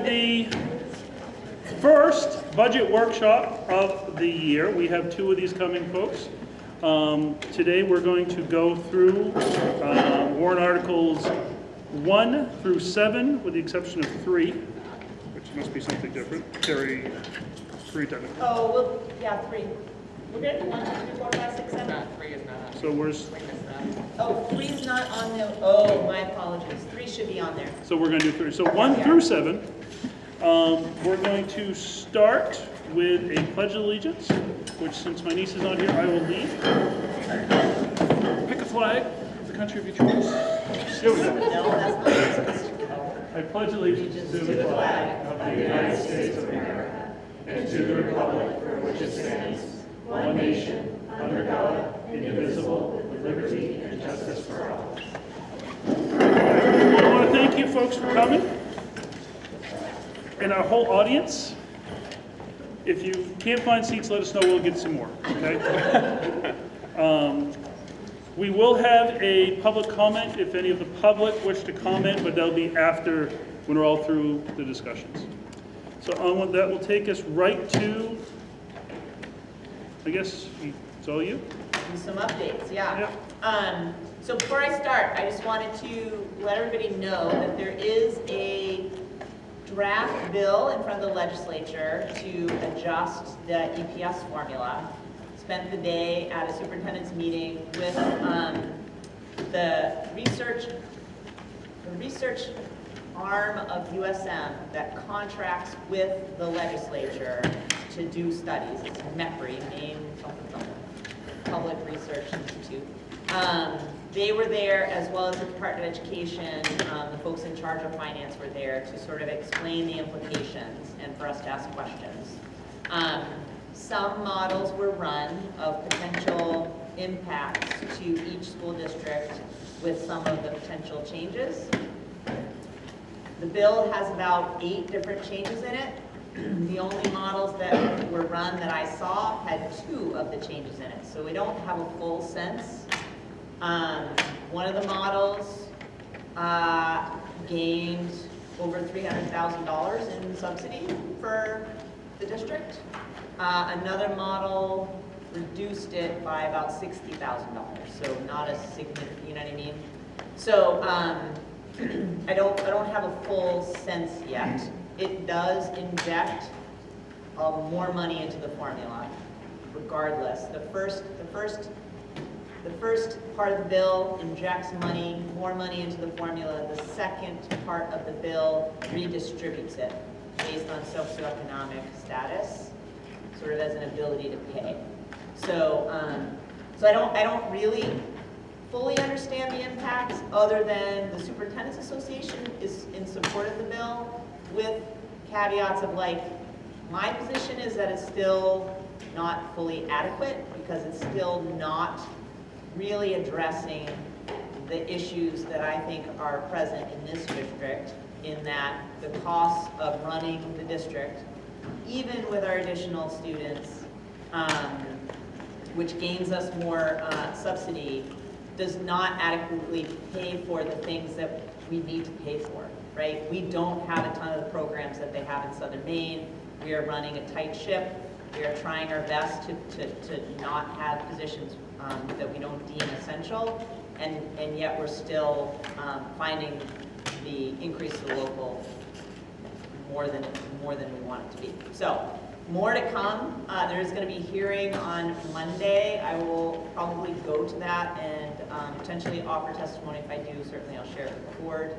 the first budget workshop of the year. We have two of these coming, folks. Today we're going to go through warrant articles 1 through 7, with the exception of 3, which must be something different. Terry, 3 technically. Oh, well, yeah, 3. We're good? 1, 2, 3, 4, 5, 6, 7. 3 is not. So where's? Oh, 3 is not on the. Oh, my apologies. 3 should be on there. So we're going to do 3. So 1 through 7. We're going to start with a Pledge of Allegiance, which, since my niece is not here, I will lead. Pick a flag of the country of your choice. Here we go. No, that's not. I pledge allegiance to the flag of the United States of America and to the republic for which it stands, one nation, under God, indivisible, with liberty and justice for all. I want to thank you folks for coming, and our whole audience. If you can't find seats, let us know, we'll get some more, okay? We will have a public comment if any of the public wish to comment, but that'll be after, when we're all through the discussions. So on that will take us right to, I guess, it's all you? Some updates, yeah. So before I start, I just wanted to let everybody know that there is a draft bill in front of the legislature to adjust the EPS formula. Spent the day at a superintendent's meeting with the research arm of USM that contracts with the legislature to do studies. It's MEPRI, Maine something, Public Research Institute. They were there, as well as the Department of Education. The folks in charge of finance were there to sort of explain the implications and for us to ask questions. Some models were run of potential impacts to each school district with some of the potential changes. The bill has about 8 different changes in it. The only models that were run that I saw had 2 of the changes in it, so we don't have a full sense. One of the models gained over $300,000 in subsidy for the district. Another model reduced it by about $60,000, so not as significant, you know what I mean? So I don't have a full sense yet. It does inject more money into the formula, regardless. The first part of the bill injects more money into the formula. The second part of the bill redistributes it based on socioeconomic status, sort of as an ability to pay. So, I don't really fully understand the impacts, other than the Superintendent's Association is in support of the bill, with caveats of, like, my position is that it's still not fully adequate because it's still not really addressing the issues that I think are present in this district, in that the costs of running the district, even with our additional students, which gains us more subsidy, does not adequately pay for the things that we need to pay for, right? We don't have a ton of the programs that they have in Southern Maine. We are running a tight ship. We are trying our best to not have positions that we don't deem essential, and yet we're still finding the increase to the local more than we want it to be. So more to come. There is going to be a hearing on Monday. I will probably go to that and potentially offer testimony. If I do, certainly I'll share it with the board.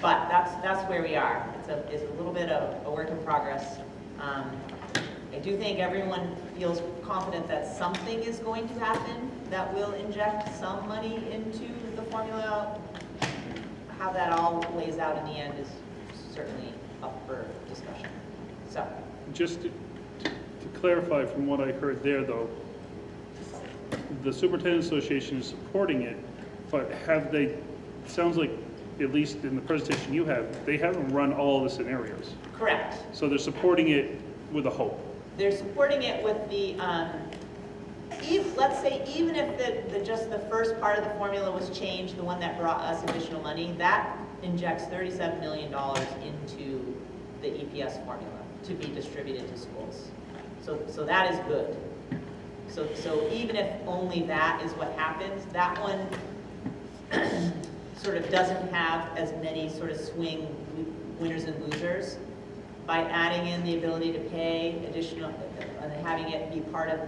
But that's where we are. It's a little bit of a work in progress. I do think everyone feels confident that something is going to happen that will inject some money into the formula. How that all lays out in the end is certainly up for discussion. So, Just to clarify from what I heard there, though, the Superintendent Association is supporting it, but have they, sounds like, at least in the presentation you have, they haven't run all the scenarios. correct. So they're supporting it with a hope. They're supporting it with the, let's say even if just the first part of the formula was changed, the one that brought us additional money, that injects $37 million into the EPS formula to be distributed to schools. So that is good. So even if only that is what happens, that one sort of doesn't have as many sort of swing winners and losers. By adding in the ability to pay additional, and having it be part of,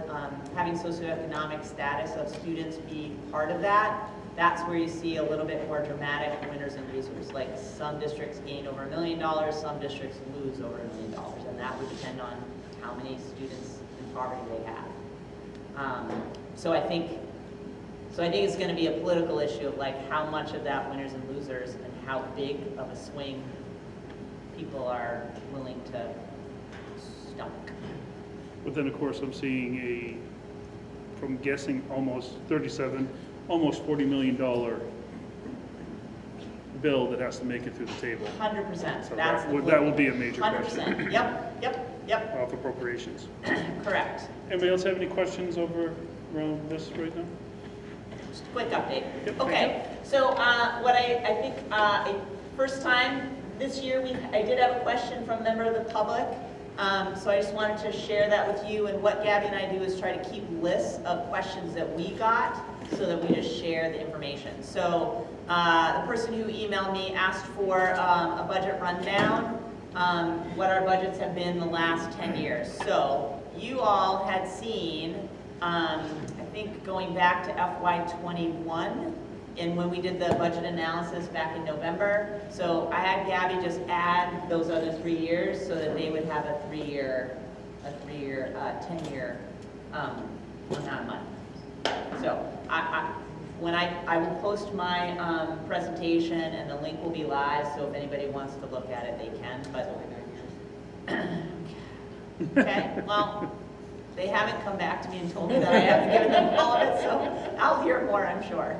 having socioeconomic status of students be part of that, that's where you see a little bit more dramatic winners and losers. Like some districts gain over $1 million, some districts lose over $1 million, and that would depend on how many students in poverty they have. So I think it's going to be a political issue of like how much of that winners and losers and how big of a swing people are willing to stomach. But then, of course, I'm seeing from guessing almost $40 million bill that has to make it through the table. 100%. So That's that will be a major 100%. question. Yep. Off appropriations. Correct. Anybody else have any questions around this right now? Just a quick update. Yep, Okay. So what I think first time this year I did have a question from a member of the public. So I just wanted to share that with you, and what Gabby and I do is try to keep lists of questions that we got so that we just share the information. So the person who emailed me asked for a budget rundown, what our budgets have been the last 10 years. So you all had seen, I think going back to FY21, and when we did the budget analysis back in November, so I had Gabby just add those other 3 years so that they would have a 10-year amount of money. So I will post my presentation, and the link will be live, so if anybody wants to look at it, they can. But okay, well, they haven't come back to me and told me that I haven't given them all of it, so I'll hear more, I'm sure.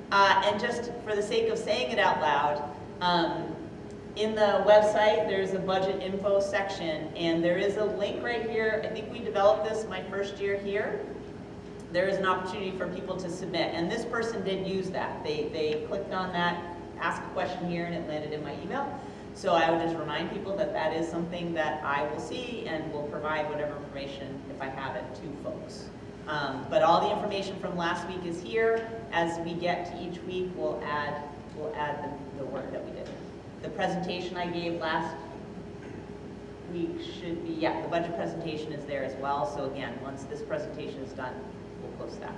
And just for the sake of saying it out loud, in the website there's a budget info section, and there is a link right here. I think we developed this my first year here. There is an opportunity for people to submit, and this person did use that. They clicked on that, ask a question here, and it landed in my email. So I would just remind people that that is something that I will see and will provide whatever information, if I have it, to folks. But all the information from last week is here. As we get to each week, we'll add the work that we did. The presentation I gave last week should be, the budget presentation is there as well. So again, once this presentation is done, we'll post that.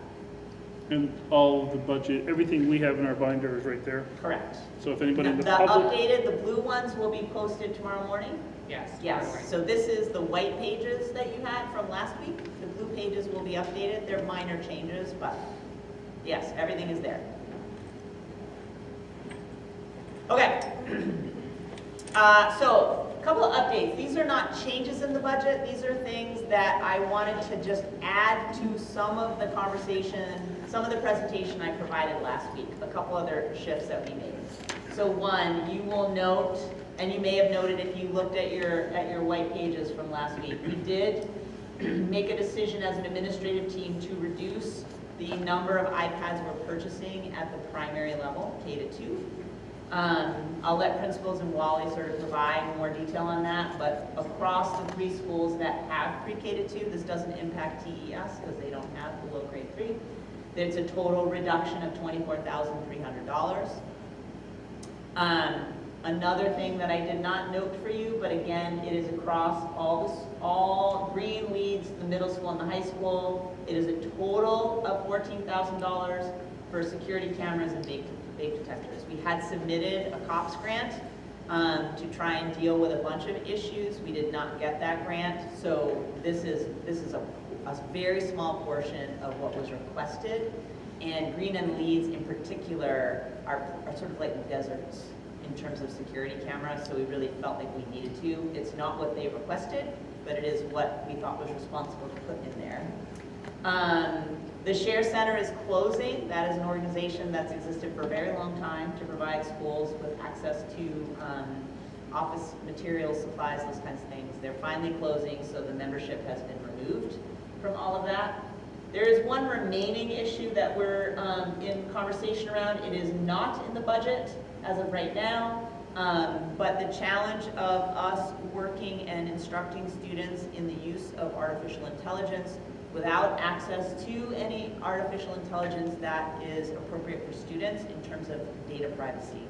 And all of the budget, everything we have in our binder is right there. Correct. So if anybody in the The public... updated, the blue ones will be posted tomorrow morning? Yes. Yes. So this is the white pages that you had from last week. The blue pages will be updated. They're minor changes, but yes, everything is there. Okay. So a couple of updates. These are not changes in the budget. These are things that I wanted to just add to some of the conversation, some of the presentation I provided last week. A couple other shifts that we made. So one, you will note, and you may have noted if you looked at your white pages from last week, we did make a decision as an administrative team to reduce the number of iPads we're purchasing at the primary level, K-2. I'll let principals and Wally sort of provide more detail on that, but across the 3 schools that have pre-K-2, this doesn't impact TES because they don't have below grade 3. It's a total reduction of $24,300. Another thing that I did not note for you, but again, it is across all green leads the middle school and the high school. It is a total of $14,000 for security cameras and vape detectors. We had submitted a COPS grant to try and deal with a bunch of issues. We did not get that grant, so this is a very small portion of what was requested. And green and leads in particular are sort of like deserts in terms of security cameras, so we really felt like we needed to. It's not what they requested, but it is what we thought was responsible to put in there. The Share Center is closing. That is an organization that's existed for a very long time to provide schools with access to office materials, supplies, those kinds of things. They're finally closing, so the membership has been removed from all of that. There is one remaining issue that we're in conversation around. It is not in the budget as of right now. But the challenge of us working and instructing students in the use of artificial intelligence without access to any artificial intelligence that is appropriate for students in terms of data privacy.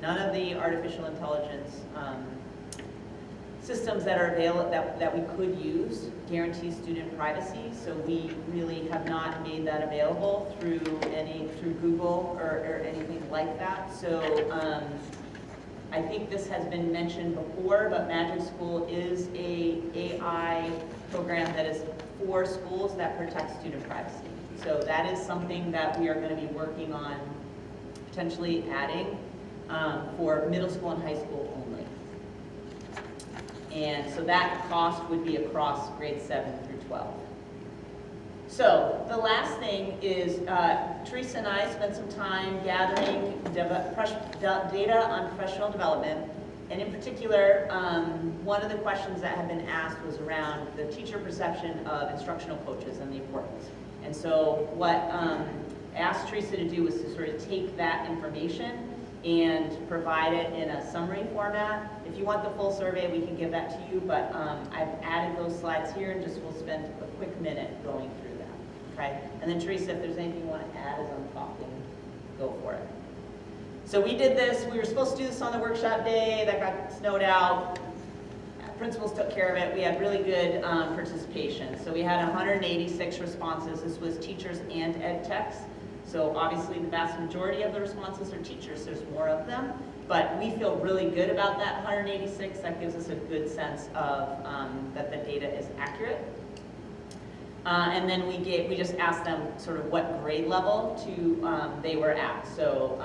None of the artificial intelligence systems that are available that we could use guarantee student privacy, so we really have not made that available through Google or anything like that. So I think this has been mentioned before, but Magic School is a AI program that is for schools that protect student privacy. So that is something that we are going to be working on potentially adding for middle school and high school only. And so that cost would be across grades 7 through 12. So the last thing is Teresa and I spent some time gathering data on professional development. And in particular, one of the questions that had been asked was around the teacher perception of instructional coaches and the importance. And so what I asked Teresa to do was to sort of take that information and provide it in a summary format. If you want the full survey, we can give that to you, but I've added those slides here and just will spend a quick minute going through that, okay? And then Teresa, if there's anything you want to add as I'm talking, go for it. So we did this, we were supposed to do this on the workshop day, that got snowed out. Principals took care of it. We had really good participation. So we had 186 responses. This was teachers and ed techs. So obviously the vast majority of the responses are teachers. There's more of them, but we feel really good about that 186. That gives us a good sense of that the data is accurate. And then we just asked them sort of what grade level they were at. So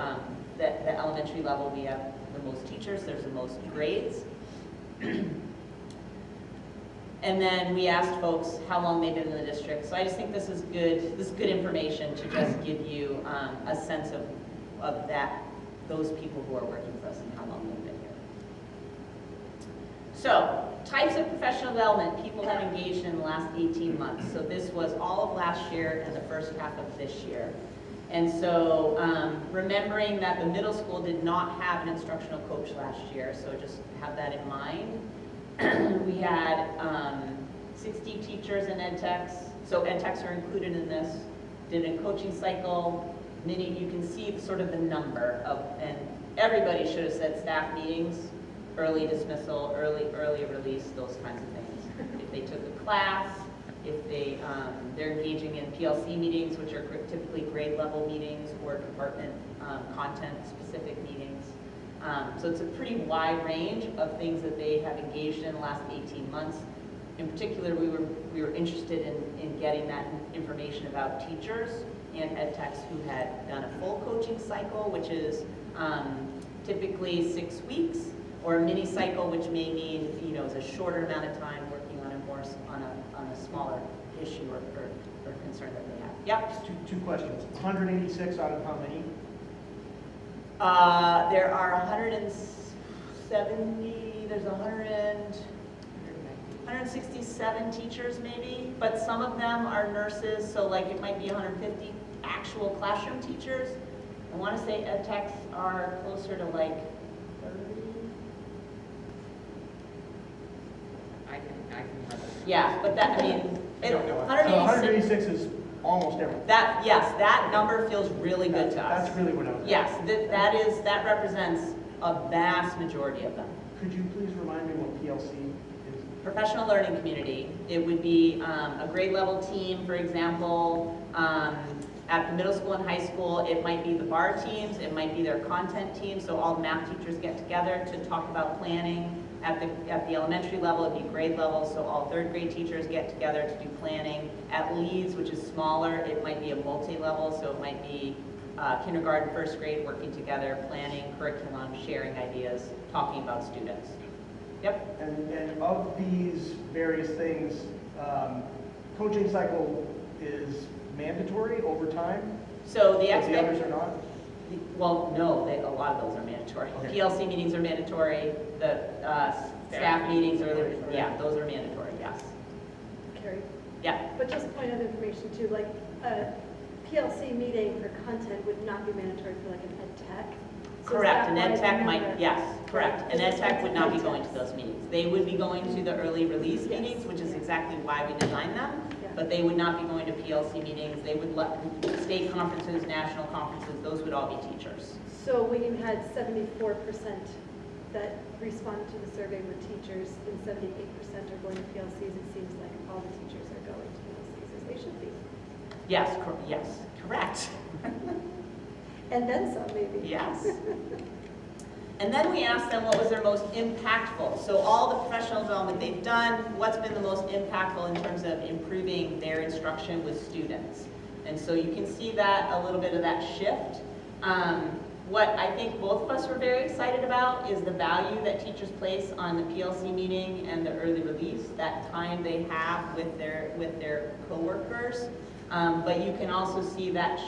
the elementary level, we have the most teachers. There's the most grades. And then we asked folks how long they've been in the district. So I just think this is good information to just give you a sense of those people who are working for us and how long they've been here. So types of professional development people have engaged in the last 18 months. So this was all of last year and the first half of this year. And so remembering that the middle school did not have an instructional coach last year, so just have that in mind. We had 60 teachers and ed techs, so ed techs are included in this, did a coaching cycle, you can see sort of the number of, and everybody should have said staff meetings, early dismissal, early release, those kinds of things. If they took a class, if they're engaging in PLC meetings, which are typically grade level meetings or department content specific meetings. So it's a pretty wide range of things that they have engaged in the last 18 months. In particular, we were interested in getting that information about teachers and ed techs who had done a full coaching cycle, which is typically 6 weeks, or a mini cycle, which may mean it's a shorter amount of time working on a smaller issue or concern that they have. Yep. Two questions. 186 out of how many? There are 170, there's 167 teachers maybe, but some of them are nurses, so like it might be 150 actual classroom teachers. I want to say ed techs are closer to like 30. I can Yeah, but that, I mean, So 186 is almost everything. Yes, that number feels really good to us. That's really what I was. Yes, that represents a vast majority of them. Could you please remind me what PLC is? Professional learning community. It would be a grade level team, for example, at the middle school and high school. It might be the bar teams, it might be their content teams, so all the math teachers get together to talk about planning. At the elementary level, it'd be grade level, so all third grade teachers get together to do planning. At Leeds, which is smaller, it might be a multi-level, so it might be kindergarten, first grade working together, planning, curriculum, sharing ideas, talking about students. Yep. And of these various things, coaching cycle is mandatory over time? So The others are not? Well, no, a lot of those are mandatory. Okay. PLC meetings are mandatory, the staff meetings are, those are mandatory, yes. Carrie, Yeah, but just a point of information too, like a PLC meeting for content would not be mandatory for like an ed tech. So is Correct, that and why ed the tech might, number- yes, correct. And ed tech would not be going to Yes. those meetings. They would be going to the early release Yes. meetings, which is exactly why we designed them. Yeah. But they would not be going to PLC meetings. They would let, state conferences, national conferences, those would all be teachers. So when you had 74% that responded to the survey were teachers and 78% are going to PLCs, it seems like all the teachers are going to PLCs as they should be. Yes, yes, correct. And then some, maybe. Yes. And then we asked them what was their most impactful. So all the professional development they've done, what's been the most impactful in terms of improving their instruction with students. And so you can see that, a little bit of that shift. What I think both of us were very excited about is the value that teachers place on the PLC meeting and the early release, that time they have with their coworkers. But you can also see that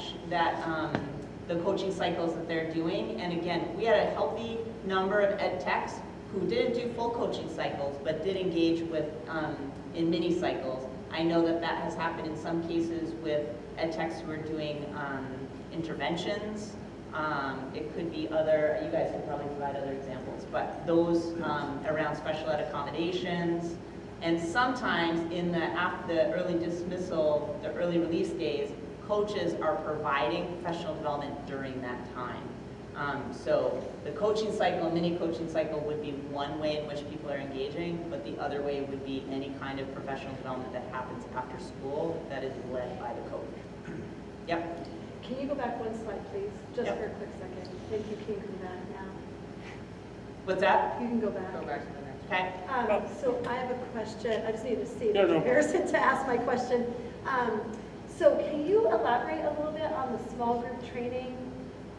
the coaching cycles that they're doing. And again, we had a healthy number of ed techs who didn't do full coaching cycles, but did engage with in mini cycles. I know that that has happened in some cases with ed techs who are doing interventions. It could be other, you guys could probably provide other examples, but those around special ed accommodations. And sometimes in the early dismissal, the early release days, coaches are providing professional development during that time. So the coaching cycle, mini coaching cycle would be one way in which people are engaging, but the other way would be any kind of professional development that happens after school that is led by the coach. Yep. Can you go back one slide, please? Just Yep. for a quick second. If you can come back now. What's that? You can go back. Go back to the next. Okay. So I have a question. I just need to see Yeah, the no. comparison to ask my question. So can you elaborate a little bit on the small group training?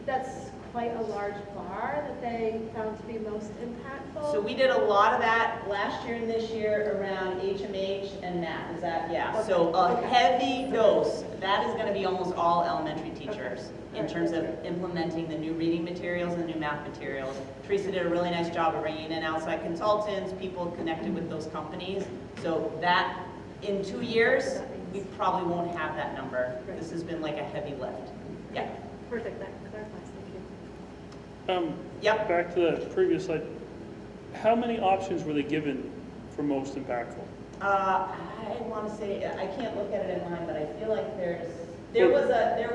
That's quite a large bar that they found to be most impactful. So we did a lot of that last year and this year around HMH and math. Is that, yeah. So a Okay. heavy dose. That is going to be almost all elementary teachers in Alright, terms of that's good. implementing the new reading materials and the new math materials. Teresa did a really nice job of bringing in outside consultants, people connected with those companies. So that, in 2 years, we probably won't have that number. Right. This has been like a heavy lift. Yeah. Perfect, that clarifies, thank you. Yep. Back to the previous slide. How many options were they given for most impactful? I want to say, I can't look at it in mine, but I feel like there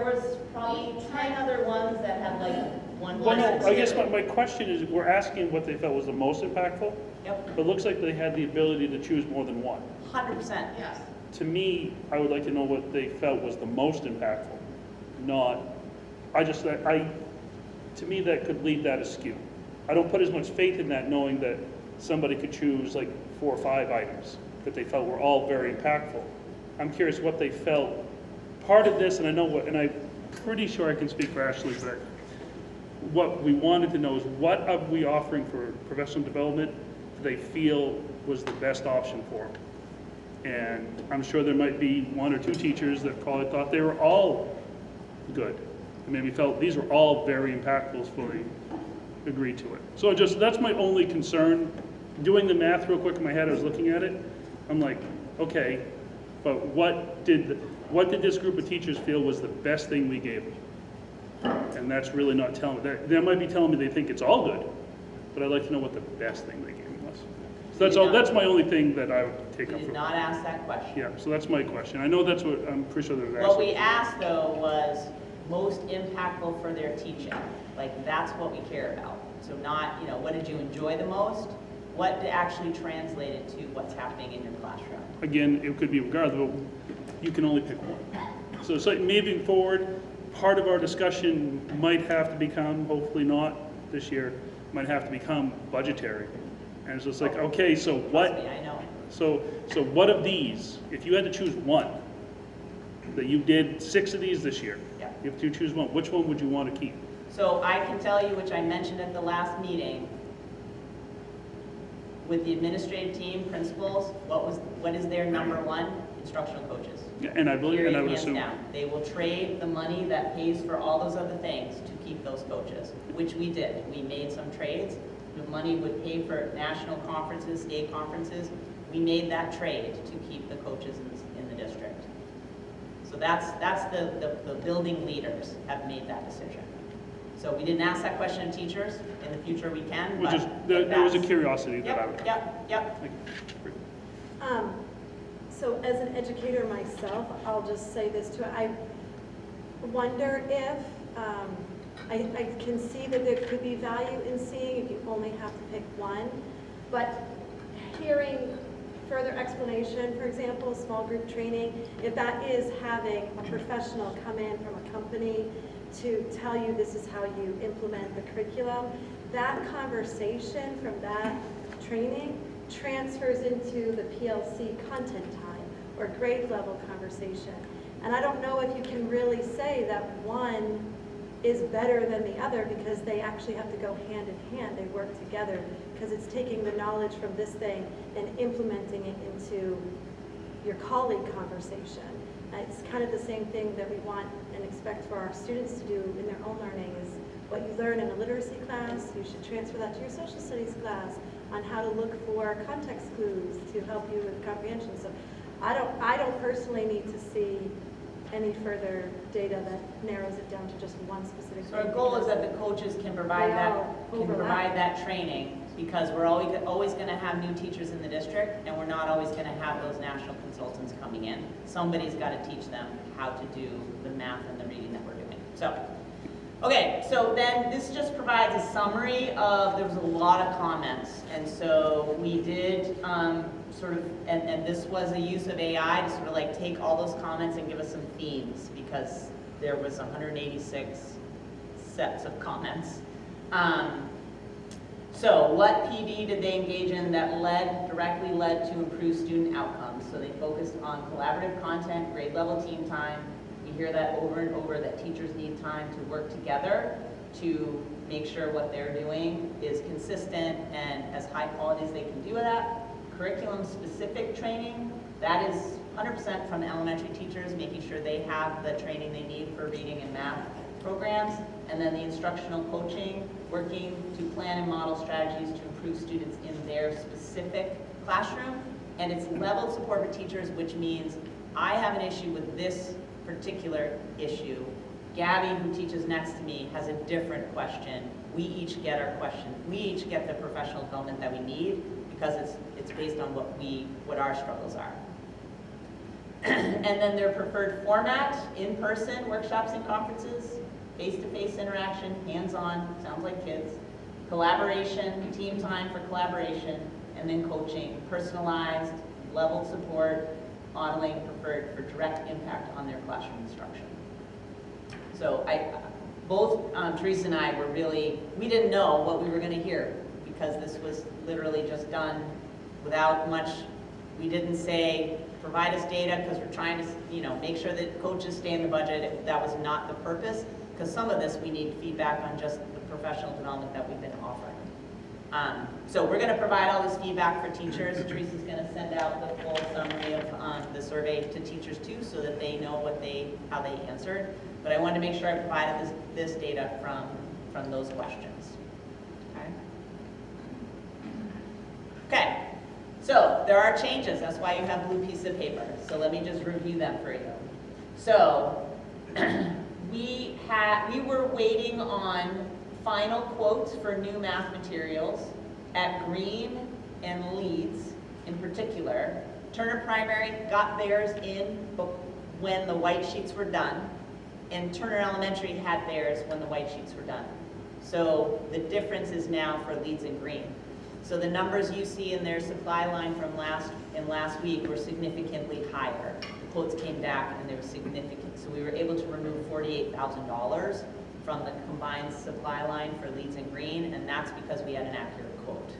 was probably 10 other ones that had like one. Well, no, or I guess two. my question is, we're asking what they felt was the most impactful, Yep, but it looks like they had the ability to choose more than one. 100%. Yes. To me, I would like to know what they felt was the most impactful, not, to me, that could lead that askew. I don't put as much faith in that, knowing that somebody could choose like 4 or 5 items that they felt were all very impactful. I'm curious what they felt. Part of this, and I know what, and I'm pretty sure I can speak for Ashley, but what we wanted to know is what are we offering for professional development that they feel was the best option for them. And I'm sure there might be 1 or 2 teachers that probably thought they were all good. And maybe felt these were all very impactful, fully agreed to it. So that's my only concern. Doing the math real quick in my head, I was looking at it. I'm like, okay, but what did this group of teachers feel was the best thing we gave them? And that's really not telling me. They might be telling me they think it's all good, but I'd like to know what the best thing they gave them was. So that's all. That's my only thing that I would take We up did from. not ask that question. Yeah, so that's my question. I know that's what I'm pretty sure they're What we asking. asked though was most impactful for their teaching. Like that's what we care about. So not, what did you enjoy the most? What actually translated to what's happening in your classroom? Again, it could be regardless, but you can only pick one. So it's like moving forward, part of our discussion might have to become, hopefully not this year, might have to become budgetary. And so it's like, okay, so what? Trust me, I know. So what of these, if you had to choose one, that you did 6 of these this year, Yeah. if you choose one, which one would you want to keep? So I can tell you, which I mentioned at the last meeting, with the administrative team, principals, what is their number one? Instructional coaches. And I believe, and I Period, would hands assume, down. They will trade the money that pays for all those other things to keep those coaches, which we did. We made some trades. The money would pay for national conferences, state conferences. We made that trade to keep the coaches in the district. So that's the building leaders have made that decision. So we didn't ask that question of teachers. In the future, we can. Which but is, that was a that's- curiosity that I would. Yep. Thank you. Great. So as an educator myself, I'll just say this too. I wonder if, I can see that there could be value in seeing if you only have to pick one, but hearing further explanation, for example, small group training, if that is having a professional come in from a company to tell you this is how you implement the curriculum, that conversation from that training transfers into the PLC content time or grade level conversation. And I don't know if you can really say that one is better than the other because they actually have to go hand in hand. They work together because it's taking the knowledge from this thing and implementing it into your colleague conversation. It's kind of the same thing that we want and expect for our students to do in their own learning is what you learn in a literacy class, you should transfer that to your social studies class on how to look for context clues to help you with comprehension. So I don't personally need to see any further data that narrows it down to just one specific So our thing, goal is because that the coaches can provide they that, all can overlap. provide that training, because we're always going to have new teachers in the district, and we're not always going to have those national consultants coming in. Somebody's got to teach them how to do the math and the reading that we're doing. So, okay, so then this just provides a summary of, there was a lot of comments, and so we did sort of, and this was a use of AI to sort of like take all those comments and give us some themes, because there was 186 sets of comments. So what PD did they engage in that directly led to improved student outcomes? So they focused on collaborative content, grade level team time. We hear that over and over, that teachers need time to work together to make sure what they're doing is consistent and as high quality as they can do that. Curriculum specific training, that is 100% from the elementary teachers, making sure they have the training they need for reading and math programs. And then the instructional coaching, working to plan and model strategies to improve students in their specific classroom. And it's leveled support for teachers, which means I have an issue with this particular issue. Gabby, who teaches next to me, has a different question. We each get our question. We each get the professional development that we need because it's based on what our struggles are. And then their preferred format, in-person workshops and conferences, face-to-face interaction, hands-on, sounds like kids, collaboration, team time for collaboration, and then coaching, personalized, leveled support, modeling preferred for direct impact on their classroom instruction. So both Teresa and I were really, we didn't know what we were going to hear because this was literally just done without much. We didn't say, provide us data because we're trying to, make sure that coaches stay in the budget. That was not the purpose, because some of this we need feedback on just the professional development that we've been offering. So we're going to provide all this feedback for teachers. Teresa's going to send out the full summary of the survey to teachers too, so that they know how they answered. But I wanted to make sure I provided this data from those questions. Okay, so there are changes. That's why you have blue piece of paper. So let me just review them for you. So we were waiting on final quotes for new math materials at Green and Leeds in particular. Turner Primary got theirs in when the white sheets were done, and Turner Elementary had theirs when the white sheets were done. So the difference is now for Leeds and Green. So the numbers you see in their supply line from last week were significantly higher. The quotes came back and they were significant. So we were able to remove $48,000 from the combined supply line for Leeds and Green, and that's because we had an accurate quote.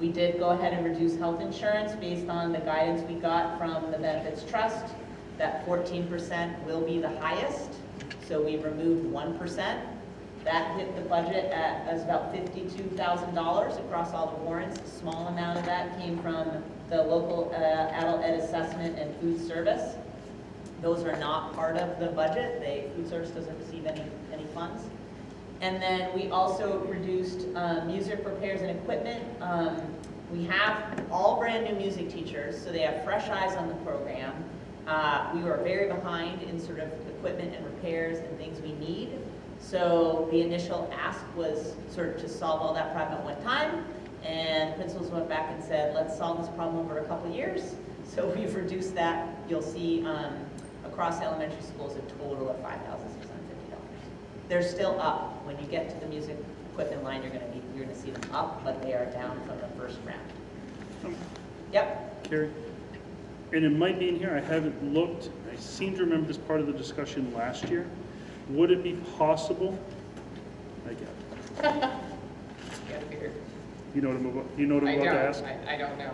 We did go ahead and reduce health insurance based on the guidance we got from the Benefits Trust. That 14% will be the highest, so we removed 1%. That hit the budget as about $52,000 across all the warrants. A small amount of that came from the local adult ed assessment and food service. Those are not part of the budget. Food service doesn't receive any funds. And then we also reduced music repairs and equipment. We have all brand new music teachers, so they have fresh eyes on the program. We were very behind in sort of equipment and repairs and things we need. So the initial ask was sort of to solve all that problem at one time. And principals went back and said, let's solve this problem over a couple of years. So we've reduced that. You'll see across elementary schools a total of $5,650. They're still up. When you get to the music equipment line, you're gonna see them up, but they are down from the first round. Yep. Carrie? And it might be in here, I haven't looked, I seem to remember this part of the discussion last year. Would it be possible, I get it. Get here. You know what I'm about to ask? I don't know.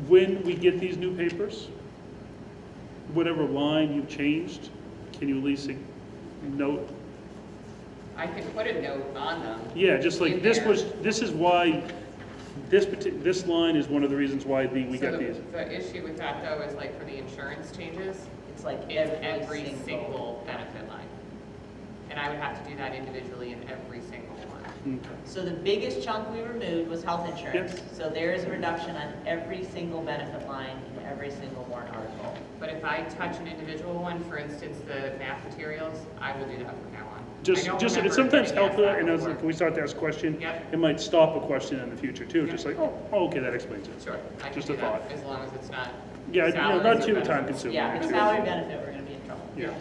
When we get these new papers, whatever line you've changed, can you at least note? I can put a note on them. Yeah, just like In this there. this is why, this line is one of the reasons why we got these. The issue with that though is like for the insurance changes, It's like it's every single benefit line. And I would have to do that individually in every single one. Okay. So the biggest chunk we removed was health insurance. Yep. So there is a reduction on every single benefit line in every single warrant article. But if I touch an individual one, for instance, the math materials, I will do that from now on. I Just, don't it's remember sometimes getting helpful, asked that and as before. we start to ask a question, Yep. it might stop a question in the future too, Yep. just like, oh, okay, that explains it. Sure, I can Just do a that, thought. as long as it's not. Yeah, salaries not or too benefits. time consuming. Yeah, if it's too. salary benefit, we're gonna be in trouble. Yeah.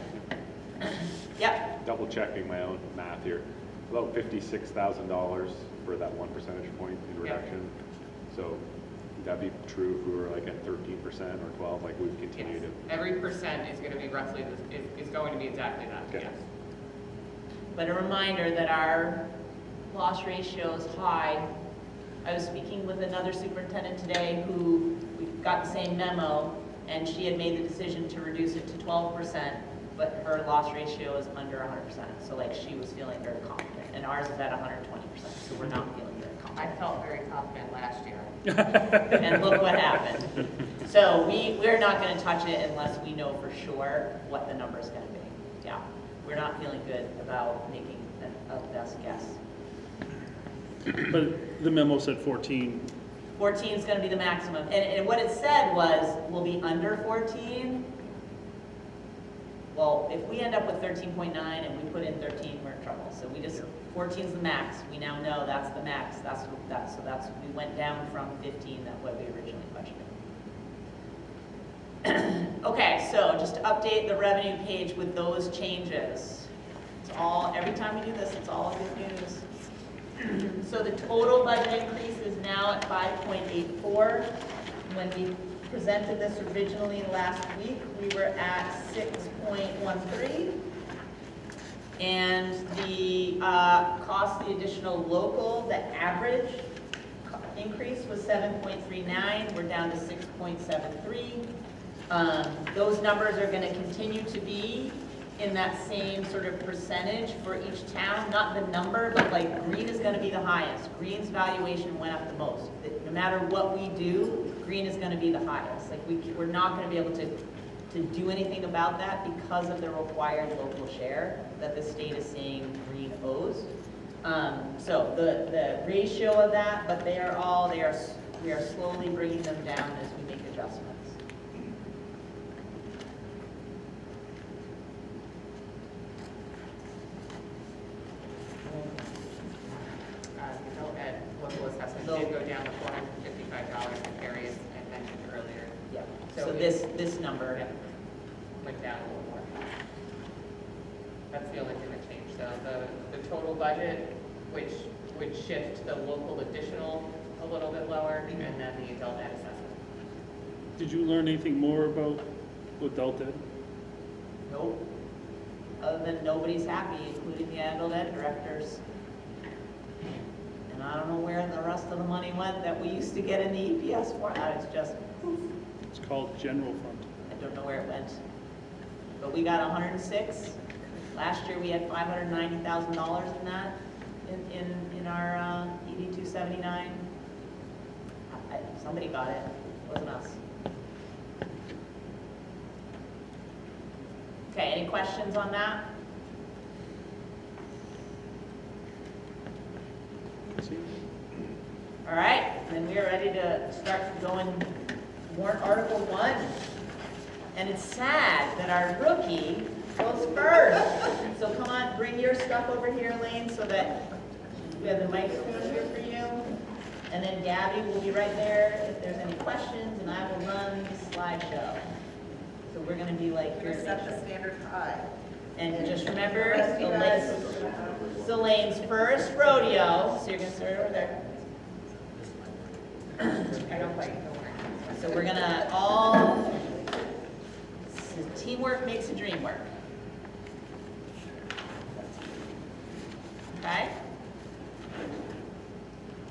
Yep, Double checking my own math here, about $56,000 for that 1 percentage point in Yeah. reduction. So would that be true if we were like at 13% or 12, like we've continued Yes. to? Every percent is gonna be roughly, is going to be exactly that, Okay. yes. but a reminder that our loss ratio is high. I was speaking with another superintendent today who, we got the same memo, and she had made the decision to reduce it to 12%, but her loss ratio is under 100%. So like, she was feeling very confident, and ours is at 120%, so we're not feeling very I confident. felt very confident last year. And look what happened. So we're not gonna touch it unless we know for sure what the number's gonna be. Yeah, we're not feeling good about making a best guess. But the memo said 14. 14 is gonna be the maximum, and what it said was, we'll be under 14. Well, if we end up with 13.9 and we put in 13, we're in trouble. So we just, 14 is the max. We now know that's the max. We went down from 15, that's what we originally budgeted. Okay, so just to update the revenue page with those changes. It's all, every time we do this, it's all good news. So the total budget increase is now at 5.84. When we presented this originally last week, we were at 6.13. And the cost, the additional local, the average increase was 7.39. We're down to 6.73. Those numbers are going to continue to be in that same sort of percentage for each town, not the number, but like Green is going to be the highest. Green's valuation went up the most. No matter what we do, Green is going to be the highest. Like we're not going to be able to do anything about that because of the required local share that the state is saying Green owes. So the ratio of that, but we are slowly bringing them down as we make adjustments. Adult ed local assessment did go down to $455 that Carrie had mentioned earlier. Yep. So So this number, Yep. Went down a little more. That's the only thing that changed. So the total budget, which would shift the local additional a little bit lower, and then the adult ed assessment. Did you learn anything more about adult ed? nope. Other than nobody's happy, including the adult ed directors. And I don't know where the rest of the money went that we used to get in the EPS for. It's just, poof. It's called general fund. I don't know where it went. But we got 106. Last year, we had $590,000 in that, in our ED 279. Somebody got it, it wasn't us. Okay, any questions on that? See? All right, then we are ready to start going warrant article 1. And it's sad that our rookie goes first. So come on, bring your stuff over here, Elaine, so that we have the microphone here for you. And then Gabby will be right there if there's any questions, and I will run the slideshow. So we're gonna be like, We're gonna set the standard high. and just remember, it's Elaine's first rodeo, so you're gonna start over there. I don't quite know where. So we're gonna all, teamwork makes the dream work. Okay?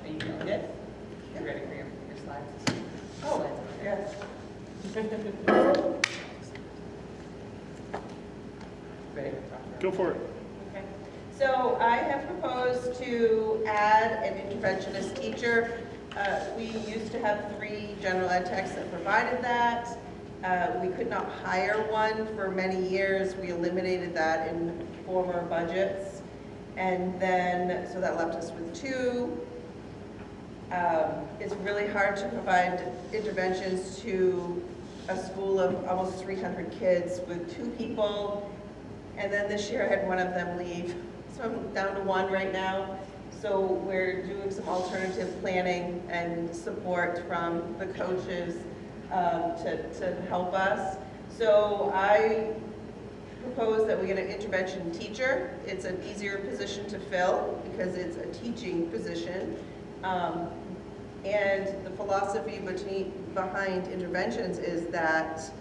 Are you feeling good? You ready for your slides? Oh, Yes. Ready to talk? Go for it. Okay. So I have proposed to add an interventionist teacher. We used to have 3 general ed techs that provided that. We could not hire one for many years. We eliminated that in former budgets. And then, so that left us with 2. It's really hard to provide interventions to a school of almost 300 kids with 2 people. And then this year I had one of them leave. So I'm down to 1 right now. So we're doing some alternative planning and support from the coaches to help us. So I propose that we get an intervention teacher. It's an easier position to fill because it's a teaching position. And the philosophy behind interventions is that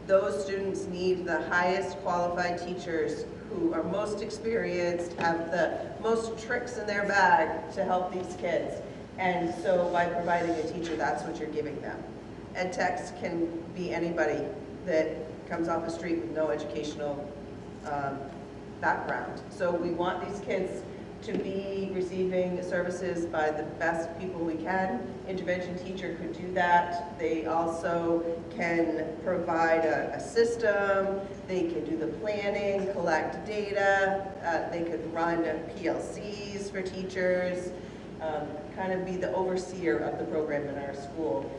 those students need the highest qualified teachers who are most experienced, have the most tricks in their bag to help these kids. And so by providing a teacher, that's what you're giving them. Ed techs can be anybody that comes off the street with no educational background. So we want these kids to be receiving services by the best people we can. Intervention teacher could do that. They also can provide a system. They can do the planning, collect data. They could run PLCs for teachers, kind of be the overseer of the program in our school.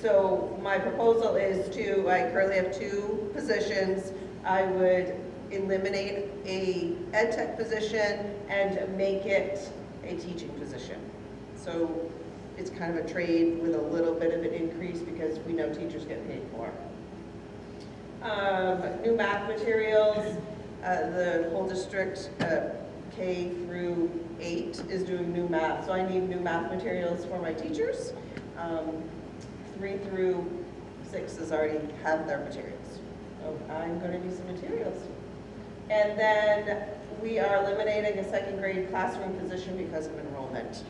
So my proposal is I currently have 2 positions. I would eliminate a ed tech position and make it a teaching position. So it's kind of a trade with a little bit of an increase because we know teachers get paid more. New math materials, the whole district K through 8 is doing new math. So I need new math materials for my teachers. 3 through 6 has already had their materials. So I'm going to need some materials. And then we are eliminating a 2nd grade classroom position because of enrollment.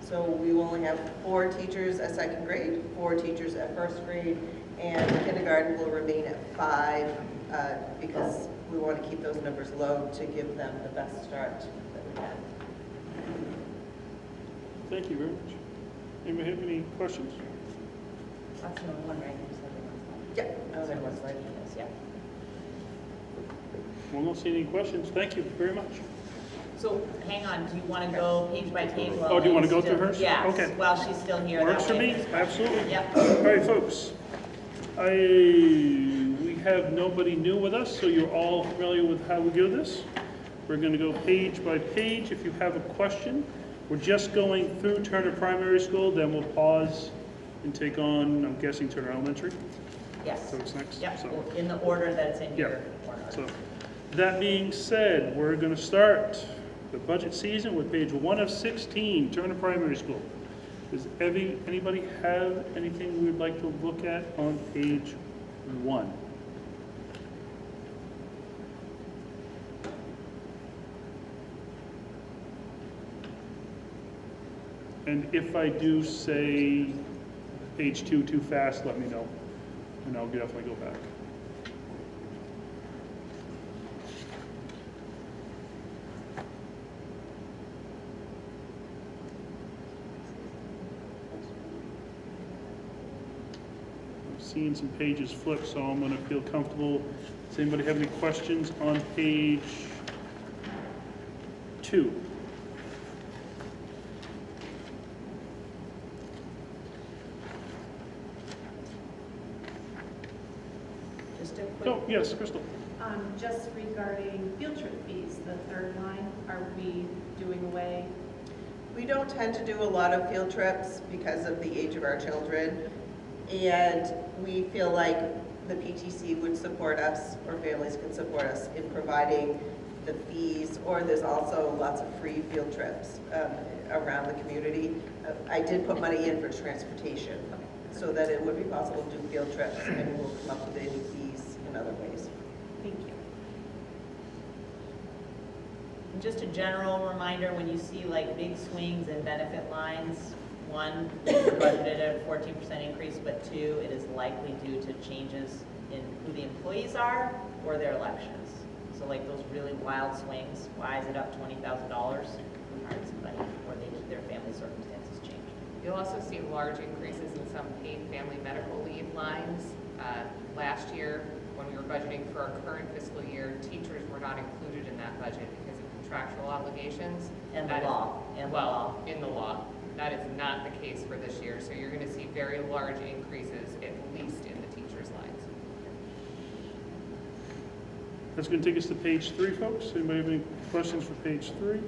So we will only have 4 teachers at 2nd grade, 4 teachers at 1st grade, and kindergarten will remain at 5 because we want to keep those numbers low to give them the best start that we can. Thank you very much. Anybody have any questions? That's the only one, right? You said there was Yep. one. Oh, there was, right? Yes, yeah. Well, don't see any questions. Thank you very much. So hang on, do you want to go page by page? while Oh, do you want to go Elaine's through still- hers? Yeah, Okay. while she's still here. Works that for way me, there's- absolutely. Yep. All right, folks. We have nobody new with us, so you're all familiar with how we do this. We're going to go page by page. If you have a question, we're just going through Turner Primary School, then we'll pause and take on, I'm guessing, Turner Elementary. Yes. So it's next. Yep, So- in the order that it's in Yeah. your order. So, that being said, we're going to start the budget season with page 1 of 16, Turner Primary School. Does anybody have anything we would like to look at on page 1? And if I do say page 2 too fast, let me know, and I'll definitely go back. Seeing some pages flip, so I'm going to feel comfortable. Does anybody have any questions on page 2? a quick, Oh, yes, Crystal. just regarding field trip fees, the third line, are we doing away? We don't tend to do a lot of field trips because of the age of our children. And we feel like the PTC would support us, or families can support us in providing the fees, or there's also lots of free field trips around the community. I did put money in for transportation so that it would be possible to do field trips, and we'll come up with any fees in other ways. Thank you. And just a general reminder, when you see like big swings in benefit lines, one, we're budgeted at a 14% increase, but two, it is likely due to changes in who the employees are or their elections. So like those really wild swings, why is it up $20,000? Who hired somebody, or their family circumstances changed. You'll also see large increases in some paid family medical leave lines. Last year, when we were budgeting for our current fiscal year, teachers were not included in that budget because of contractual obligations. And the That is- law, and the well, law. in the law. That is not the case for this year, so you're going to see very large increases, at least in the teachers' lines. That's going to take us to page 3, folks. Anybody have any questions for page 3?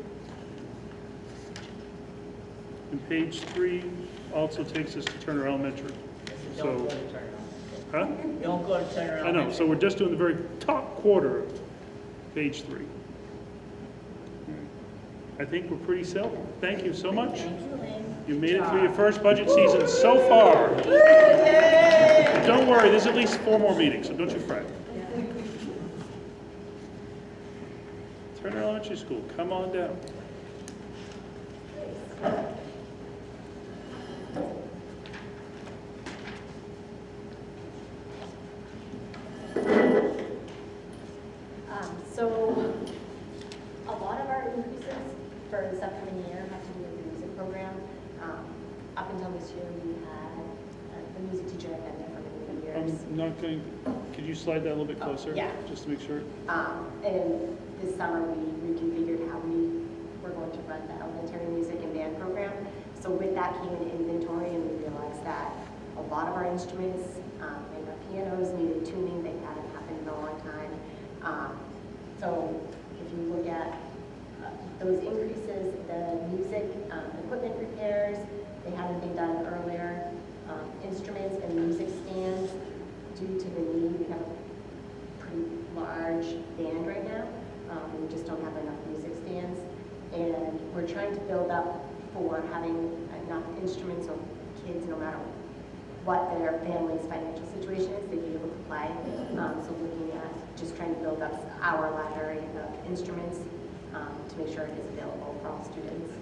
And page 3 also takes us to Turner Elementary. Don't go So, to Turner. huh? Don't go to Turner I know, Elementary. so we're just doing the very top quarter of page 3. I think we're pretty set. Thank you so much. Thank you, Lynn. You made it through your first budget season so far. Don't worry, there's at least 4 more meetings, so don't you fret. Turner Elementary School, come on down. So a lot of our increases for this upcoming year have to do with the music program. Up until this year, we had the music teacher had been there for many years. I'm not going, could you slide that a little bit closer? yeah. Just to make sure. And this summer, we reconfigured how we were going to run the elementary music and band program. So with that came an inventory, and we realized that a lot of our instruments and our pianos needed tuning. They hadn't happened in a long time. So if you look at those increases, the music, equipment repairs, they hadn't been done earlier. Instruments and music stands, due to the need, we have a pretty large band right now. We just don't have enough music stands. And we're trying to build up for having enough instruments so kids, no matter what their family's financial situation is, they be able to play. So looking at just trying to build up our library of instruments to make sure it is available for all students.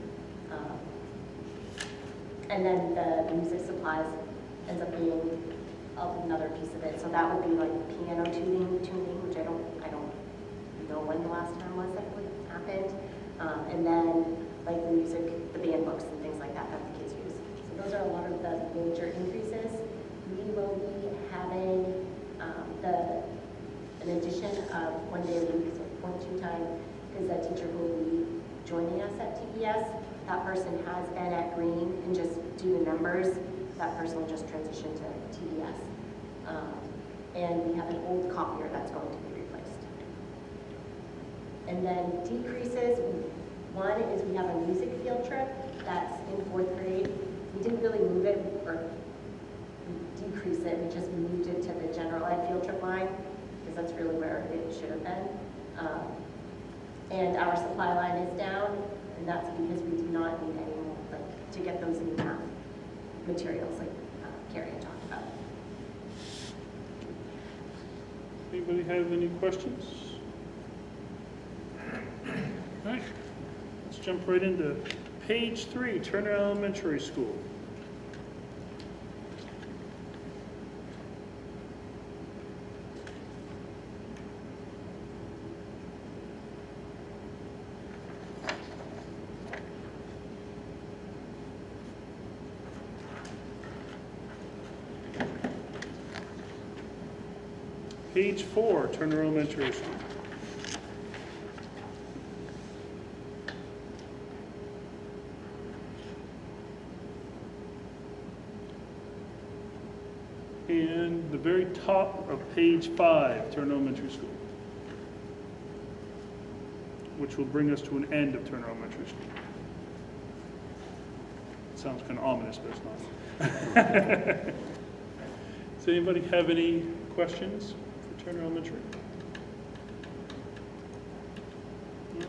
And then the music supplies ends up being another piece of it. So that would be like piano tuning, which I don't know when the last time was that would happened. And then like the music, the band books and things like that that the kids use. So those are a lot of the major increases. We will be having an addition of 1 day a week, so 0.2 time, because that teacher will be joining us at TES. That person has been at Green, and just do the numbers, that person will just transition to TES. And we have an old copier that's going to be replaced. And then decreases, one is we have a music field trip that's in 4th grade. We didn't really move it or decrease it, we just moved it to the general ed field trip line, because that's really where it should have been. And our supply line is down, and that's because we do not need any more, like, to get those new materials like Carrie had talked about. Anybody have any questions? All right, let's jump right into page 3, Turner Elementary School. Page 4, Turner Elementary School. And the very top of page 5, Turner Elementary School, which will bring us to an end of Turner Elementary School. It sounds kind of ominous, but it's not. Does anybody have any questions for Turner Elementary? All right.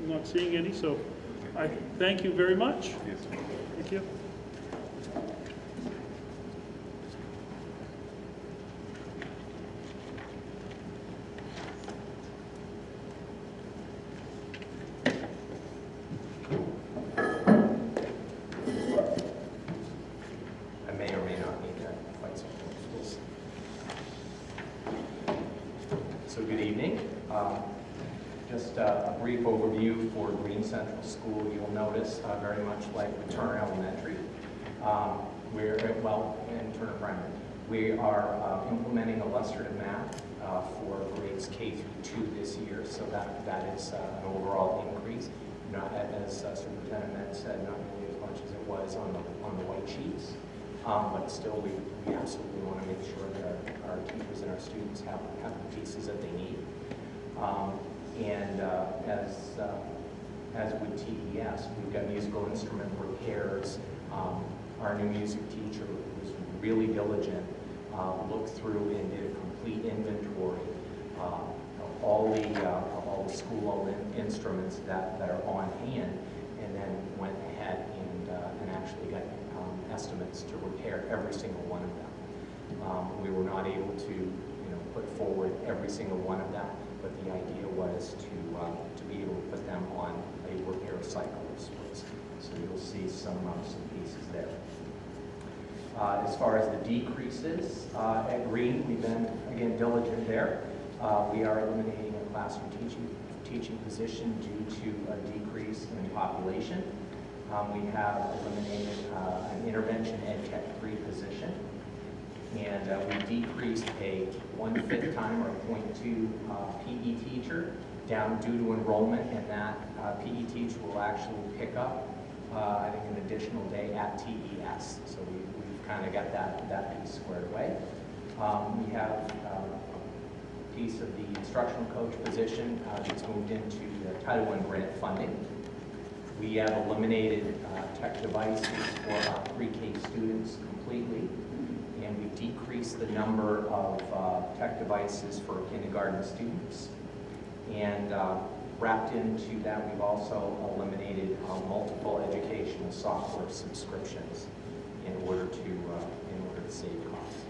I'm not seeing any, so I thank you very much. Yes. Thank you. I may or may not need to fight some rules. So good evening. Just a brief overview for Green Central School. You'll notice very much like Turner Elementary, and Turner Primary, we are implementing illustrative math for grades K through 2 this year. So that is an overall increase. Not, as Superintendent Med said, not nearly as much as it was on the white sheets. But still, we absolutely want to make sure that our teachers and our students have the pieces that they need. As with TES, we've got musical instrument repairs. Our new music teacher was really diligent, looked through and did a complete inventory of all the school instruments that are on hand, and then went ahead and actually got estimates to repair every single one of them. We were not able to, put forward every single one of them, but the idea was to be able to put them on a repair cycle of sorts. So you'll see some pieces there. As far as the decreases at Green, we've been again diligent there. We are eliminating a classroom teaching position due to a decrease in population. We have eliminated an intervention ed tech 3 position, and we decreased a 1/5 time or 0.2 PE teacher down due to enrollment, and that PE teacher will actually pick up, I think, an additional day at TES. So we've kind of got that piece squared away. We have a piece of the instructional coach position that's moved into the Title I grant funding. We have eliminated tech devices for our pre-K students completely, and we've decreased the number of tech devices for kindergarten students. And wrapped into that, we've also eliminated multiple educational software subscriptions in order to save costs.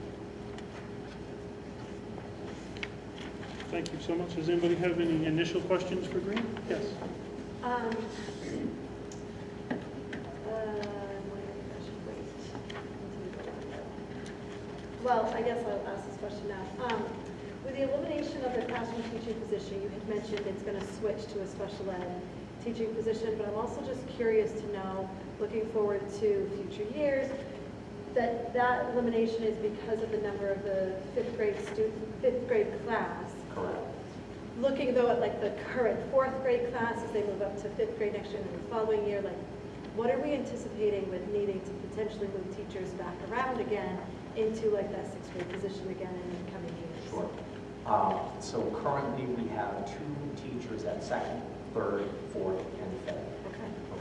Thank you so much. Does anybody have any initial questions for Green? Yes. Well, I guess I'll ask this question now. With the elimination of the classroom teaching position, you had mentioned it's going to switch to a special ed teaching position, but I'm also just curious to know, looking forward to future years, that elimination is because of the number of the fifth grade class. Correct. Looking though at like the current 4th grade class as they move up to 5th grade next year and the following year, like what are we anticipating with needing to potentially move teachers back around again into like that 6th grade position again in the coming years? Sure. So currently we have 2 teachers at 2nd, 3rd, 4th, and 5th.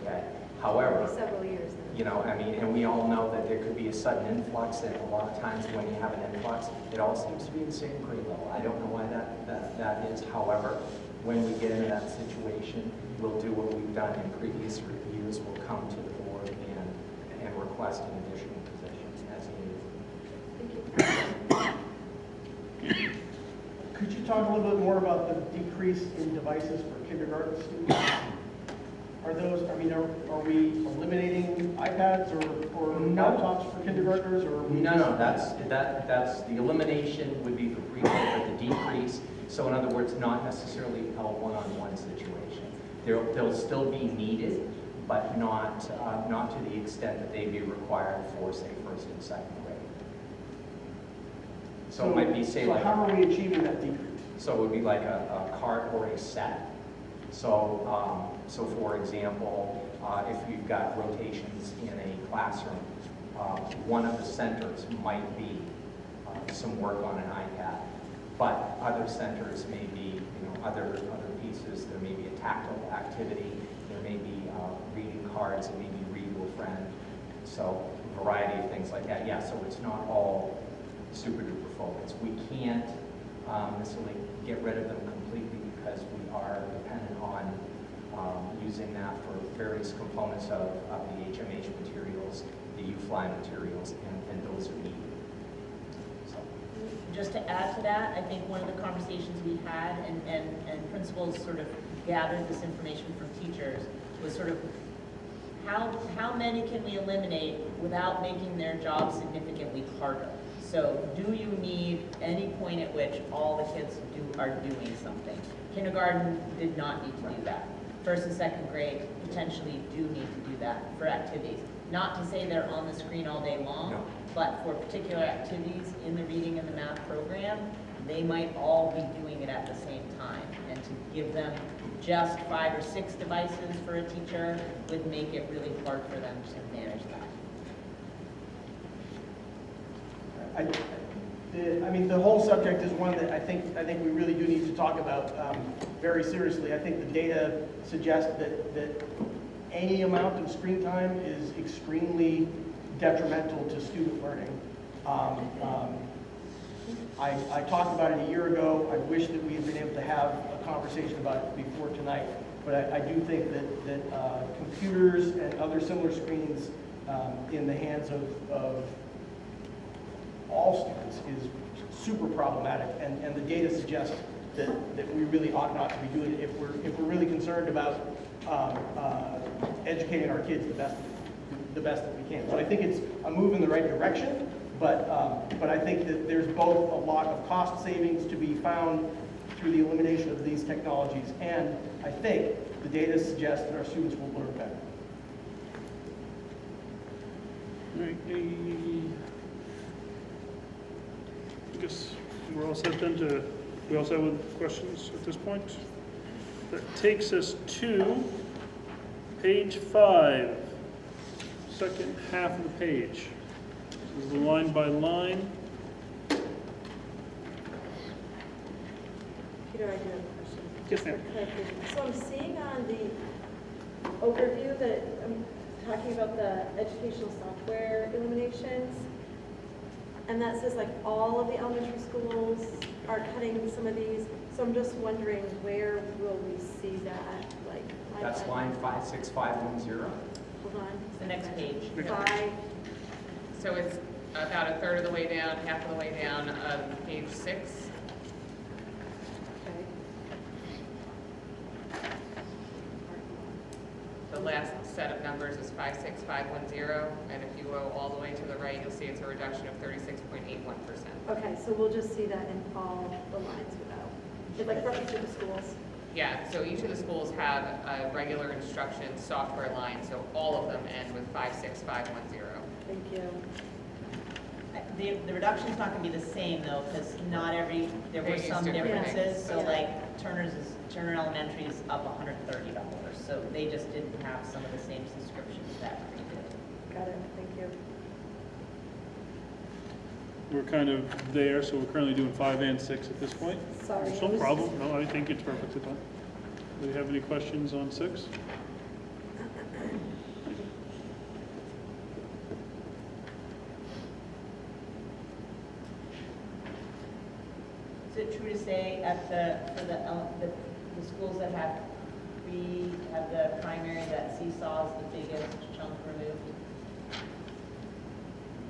Okay. However, several years then. And we all know that there could be a sudden influx, and a lot of times when you have an influx, it all seems to be the same grade level. I don't know why that is. However, when we get into that situation, we'll do what we've done in previous years. We'll come to the board and request an additional position as needed. Could you talk a little bit more about the decrease in devices for kindergarten students? Are we eliminating iPads or laptops for kindergartners, or? No, that's the elimination would be for pre-K, but the decrease, so in other words, not necessarily a one-on-one situation. They'll still be needed, but not to the extent that they'd be required for, say, 1st and 2nd grade. So it might be, say, like... So how are we achieving that decrease? So it would be like a cart or a set. So for example, if you've got rotations in a classroom, one of the centers might be some work on an iPad. But other centers may be, other pieces. There may be a tactile activity. There may be reading cards. It may be read to a friend. So a variety of things like that. Yeah, so it's not all super duper focused. We can't necessarily get rid of them completely because we are dependent on using that for various components of the HMH materials, the U-Fly materials, and those are needed. So. Just to add to that, I think one of the conversations we had, and principals sort of gathered this information from teachers, was sort of how many can we eliminate without making their job significantly harder? So do you need any point at which all the kids are doing something? Kindergarten did not need to do that. First and second grade potentially do need to do that for activities. Not to say they're on the screen all day long, No. but for particular activities in the reading and the math program, they might all be doing it at the same time. And to give them just 5 or 6 devices for a teacher would make it really hard for them to manage that. I mean, the whole subject is one that I think we really do need to talk about very seriously. I think the data suggests that any amount of screen time is extremely detrimental to student learning. I talked about it a year ago. I wish that we had been able to have a conversation about it before tonight. But I do think that computers and other similar screens in the hands of all students is super problematic, and the data suggests that we really ought not to be doing it if we're really concerned about educating our kids the best that we can. So I think it's a move in the right direction, but I think that there's both a lot of cost savings to be found through the elimination of these technologies, and I think the data suggests that our students will learn better. All right, I guess we're all set then we also have questions at this point? That takes us to page 5, second half of the page. This is the line by line. Peter, I do have a question. Yes, ma'am. For clarification. So I'm seeing on the overview that I'm talking about the educational software eliminations, and that says like all of the elementary schools are cutting some of these. So I'm just wondering, where will we see that? Like, That's line 56510. Hold on. It's the next page. 5. So it's about a third of the way down, half of the way down of page 6. Okay. The last set of numbers is 56510, and if you go all the way to the right, you'll see it's a reduction of 36.81%. Okay, so we'll just see that in all the lines without, it's like for each of the schools. Yeah, so each of the schools have a regular instruction software line, so all of them end with 56510. Thank you. The reduction's not gonna be the same though, because there were They use some different differences. things. So Yeah. like Turner Elementary is up $130. So they just didn't have some of the same subscriptions that we did. Got it, thank you. We're kind of there, so we're currently doing 5 and 6 at this point. Sorry. There's no problem. No, I think it's perfectly fine. Do you have any questions on 6? Is it true to say for the schools that have the primary, that Seesaw is the biggest chunk removed?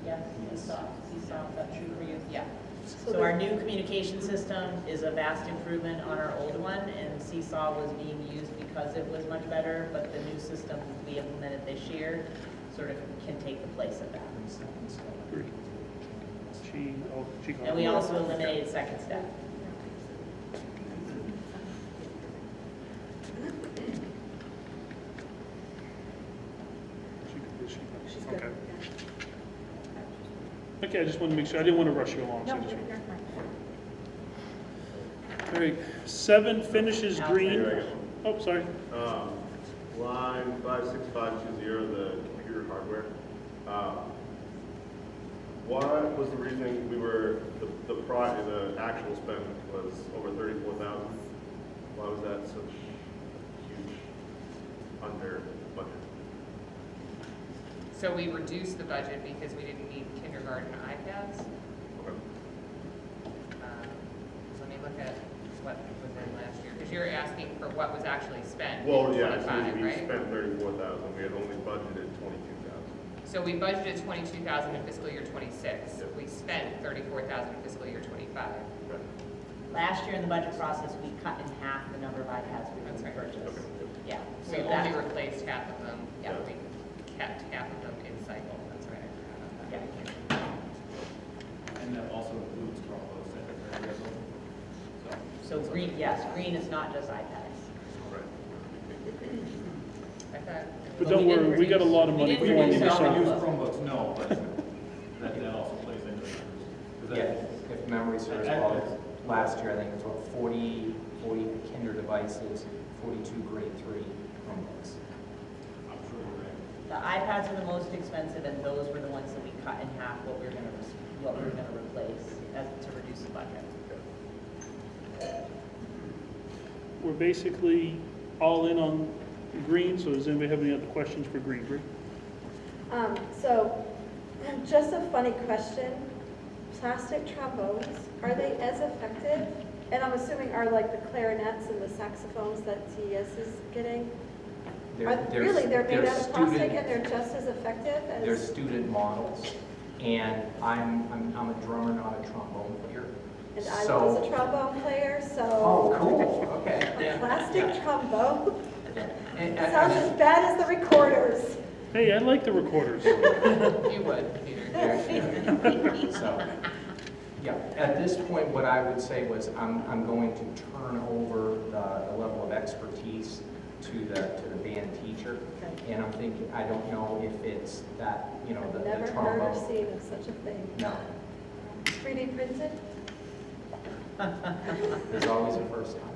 Yes, Seesaw, is that true for you? Yeah. So our new communication system is a vast improvement on our old one, and Seesaw was being used because it was much better, but the new system we implemented this year sort of can take the place of that. And we also eliminated second step. She's good. Okay. Okay, I just wanted to make sure. I didn't want to rush you along. No, so I just- you're fine. All right, 7 finishes green. Here, Oh, sorry. Line 56520, the computer hardware. What was the reason the actual spend was over 34,000? Why was that such huge under budget? So we reduced the budget because we didn't need kindergarten iPads. Okay. So let me look at what was in last year, because you're asking for what was actually spent in Well, yeah, 25, so we right? spent 34,000. We had only budgeted 22,000. So we budgeted 22,000 in fiscal year 26. Yep. We spent 34,000 in fiscal year 25. Right. Last year in the budget process, we cut in half the number of iPads we That's would right. purchase. Okay. Yeah. We So only that- replaced half of them. Yeah. We kept half of them in cycle. That's right. I forgot about that. And that also includes Chromebooks that are very available. So green, yes, green is not just iPads. Right. I thought. But don't worry, we got a lot of We money didn't for them reduce this our summer. Use Chromebooks, no, but that also plays into it. 'Cause Yeah, that- if memory serves well, last year, I think it was what, 40 kinder devices, 42 grade 3 Chromebooks. I'm sure you're right. The iPads are the most expensive, and those were the ones that we cut in half what we were gonna replace to reduce the budget. We're basically all in on green, so does anybody have any other questions for green? Bree? So, just a funny question. Plastic trombones, are they as effective? And I'm assuming are like the clarinets and the saxophones that TES is getting? Really, they're made out of plastic and they're just as effective They're as? student models, and I'm a drummer, not a trombone player. And I So- was a trombone player, so. Oh, cool, okay. A plastic trombone? And- Sounds as bad as the recorders. Hey, I like the recorders. You would, Peter. So, yeah, at this point, what I would say was I'm going to turn over the level of expertise to the band teacher. And I'm thinking, I don't know if it's that, the Never heard or trombone. seen of such a thing. No, 3D printed? there's always a first time.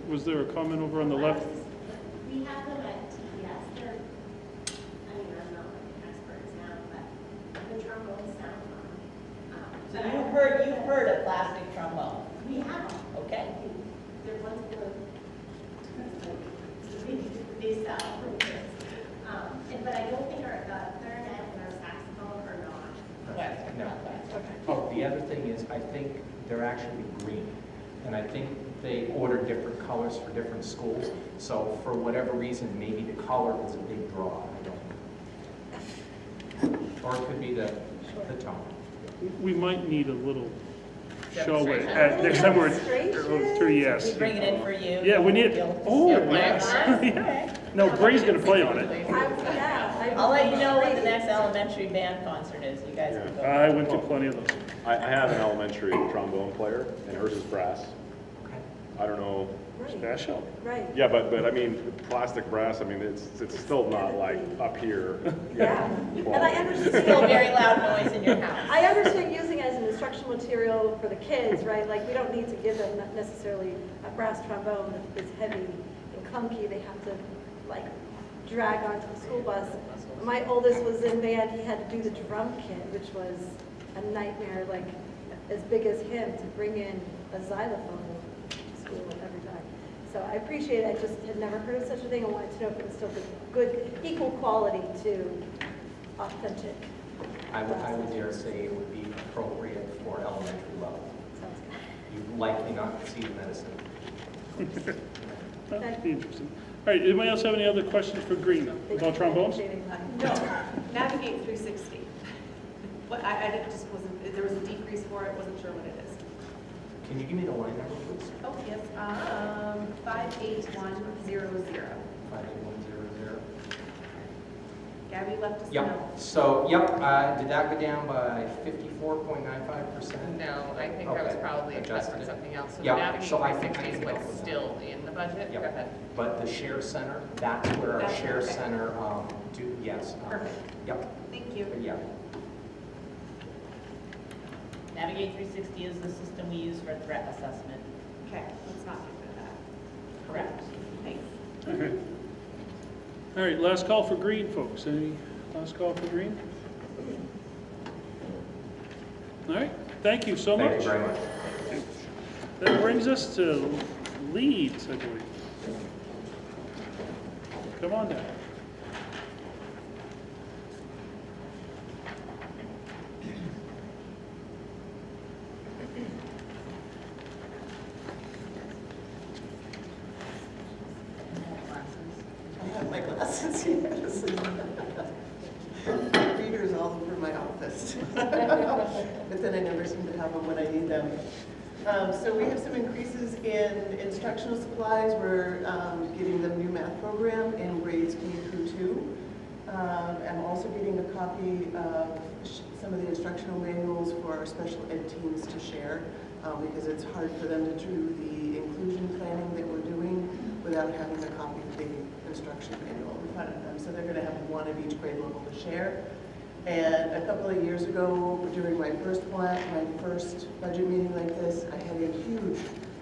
Was there a comment over on the left? We have them at TES, they're, I'm not an expert now, but the trombones sound So you've heard of plastic trombone? we have them. Okay. They're ones they sell for kids. But I don't think our clarinet and our saxophone are not. Plastic, No. not plastic. Oh, the other thing is, I think they're actually green. And I think they order different colors for different schools. So for whatever reason, maybe the color is a big draw. I don't know. Or it could be the tone. We might need a little show Demonstration. next time we're Demonstration? through ES. We bring it in for you. Yeah, we need, oh, You'll play it yes. for us? Yeah. No, Bree's gonna play on it. I'll let you know when the next elementary band concert is. You guys can go. I went to plenty of those. I have an elementary trombone player, and hers is brass. Okay. I don't know. Special. Right. Yeah, but I mean, plastic brass, I mean, it's still not like up here. Yeah. And I Still understand, very loud noise in your house. I understand using it as an instructional material for the kids, right? Like, we don't need to give them necessarily a brass trombone that's heavy and clunky. They have to, like, drag onto the school bus. My oldest was in band, he had to do the drum kit, which was a nightmare, like, as big as him, to bring in a xylophone to school every time. So I appreciate it, I just had never heard of such a thing, and wanted to know if it was still good, equal quality to authentic. I would dare say it would be appropriate for elementary level. Sounds good. You'd likely not see the medicine. That'd be interesting. All right, anybody else have any other questions for Green about trombones? No, Navigate 360. What, I just wasn't, there was a decrease for it, wasn't sure what it is. Can you give me the line number, please? Oh, yes, 58100. 58100. Gabby left us a Yep, note. so, did that go down by 54.95%? No, I think that was Okay. probably a cut Adjusted from it. something else. So Yeah, Navigate so I think 360 is I can what's help with that. still in the budget. Go Yep. ahead. But the share center, that's where our That's share okay. center, yes. Perfect. Yep, Thank you. but yeah. Navigate 360 is the system we use for threat assessment. Okay, let's not get into that. Correct. Thanks. Okay. All right, last call for Green, folks. Any Last call for green. All right, thank you so much. Thank you very much. That brings us to leads, I believe. Come on down. I have my glasses, yes. Readers all over my office. But then I never seem to have them when I need them. So we have some increases in instructional supplies. We're getting the new math program in grades K through 2. I'm also getting a copy of some of the instructional manuals for our special ed teams to share because it's hard for them to do the inclusion planning that we're doing without having a copy of the instruction manual in front of them. So they're going to have one of each grade level to share. And a couple of years ago, during my first budget meeting like this, I had a huge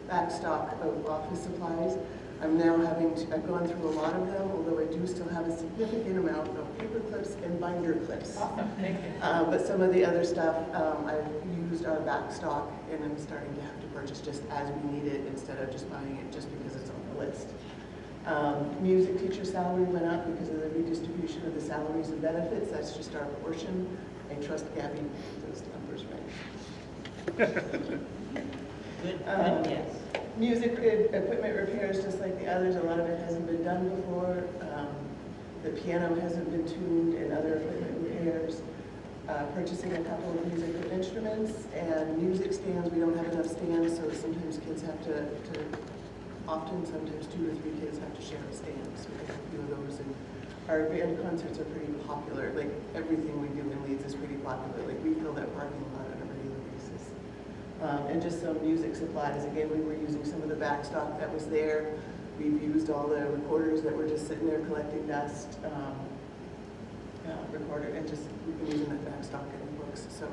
backstock of office supplies. I've gone through a lot of them, although I do still have a significant amount of paper clips and binder clips. Awesome, thank you. But some of the other stuff, I've used our backstock, and I'm starting to have to purchase just as we need it instead of just buying it just because it's on the list. Music teacher salary went up because of the redistribution of the salaries and benefits. That's just our portion. I trust Gabby to get those numbers right. Good guess. Music equipment repairs, just like the others, a lot of it hasn't been done before. The piano hasn't been tuned and other equipment repairs. Purchasing a couple of musical instruments and music stands. We don't have enough stands, so sometimes kids have sometimes 2 or 3 kids have to share a stand. So we have a few of those. And our band concerts are pretty popular. Like everything we do in Leeds is pretty popular. Like we fill that parking lot on a regular basis. And just some music supplies. Again, we were using some of the backstock that was there. We've used all the recorders that were just sitting there collecting dust. We've been using that backstock in the books. So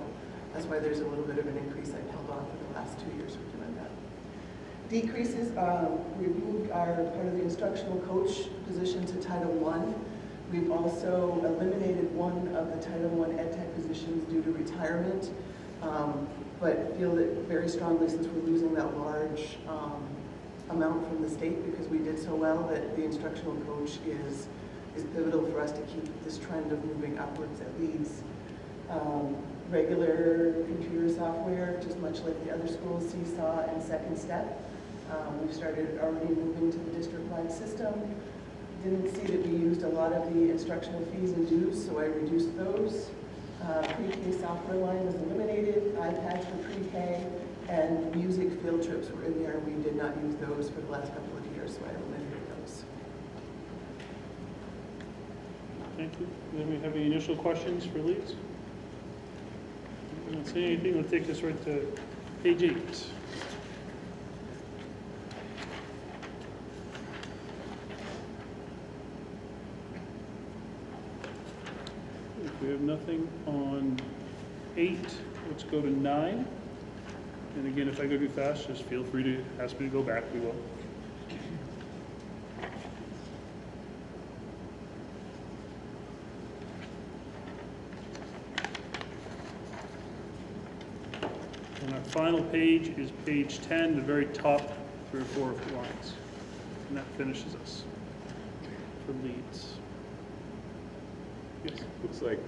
that's why there's a little bit of an increase. I've held on for the last 2 years for doing that. Decreases, we've moved our part of the instructional coach position to Title I. We've also eliminated one of the Title I ed tech positions due to retirement, but feel that very strongly since we're losing that large amount from the state because we did so well that the instructional coach is pivotal for us to keep this trend of moving upwards at Leeds. Regular computer software, just much like the other schools, Seesaw and Second Step. We've started already moving to the district-wide system. Didn't see that we used a lot of the instructional fees and dues, so I reduced those. Pre-K software line was eliminated, iPads for pre-K, and music field trips were in there. We did not use those for the last couple of years, so I eliminated those. Thank you. Do we have any initial questions for Leeds? I don't see anything. We'll take this right to page 8. If we have nothing on 8, let's go to 9. And again, if I go too fast, just feel free to ask me to go back. We will. And our final page is page 10, the very top 3 or 4 lines. And that finishes us for Leeds. Yes. Looks like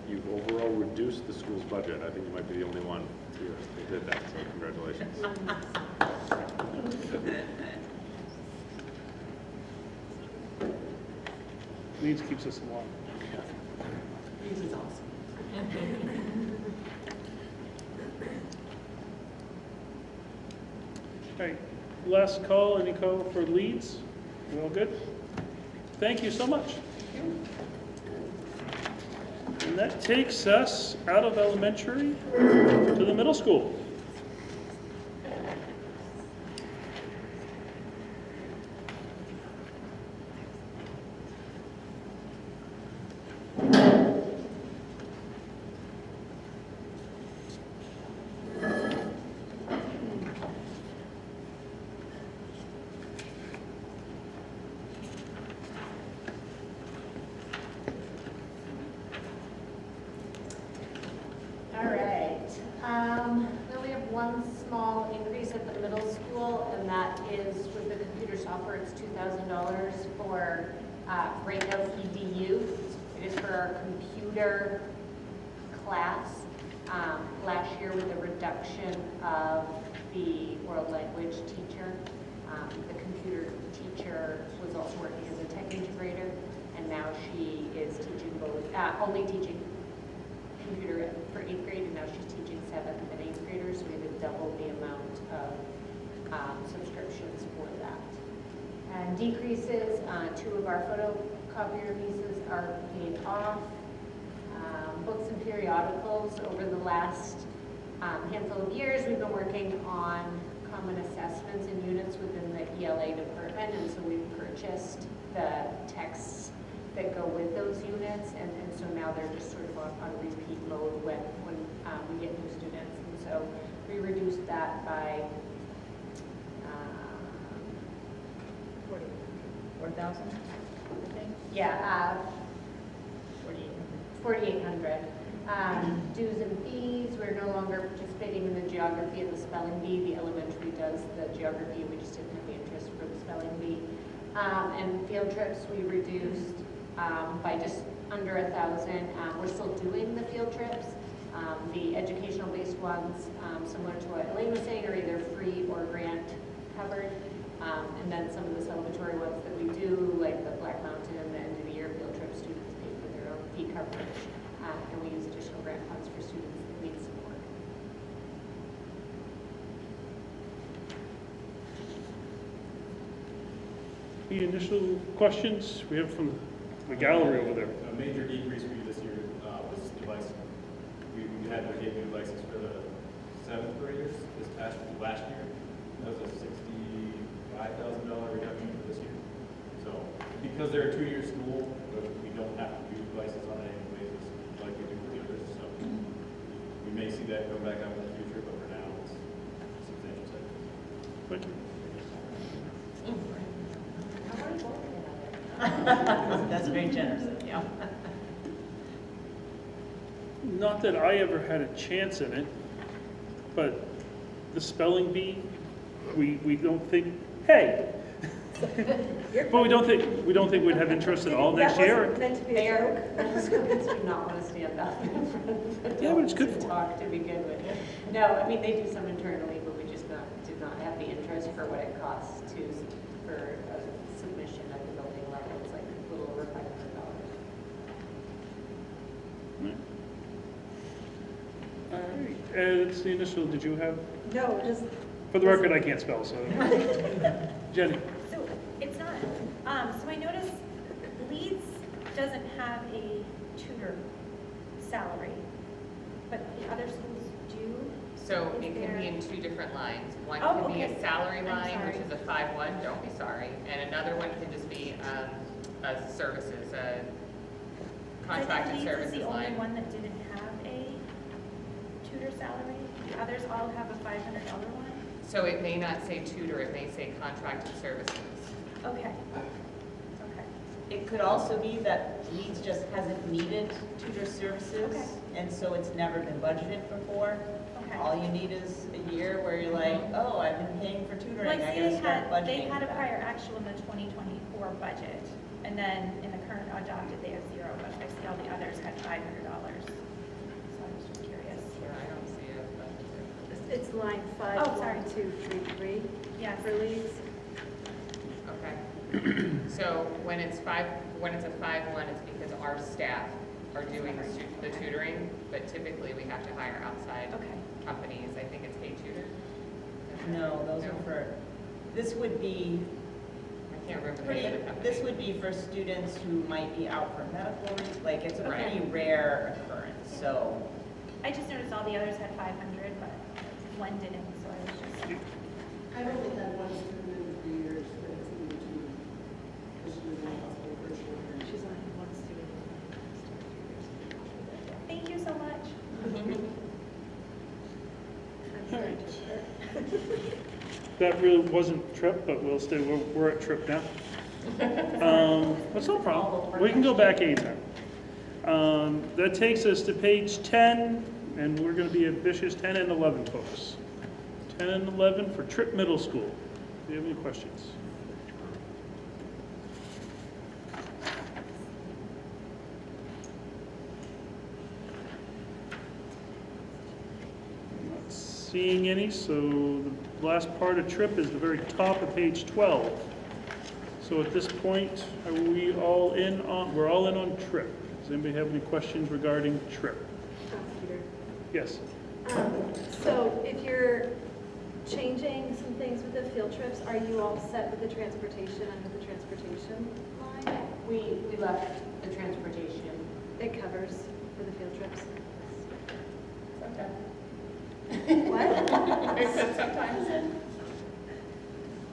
you've overall reduced the school's budget. I think you might be the only one who did that, so congratulations. Leeds keeps us alive. Leeds is awesome. All right, last call, any call for Leeds? We all good? Thank you so much. And that takes us out of elementary to the middle school. offer, it's $2,000 for Breakout EDU. It is for our computer class. Last year with the reduction of the world language teacher, the computer teacher was also working as a tech integrator, and now she is teaching both, only teaching computer for 8th grade, and now she's teaching 7th and 8th graders, so we have to double the amount of subscriptions for that. And decreases, 2 of our photocopier leases are paid off. Books and periodicals, over the last handful of years, we've been working on common assessments and units within the ELA department, and so we've purchased the texts that go with those units, and so now they're just sort of on repeat mode when we get new students, and so we reduced that by 4,000, I think? yeah, 4,800. Dues and fees, we're no longer participating in the geography and the spelling bee. The elementary does the geography, we just didn't have the interest for the spelling bee. And field trips, we reduced by just under 1,000. We're still doing the field trips. The educational-based ones, similar to what Elaine was saying, are either free or grant covered. And then some of the celebratory ones that we do, like the Black Mountain and the end of the year field trip, students pay for their own fee coverage. And we use additional grant funds for students that need support. Any initial questions we have from the gallery over there? A major decrease for you this year was device. We had to get new devices for the 7th graders last year. That was a $65,000 reduction for this year. So because they're a 2-year school, we don't have to do devices on an annual basis like we do for the others. So we may see that come back up in the future, but for now it's substantial savings. Thank you. That's very generous of you. Not that I ever had a chance in it, but the spelling bee, we don't think, hey. But we don't think we'd have interest at all next year. That wasn't meant to be a joke. Students do not want to stand up in front of adults Yeah, but it's good and for talk to begin with. No, I mean, they do some internally, but we just did not have the interest for what it costs for a submission at the building level. It's like a little over $500. All right, it's the initial, did you have? No, just, For the record, I can't spell, so. Jenny? So it's not, so I noticed Leeds doesn't have a tutor salary, but the other schools do. So Is it can there- be in 2 different lines. One Oh, can be okay. a salary I'm line, which sorry. is a 5-1, don't be sorry. And another one can just be a services, a contracted Leeds services is the only line. one that didn't have a tutor salary. The others all have a $500 one. So it may not say tutor, it may say contracted services. Okay. Okay. It could also be that Leeds just hasn't needed tutor services, Okay. and so it's never been budgeted before. Okay. All you need is a year where you're like, oh, I've been paying for tutoring, Well, I I see gotta start budgeting. they had a for that. prior actual in the 2024 budget, and then in the current adopted, they have 0, but I see all the others had $500. So I was just curious. Here, I don't see it, but. it's line Oh, sorry. 51233 Yes. for Leeds. Okay. So when it's a 5-1, it's because our staff are doing the tutoring, but typically we have to hire outside Okay. companies. I think it's Hey Tutor. No, those are for, this would be I can't remember the pretty, name of the company. this would be for students who might be out for medical reasons, like, it's a Right. pretty rare occurrence, so. I just noticed all the others had 500, but one didn't, so I was just. I've only had one student in 3 years, but it's moved to, this was in hospital for a short period. She's only had one student. Thank you so much. All right. That really wasn't trip, but we'll stay, we're at trip now. That's no problem. We can go back anytime. That takes us to page 10, and we're going to be ambitious 10 and 11, folks. 10 and 11 for Tripp Middle School. Do you have any questions? seeing any, so the last part of TRIP is the very top of page 12. So at this point, are we all in on, we're all in on TRIP. Does anybody have any questions regarding TRIP? Peter. Yes. So if you're changing some things with the field trips, are you all set with the transportation under the transportation line? We left the transportation. It covers for the field trips? Sometimes. What? I said sometimes.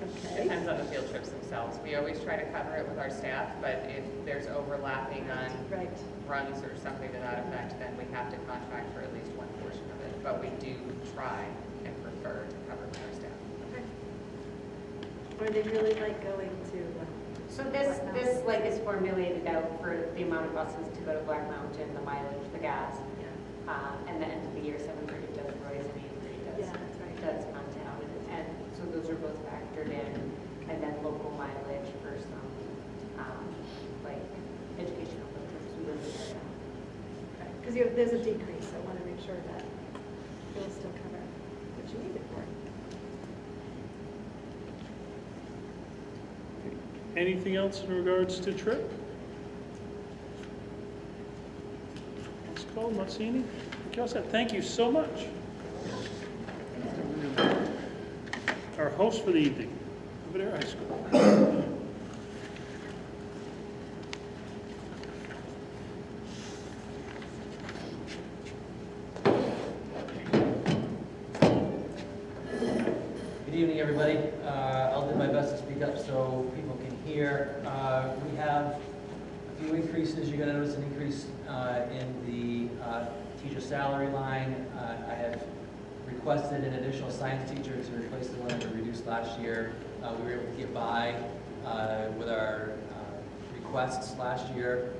Okay. Depends on the field trips themselves. We always try to cover it with our staff, but if there's overlapping on Right. runs or something to that effect, then we have to contract for at least one portion of it. But we do try and prefer to cover with our staff. Okay. Or they really like going to, So this like is formulated out for the amount of buses to go to Black Mountain, the mileage, the gas, and the end of the year, 7:30 does Roy's and 8:30 does. Yeah, that's right. Does Mountown, and so those are both factored in, and then local mileage for some, like educational trips we live in the area. because there's a decrease, so I want to make sure that you'll still cover what you need it for. Anything else in regards to TRIP? Let's call, not seeing any. Okay, all set. Thank you so much. Our host for the evening, Belvedere High School. Good evening, everybody. I'll do my best to speak up so people can hear. We have a few increases. You're going to notice an increase in the teacher salary line. I have requested an additional science teacher to replace the one that we reduced last year. We were able to get by with our requests last year.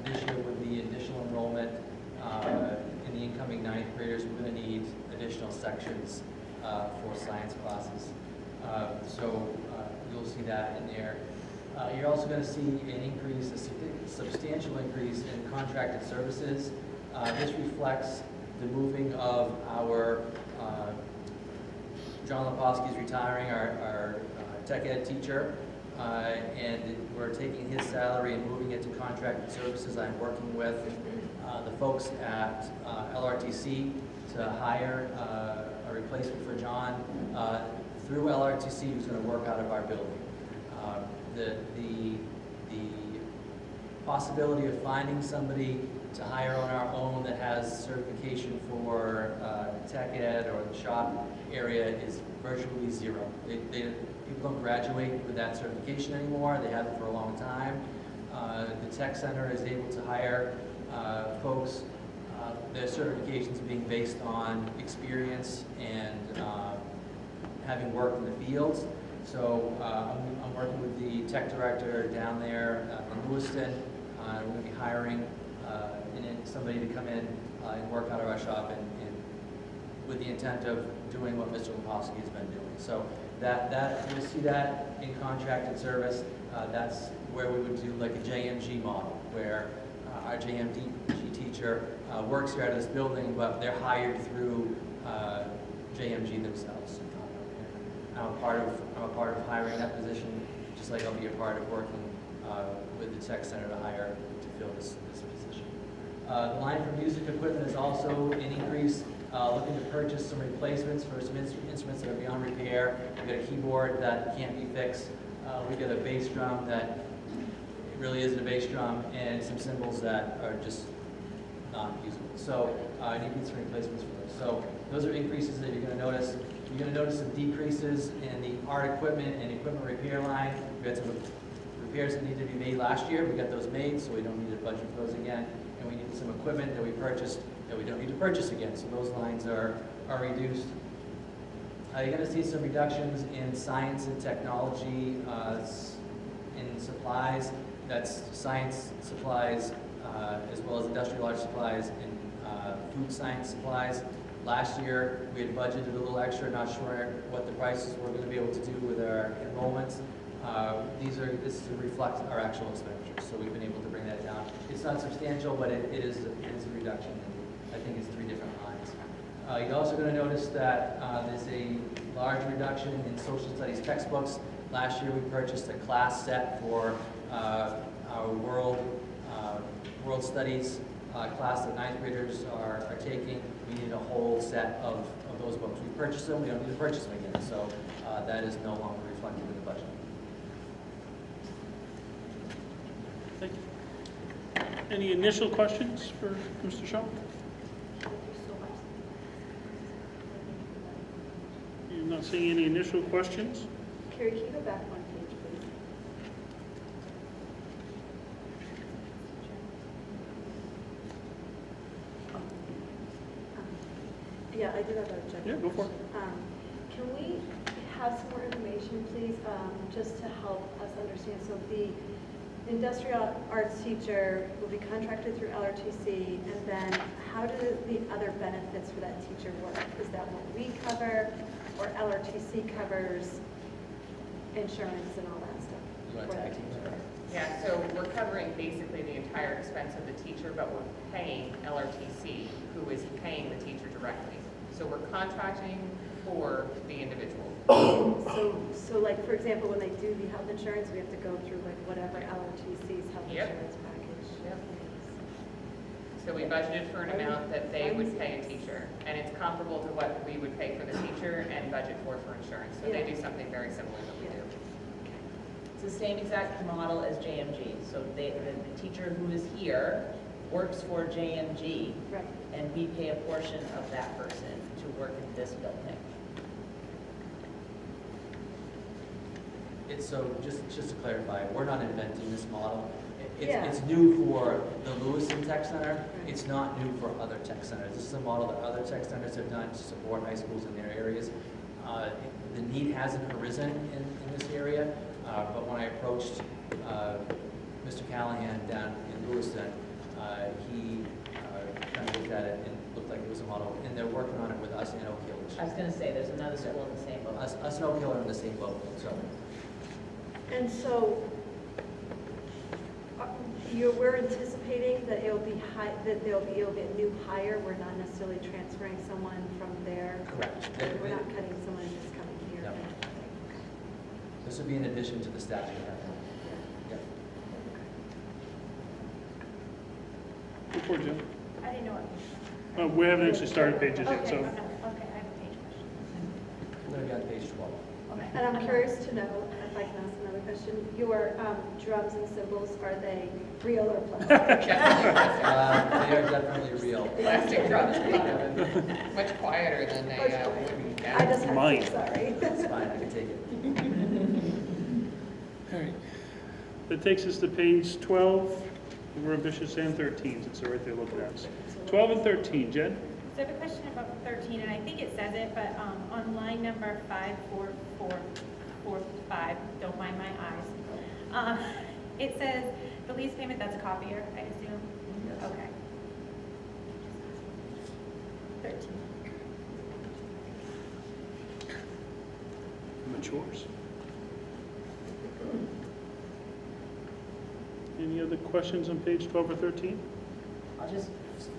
This year, with the additional enrollment in the incoming ninth graders, we're going to need additional sections for science classes. So you'll see that in there. You're also going to see an increase, a substantial increase in contracted services. This reflects the moving of our, John Leposki's retiring, our tech ed teacher, and we're taking his salary and moving it to contracted services. I'm working with the folks at LRTC to hire a replacement for John through LRTC, who's going to work out of our building. The possibility of finding somebody to hire on our own that has certification for tech ed or the shop area is virtually zero. People don't graduate with that certification anymore. They haven't for a long time. The tech center is able to hire folks, their certifications being based on experience and having worked in the fields. So I'm working with the tech director down there in Lewiston. We're going to be hiring somebody to come in and work out of our shop and with the intent of doing what Mr. Leposki has been doing. So that you'll see that in contracted service. That's where we would do like a JMG model, where our JMG teacher works here out of this building, but they're hired through JMG themselves. I'm a part of hiring that position, just like I'll be a part of working with the tech center to hire to fill this position. The line for music equipment is also an increase. Looking to purchase some replacements for some instruments that are beyond repair. We've got a keyboard that can't be fixed. We've got a bass drum that really isn't a bass drum, and some cymbals that are just not usable. So I need to get some replacements for those. So those are increases that you're going to notice. You're going to notice some decreases in the art equipment and equipment repair line. We had some repairs that needed to be made last year. We got those made, so we don't need to budget for those again. And we needed some equipment that we purchased that we don't need to purchase again. So those lines are reduced. You're going to see some reductions in science and technology, in supplies. That's science supplies, as well as industrial art supplies and food science supplies. Last year, we had budgeted a little extra, not sure what the prices were going to be able to do with our enrollments. This reflects our actual expenditures, so we've been able to bring that down. It's not substantial, but it is a reduction. I think it's 3 different lines. You're also going to notice that there's a large reduction in social studies textbooks. Last year, we purchased a class set for our world studies class that ninth graders are taking. We need a whole set of those books. We purchased them, we don't need to purchase them again, so that is no longer reflected in the budget. Thank you. Any initial questions for Mr. Shaw? You're not seeing any initial questions? Carrie, can you go back one page, please? Yeah, I do have a check. Yeah, go for it. Can we have some more information, please, just to help us understand? So the industrial arts teacher will be contracted through LRTC, and then how do the other benefits for that teacher work? Is that what we cover, or LRTC covers insurance and all that stuff? You want to tag team that? Yeah, so we're covering basically the entire expense of the teacher, but we're paying LRTC, who is paying the teacher directly. So we're contracting for the individual. So like, for example, when they do the health insurance, we have to go through like whatever LRTC's health Yep. insurance package. Yep. So we budgeted for an amount that they would pay a teacher, and it's comparable to what we would pay for the teacher and budget for insurance. So they Yeah. do something very similar that we do. It's the same exact model as JMG. So the teacher who is here works for JMG, Right. and we pay a portion of that person to work in this building. It's so, just to clarify, we're not inventing this model. Yeah. It's new for the Lewiston Tech Center. It's not new for other tech centers. This is a model that other tech centers have done to support high schools in their areas. The need hasn't arisen in this area, but when I approached Mr. Callahan down in Lewiston, he kind of looked at it and looked like it was a model, and they're working on it with us and Oak Hill. I was gonna say, there's another school in the same boat. Us and Oak Hill are in the same boat, so. And so, we're anticipating that it'll be high, that it'll be a new hire. We're not necessarily transferring someone from there. Correct. We're not cutting someone and just coming here. No. This would be in addition to the staff you have now. Yep. Go for it, Jim. I didn't know what. We haven't actually started pages yet, Okay, so. okay, I have a page question. We're going to be on page 12. Okay. And I'm curious to know, if I can ask another question, your drums and cymbals, are they real or plastic? They are definitely real. Plastic drums, much quieter than a wooden I just have Mine. to, sorry. It's fine, I can take it. All right. That takes us to page 12. We're ambitious and 13, since they're right there looking at us. 12 and 13, Jen? So I have a question about 13, and I think it says it, but on line number 54445, don't mind my eyes, it says the lease payment, that's a copier, I assume? Yes. Okay. 13. Matures. Any other questions on page 12 or 13? I'll just,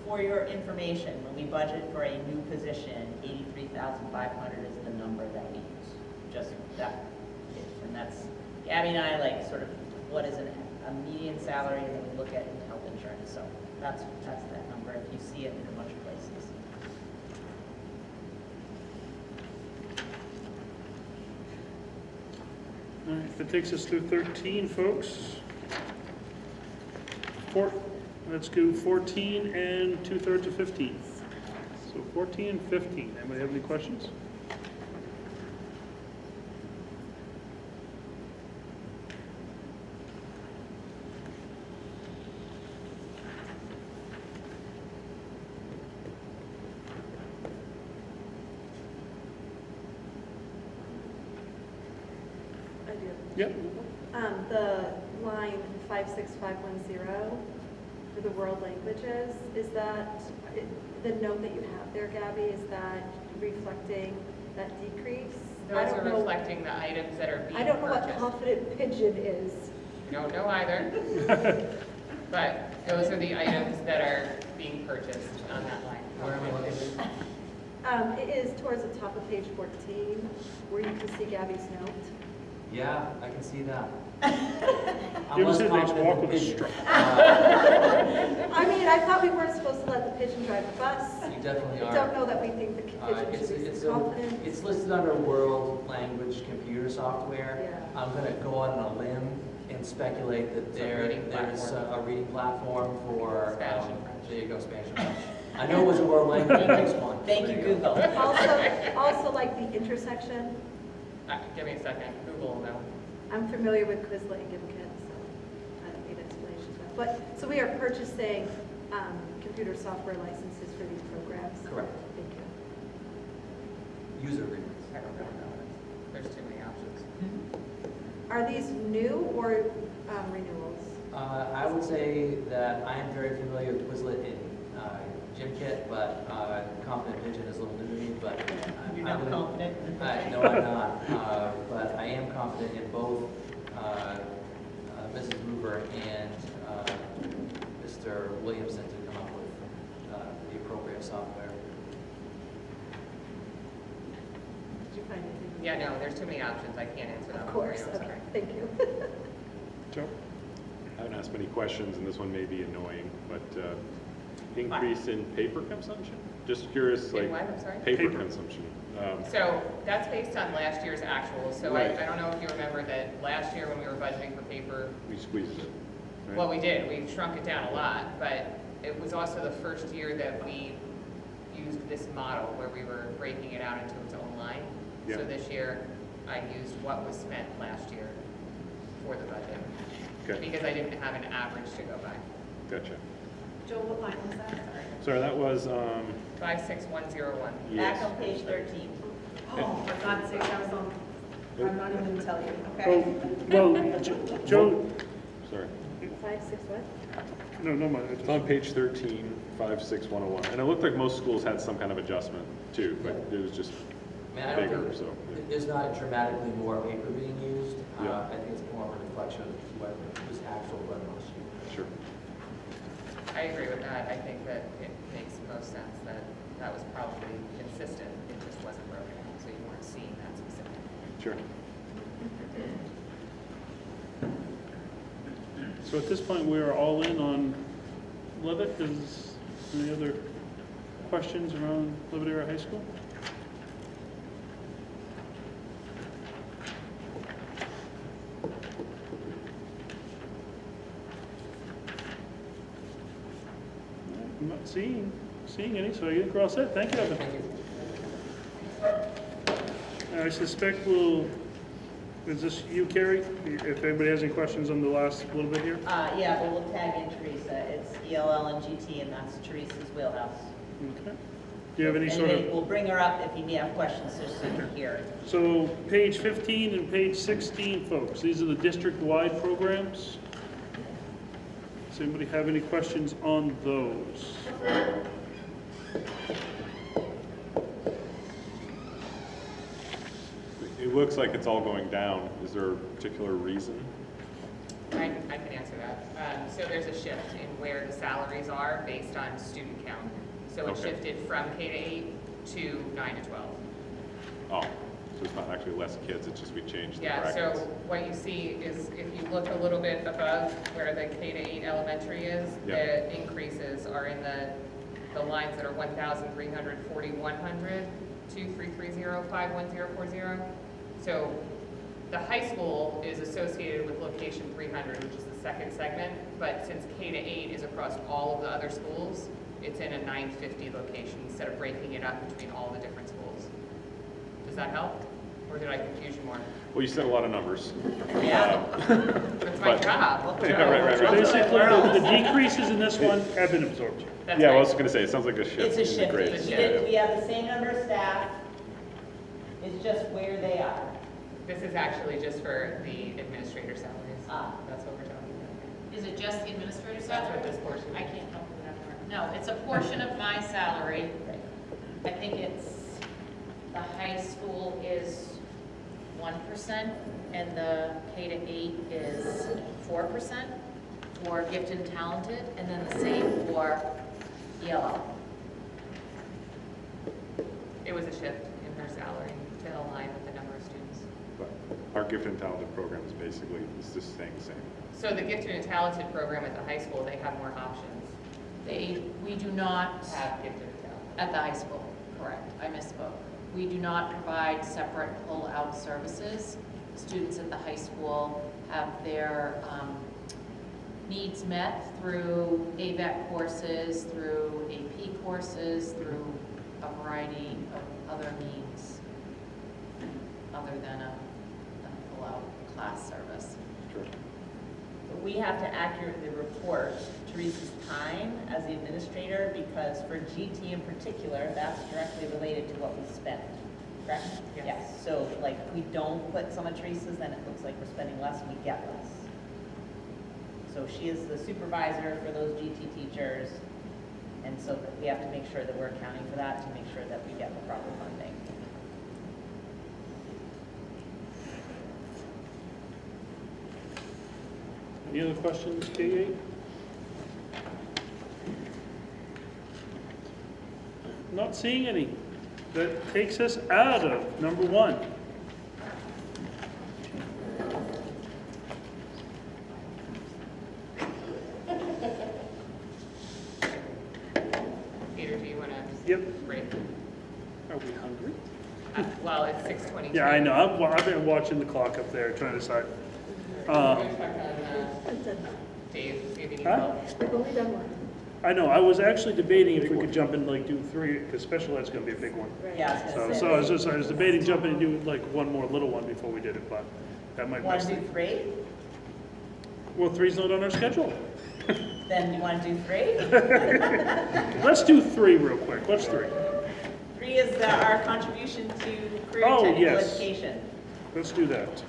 for your information, when we budget for a new position, 83,500 is the number that we use. Just that, and that's, Gabby and I like sort of, what is a median salary, and then we look at health insurance. So that's that number, if you see it in a bunch of places. All right, that takes us through 13, folks. Let's do 14 and 2/3 of 15. So 14 and 15. Anybody have any questions? I do. Yep. The line 56510 for the world languages, is that, the note that you have there, Gabby, is that reflecting that decrease? I Those don't are know- reflecting the items that are being purchased. I don't know what confident pigeon is. Don't know either. But those are the items that are being purchased on that line. Where am I looking? It is towards the top of page 14, where you can see Gabby's note. Yeah, I can see that. You ever less said they confident walk in with a pigeon. strut? I mean, I thought we weren't supposed to let the pigeon drive the bus. You definitely I are. don't know that we think the pigeon It's, should be it's, confident. it's listed under world language computer software. Yeah. I'm gonna go out on a limb and speculate that It's a reading there's platform. a reading platform for. Spanish and French. There you go, Spanish and French. I know it was a world language, next one. Thank you, Google. Also like the intersection. Give me a second, Google, no. I'm familiar with Quizlet and GiveKit, so I don't need explanations. But, so we are purchasing computer software licenses for these programs? Correct. Thank you. User agreements. I don't know. There's too many options. Are these new or renewals? I would say that I am very familiar with Quizlet and GymKit, but Confident Pigeon is a little new to me, but. You're not confident? No, I'm not, but I am confident in both Mrs. Hoover and Mr. Williamson to come up with the appropriate software. Did you find anything? Yeah, no, there's too many options. I can't answer that Of one for you, course, I'm okay, sorry. thank you. Joe? I haven't asked many questions, and this one may be annoying, but increase in paper consumption? Just curious, In like. what, I'm sorry? Paper Paper. consumption. So that's based on last year's actuals. So Right. I don't know if you remember that last year when we were budgeting for paper, We squeezed it. right? well, we did. We shrunk it down a lot, but it was also the first year that we used this model where we were breaking it out into its own line. Yeah. So this year, I used what was spent last year for the budget. Okay. Because I didn't have an average to go by. Gotcha. Joe, what line was that? Sorry. Sorry, that was, 56101. yes. Back on page 13. Oh, for God's sake, I was on, I'm not even gonna tell you, Oh, okay? well, Joe, Sorry. 5, 6, what? no mind. It's on page 13, 56101. And it looked like most schools had some kind of adjustment too, but it was just I mean, I don't bigger, think, so. there's not dramatically more paper being used. Yeah. I think it's more of a reflection of what was actual run last year. Sure. I agree with that. I think that it makes most sense that that was probably consistent. It just wasn't broken out, so you weren't seeing that specific. Sure. So at this point, we are all in on Levitt. Is any other questions around Levitt Area High School? I'm not seeing any, so I think we're all set. Thank you, Evan. I suspect is this you, Carrie? If anybody has any questions on the last little bit here? Yeah, but we'll tag in Teresa. It's ELL and GT, and that's Teresa's wheelhouse. Okay. Do you have any And sort then of, we'll bring her up if you have questions, so she can hear it. so page 15 and page 16, folks, these are the district-wide programs. Does anybody have any questions on those? It looks like it's all going down. Is there a particular reason? I can answer that. So there's a shift in where the salaries are based on student count. So it Okay. shifted from K to 8 to 9 to 12. Oh, so it's not actually less kids, it's just we changed the Yeah, brackets. so what you see is if you look a little bit above where the K to 8 elementary is, Yeah. the increases are in the lines that are 1,300, 4,100, 2,330, 51040. So the high school is associated with location 300, which is the second segment, but since K to 8 is across all of the other schools, it's in a 950 location instead of breaking it up between all the different schools. Does that help? Or did I confuse you more? Well, you said a lot of numbers. Yeah, that's my but- job. Yeah, right. So basically, the decreases in this one have been absorbed. That's Yeah, I right. was gonna say, it sounds like a It's shift a in the shift. grades. We have the same number of staff. It's just where they are. This is actually just for the administrator salaries. Ah. That's what we're talking about. Is it just the administrative That's salary? what this portion I is. can't come up with that number. No, it's a portion of my salary. I think it's, the high school is 1% and the K to 8 is 4% for gifted and talented, and then the same for ELL. It was a shift in her salary to align with the number of students. But our gifted and talented program is basically, it's just staying the same. So the gifted and talented program at the high school, they have more options. We do not Have gifted and talented. at the high school, correct, I misspoke. We do not provide separate pull-out services. Students at the high school have their needs met through AVET courses, through AP courses, through a variety of other means other than a pull-out class service. Sure. We have to accurately report Teresa's time as the administrator because for GT in particular, that's directly related to what we spend, correct? Yes. So like if we don't put some of Teresa's, then it looks like we're spending less, we get less. So she is the supervisor for those GT teachers. And so we have to make sure that we're accounting for that to make sure that we get the proper funding. Any other questions, K-8? Not seeing any. That takes us out of number 1. Peter, do you want to? Yep. Break? Are we hungry? Well, it's 6:22. Yeah, I know. I've been watching the clock up there, trying to decide. We're going to check on Dave, see if he needs Huh? help. We've only done one. I know. I was actually debating if we could jump in like do 3, because special ed's going to be a big one. Yeah, I was gonna say. So I was debating jumping and do like one more little one before we did it, but that might Want mess to do it. 3? Well, 3's not on our schedule. Then you want to do 3? Let's do 3 real quick. What's 3? 3 is our contribution to career Oh, technical yes. education. Let's do that.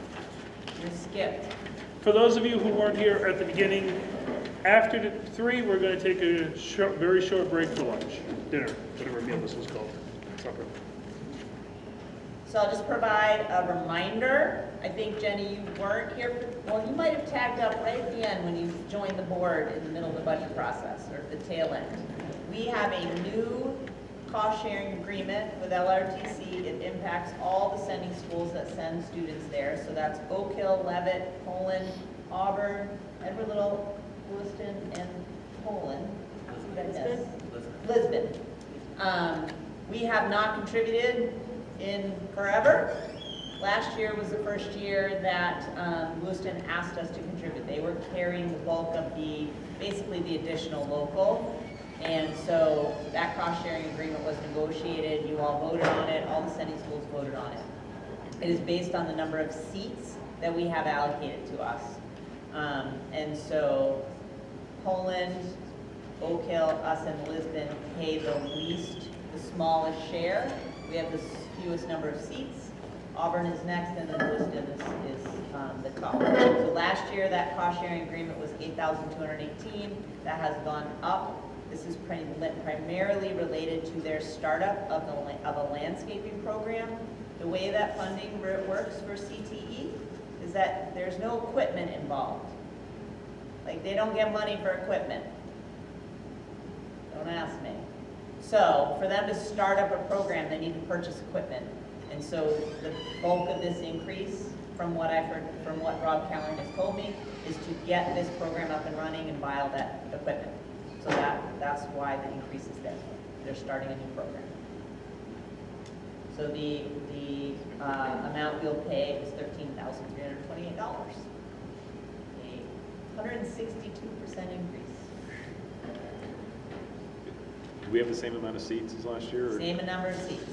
You skipped. For those of you who weren't here at the beginning, after the 3, we're going to take a very short break for lunch, dinner, whatever meal this is called, supper. So I'll just provide a reminder. I think, Jenny, you weren't here, well, you might have tagged up right at the end when you joined the board in the middle of the budget process, or at the tail end. We have a new cost-sharing agreement with LRTC. It impacts all the sending schools that send students there. So that's Oak Hill, Leavitt, Poland, Auburn, Edward Little, Lewiston, and Poland. Lisbon. We have not contributed in forever. Last year was the first year that Lewiston asked us to contribute. They were carrying the bulk of basically the additional local. And so that cost sharing agreement was negotiated. You all voted on it. All the sending schools voted on it. It is based on the number of seats that we have allocated to us. And so Poland, Oak Hill, us, and Lisbon pay the least, the smallest share. We have the fewest number of seats. Auburn is next, and then Lewiston is the top. So last year, that cost-sharing agreement was $8,218. That has gone up. This is primarily related to their startup of a landscaping program. The way that funding works for CTE is that there's no equipment involved. Like, they don't get money for equipment. Don't ask me. So for them to start up a program, they need to purchase equipment. And so the bulk of this increase, from what I've heard, from what Rob Callahan has told me, is to get this program up and running and buy all that equipment. So that's why the increase is there. They're starting a new program. So the amount we'll pay is $13,328. A 162% increase. Do we have the same amount of seats as last year? Or? Same number of seats.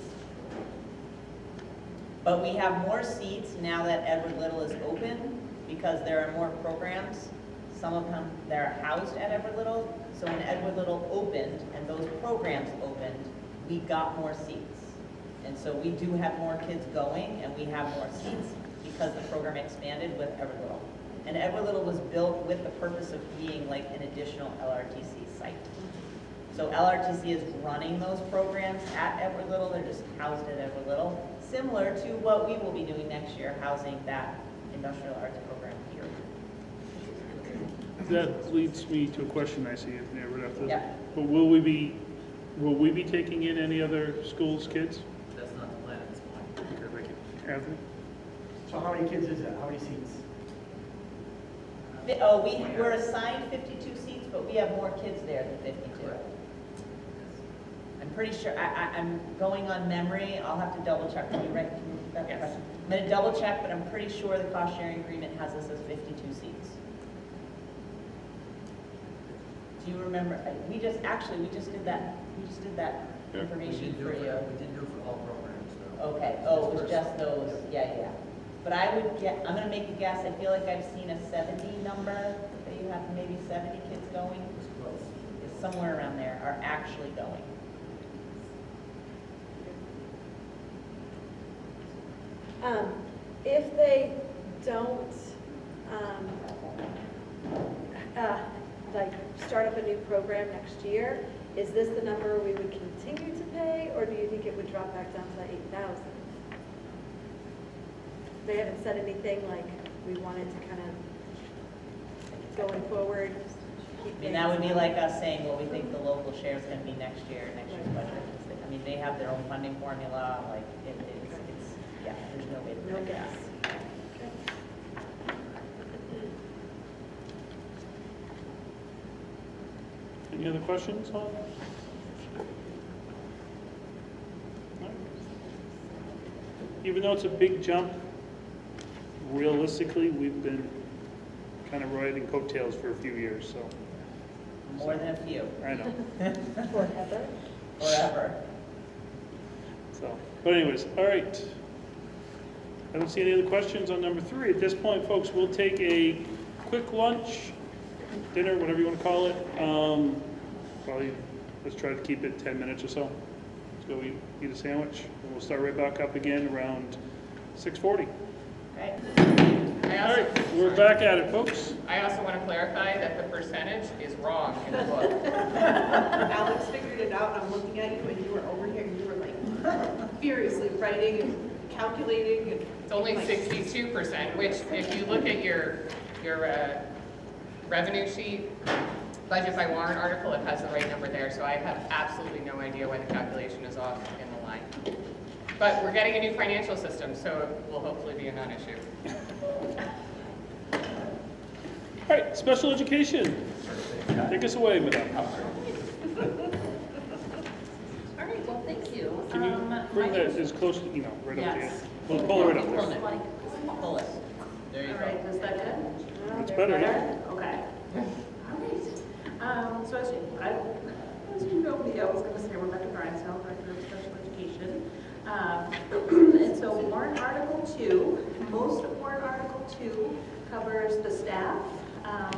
But we have more seats now that Edward Little is open because there are more programs. Some of them, they're housed at Edward Little. So when Edward Little opened and those programs opened, we got more seats. And so we do have more kids going and we have more seats because the program expanded with Edward Little. And Edward Little was built with the purpose of being like an additional LRTC site. So LRTC is running those programs at Edward Little. They're just housed at Edward Little, similar to what we will be doing next year, housing that industrial arts program here. That leads me to a question I see right after this. Yeah. But will we be taking in any other schools' kids? Anthony? So how many kids is that? How many seats? Oh, we're assigned 52 seats, but we have more kids there than 52. I'm pretty sure, I'm going on memory, I'll have to double check. Can you repeat that question? I'm gonna double check, but I'm pretty sure the cost sharing agreement has us as 52 seats. Do you remember, we just did that Yeah. information for you. We did do it for all programs, though. Okay, oh, it was just those, yeah. But I'm gonna make a guess, I feel like I've seen a 70 number, that you have maybe 70 kids going. It's somewhere around there, are actually going. If they don't, like, start up a new program next year, is this the number we would continue to pay, or do you think it would drop back down to 8,000? They haven't said anything like we wanted to kind of, going forward, keep I mean, that would be like us saying what we think the local share is gonna be next year's budget. I mean, they have their own funding formula, like, yeah, there's no way to No predict guess. that. Any other questions on? No? Even though it's a big jump, realistically, we've been kind of riding coattails for a few years, so. More than a few. I know. Forever. Forever. So, but anyways, all right. I don't see any other questions on number 3. At this point, folks, we'll take a quick lunch, dinner, whatever you want to call it. Probably, let's try to keep it 10 minutes or so. Let's go eat a sandwich, and we'll start right back up again around 6:40. Right. All right, we're back at it, folks. I also want to clarify that the percentage is wrong in the book. Alex figured it out, and I'm looking at you, and you were over here, and you were like furiously writing and calculating and. It's only like, 62%, which if you look at your revenue sheet, budget by warrant article, it has the right number there, so I have absolutely no idea why the calculation is off in the line. But we're getting a new financial system, so it will hopefully be a non-issue. All right, special education. Take us away, madam. All right, well, thank you. Can you bring that as close to, right up to you? Yes. We'll pull it right up Pull there. it. Pull it. There you All go. right, is that good? It's better, yeah. Okay. All right. So as you know me, I was going to say Rebecca Drysdale, Director of Special Education. And so warrant Article 2, most of warrant Article 2 covers the staff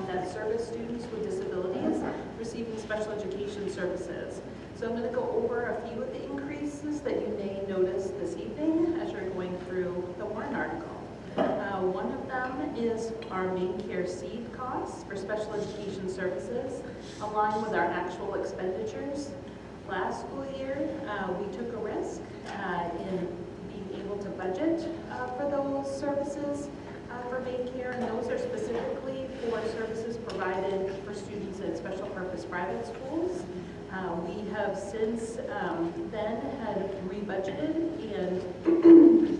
that service students with disabilities receiving special education services. So I'm going to go over a few of the increases that you may notice this evening as you're going through the warrant article. One of them is our main care seed costs for special education services, aligned with our actual expenditures. Last school year, we took a risk in being able to budget for those services for main care, and those are specifically for services provided for students in special purpose private schools. We have since then had rebudgeted, and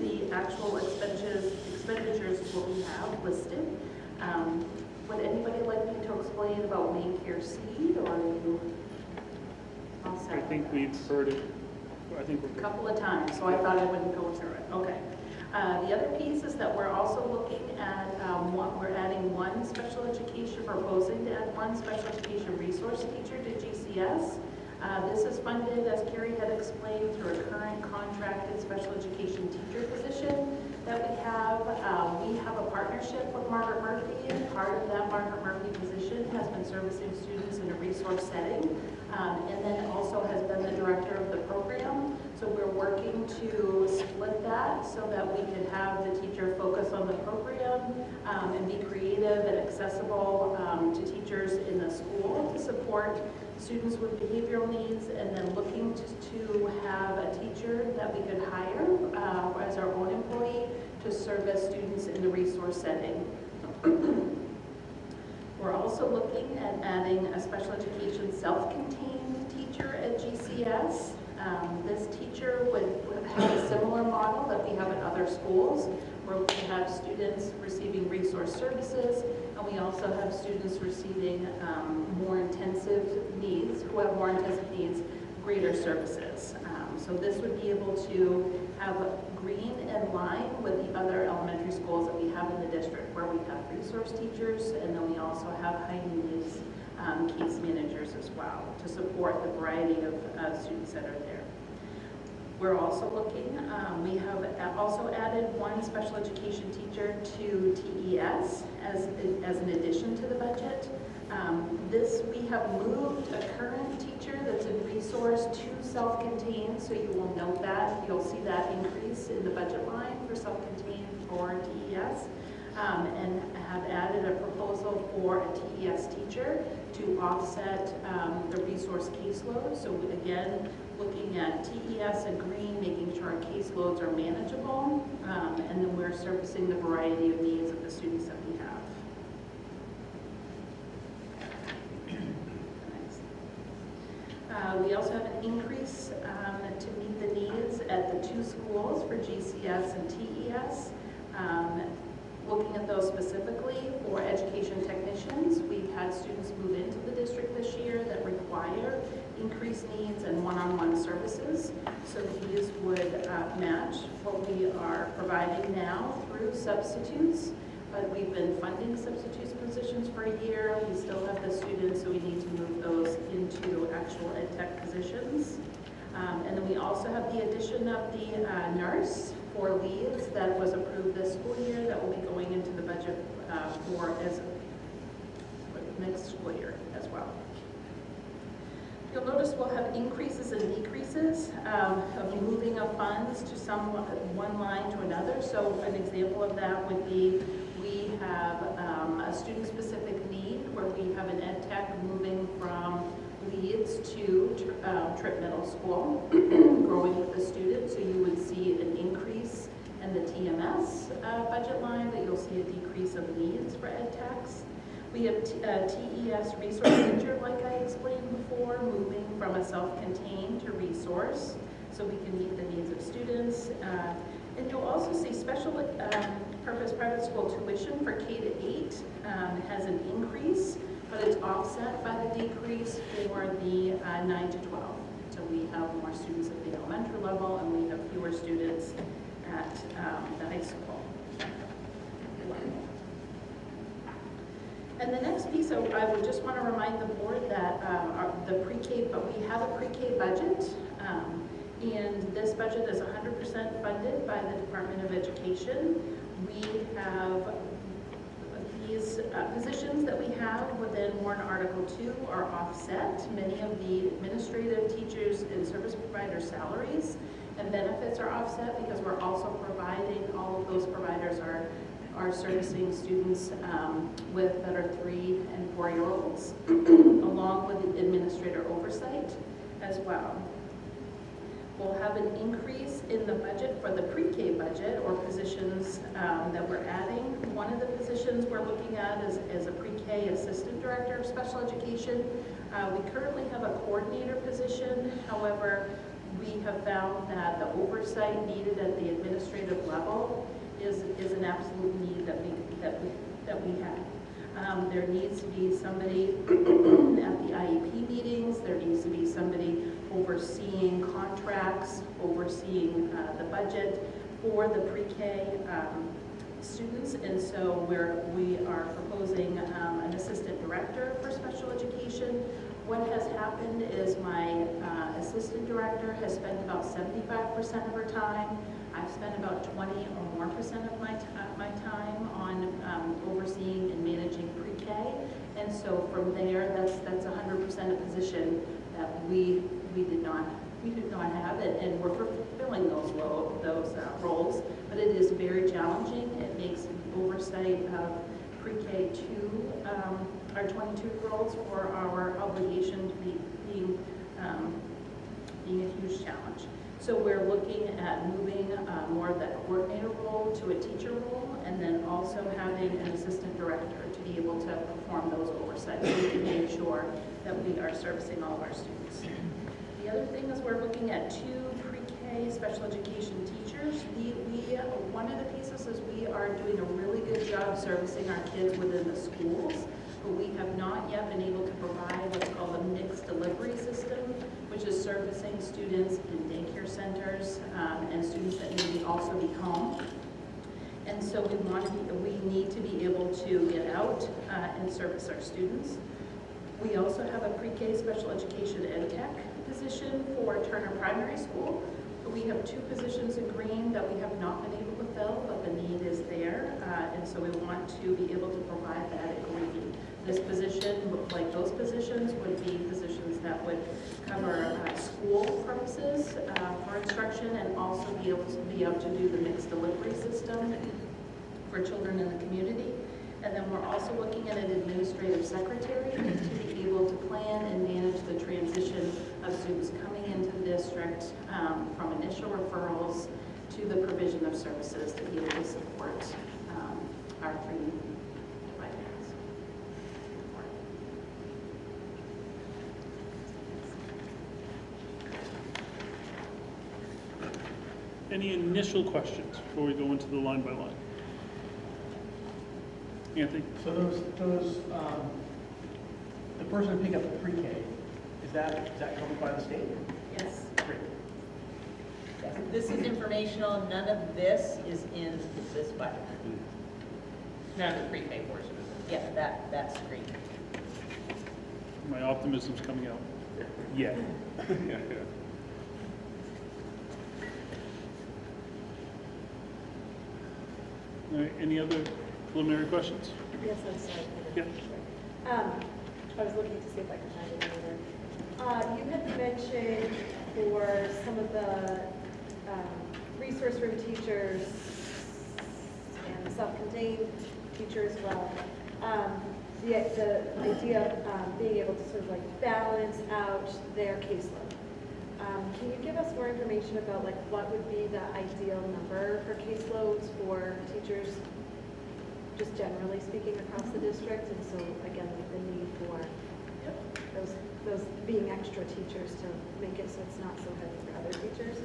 the actual expenditures is what we have listed. Would anybody like me to explain about main care seed, or are you all set? I think we've heard it. I think we're A good. couple of times, so I thought I wouldn't go through it. Okay. The other piece is that we're also looking at, we're adding one special education, proposing to add one special education resource teacher to GCS. This is funded, as Carrie had explained, through a current contracted special education teacher position that we have. We have a partnership with Margaret Murphy, and part of that Margaret Murphy position has been servicing students in a resource setting, and then also has been the director of the program. So we're working to split that so that we can have the teacher focus on the program and be creative and accessible to teachers in the school to support students with behavioral needs, and then looking to have a teacher that we could hire as our own employee to service students in the resource setting. We're also looking at adding a special education self-contained teacher at GCS. This teacher would have a similar model that we have at other other schools, where we have students receiving resource services, and we also have students receiving more intensive needs, who have more intensive needs, greater services. So this would be able to have green in line with the other elementary schools that we have in the district, where we have resource teachers, and then we also have high needs case managers as well, to support the variety of students that are there. We're also looking, we have also added one special education teacher to TES as an addition to the budget. We have moved a current teacher that's in resource to self-contained, so you will note that. You'll see that increase in the budget line for self-contained for TES, and have added a proposal for a TES teacher to offset the resource caseload. So again, looking at TES and green, making sure our caseloads are manageable, and then we're servicing the variety of needs of the students that we have. We also have an increase to meet the needs at the two schools for GCS and TES. Looking at those specifically for education technicians, we've had students move into the district this year that require increased needs and one-on-one services. So these would match what we are providing now through substitutes. But we've been funding substitutes positions for a year. We still have the students, so we need to move those into actual ed tech positions. And then we also have the addition of the nurse for leads that was approved this school year that will be going into the budget for next school year as well. You'll notice we'll have increases and decreases of moving of funds to one line to another. So an example of that would be we have a student-specific need where we have an ed tech moving from Leeds to Tripp Middle School, growing with the students. So you would see an increase in the TMS budget line, but you'll see a decrease of needs for ed techs. We have TES resource teacher, like I explained before, moving from a self-contained to resource, so we can meet the needs of students. And you'll also see special purpose private school tuition for K-8 has an increase, but it's offset by the decrease for the 9 to 12. So we have more students at the elementary level, and we have fewer students at the high school level. And the next piece, I would just want to remind the board that we have a pre-K budget, and this budget is 100% funded by the Department of Education. We have these positions that we have within Warrant Article 2 are offset. Many of the administrative teachers and service provider salaries and benefits are offset because we're also providing, all of those providers are servicing students that are 3 and 4-year-olds, along with the administrator oversight as well. We'll have an increase in the budget for the pre-K budget, or positions that we're adding. One of the positions we're looking at is a pre-K assistant director of special education. We currently have a coordinator position. However, we have found that the oversight needed at the administrative level is an absolute need that we have. There needs to be somebody at the IEP meetings. There needs to be somebody overseeing contracts, overseeing the budget for the pre-K students. And so we are proposing an assistant director for special education. What has happened is my assistant director has spent about 75% of her time. I've spent about 20 or more percent of my time on overseeing and managing pre-K, and so from there, that's 100% a position that we did not have, and we're fulfilling those roles. But it is very challenging. It makes oversight of pre-K 2, our 22-year-olds, for our obligation to being a huge challenge. So we're looking at moving more of that coordinator role to a teacher role, and then also having an assistant director to be able to perform those oversights so we can make sure that we are servicing all of our students. The other thing is we're looking at 2 pre-K pre-K special education teachers. One of the pieces is we are doing a really good job servicing our kids within the schools, but we have not yet been able to provide what's called a mixed delivery system, which is servicing students in daycare centers and students that maybe also be home. And so we need to be able to get out and service our students. We also have a pre-K special education ed tech position for Turner Primary School. We have 2 positions in green that we have not been able to fill, but the need is there, and so we want to be able to provide that at green. This position, like those positions, would be positions that would cover school premises for instruction and also be able to do the mixed delivery system for children in the community. And then we're also looking at an administrative secretary to be able to plan and manage the transition of students coming into the district from initial referrals to the provision of services to be able to support our 3 providers. Any initial questions before we go into the line by line? Anthony? So the person who pick up the pre-K, is that covered by the state? Yes. Great. This is informational, none of this is in this budget. None of the pre-K portion. Yeah, that's green. My optimism's coming out. Yeah. All right, any other preliminary questions? Yes, I'm sorry. Yeah. I was looking to see if I could find it later. You had mentioned for some of the resource room teachers and self-contained teachers, well, the idea of being able to sort of like balance out their caseload. Can you give us more information about like what would be the ideal number for caseloads for teachers, just generally speaking across the district? And so again, like the need for those being extra teachers to make it so it's not so heavy for other teachers.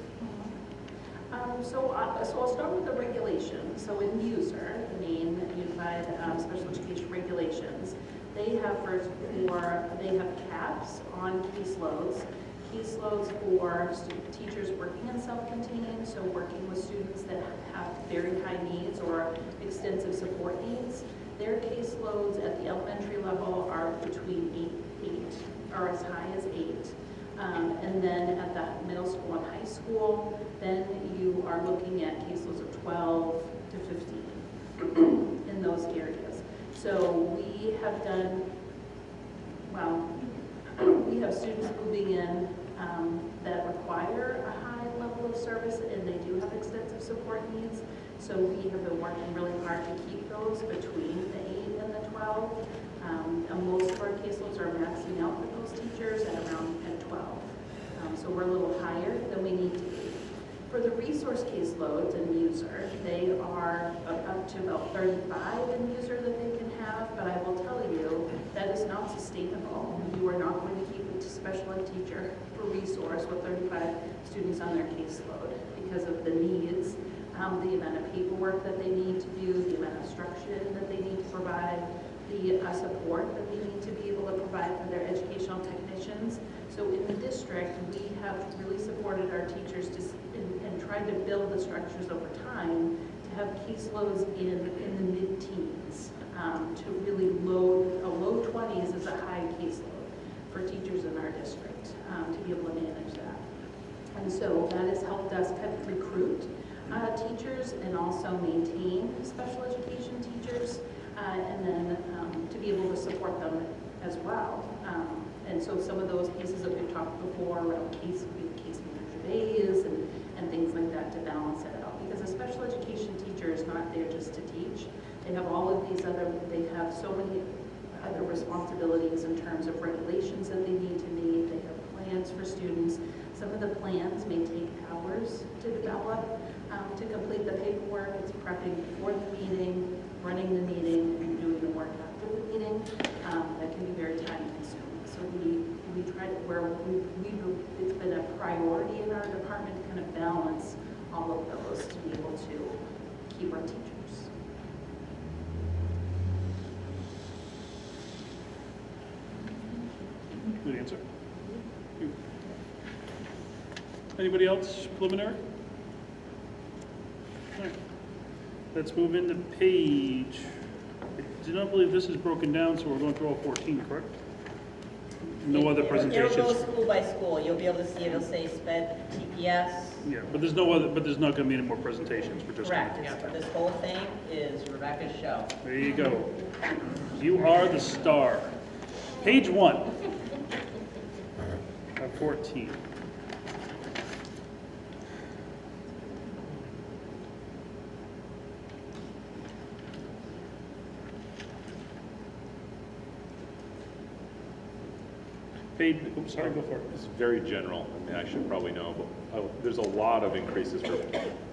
So I'll start with the regulations. So in user, the main unified special education regulations, they have they have caps on caseloads for teachers working in self-contained, so working with students that have very high needs or extensive support needs. Their caseloads at the elementary level are between 8 or as high as 8. And then at the middle school and high school, then you are looking at caseloads of 12 to 15 in those areas. So we have done, well, we have students moving in that require a high level of service, and they do have extensive support needs. So we have been working really hard to keep those between the 8 and the 12. And most of our caseloads are maxing out for those teachers at around 12. So we're a little higher than we need to be. For the resource caseloads in user, they are up to about 35 in user that they can have, but I will tell you that is not sustainable. You are not going to keep a special ed teacher for resource with 35 students on their caseload because of the needs, the amount of paperwork that they need to do, the amount of instruction that they need to provide, the support that we need to be able to provide for their educational technicians. So in the district, we have really supported our teachers and tried to build the structures over time to have caseloads in the mid-teens, to really low 20s is a high caseload for teachers in our district, to be able to manage that. And so that has helped us kind of recruit teachers and also maintain special education teachers, and then to be able to support them as well. And so some of those pieces that we've talked before around case manager days and things like that to balance it out. Because a special education teacher is not there just to teach. They have all of these they have so many other responsibilities in terms of regulations that they need to meet. They have plans for students. Some of the plans may take hours to develop, to complete the paperwork. It's prepping before the meeting, running the meeting, and doing the work after the meeting. That can be very time consuming. So we tried it's been been a priority in our department to kind of balance all of those to be able to keep our teachers. Good answer. Anybody else preliminary? All right. Let's move into page. I do not believe this is broken down, so we're going through all 14, correct? No other presentations. It'll go school by school. You'll be able to see it'll say SPED, TPS. Yeah, but there's no other, but there's not gonna be any more presentations, we're just. Correct. This whole thing is Rebecca's show. There you go. You are the star. Page 1 of 14. Page, oops, sorry, go for it. It's very general, I mean, I should probably know, but there's a lot of increases for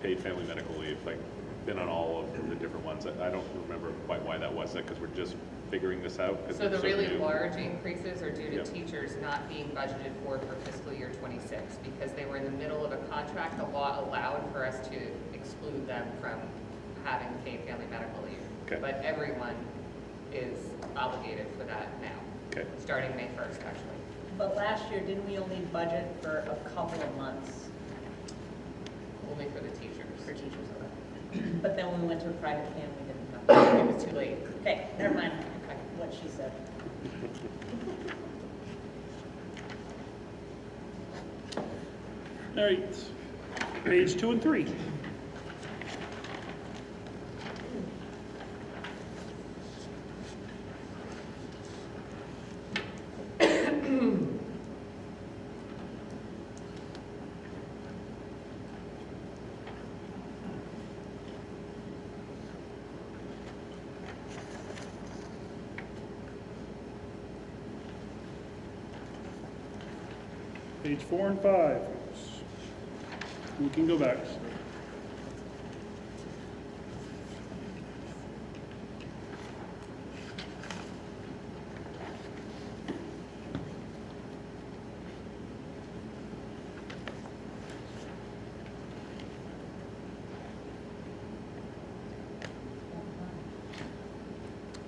paid family medical leave, like, been on all of the different ones. I don't remember quite why that was, because we're just figuring this out? 'Cause So the it's really new. large increases are due to Yep. teachers not being budgeted for fiscal year '26, because they were in the middle of a contract. The law allowed for us to exclude them from having paid family medical leave. Okay. But everyone is obligated for that now, Okay. starting May 1st, actually. But last year, didn't we only budget for a couple of months Only for the teachers. for teachers? But then when we went to a private plan, we didn't have. It was too late. Okay, never mind what she said. All right, page 2 and 3. Page 4 and 5. We can go back.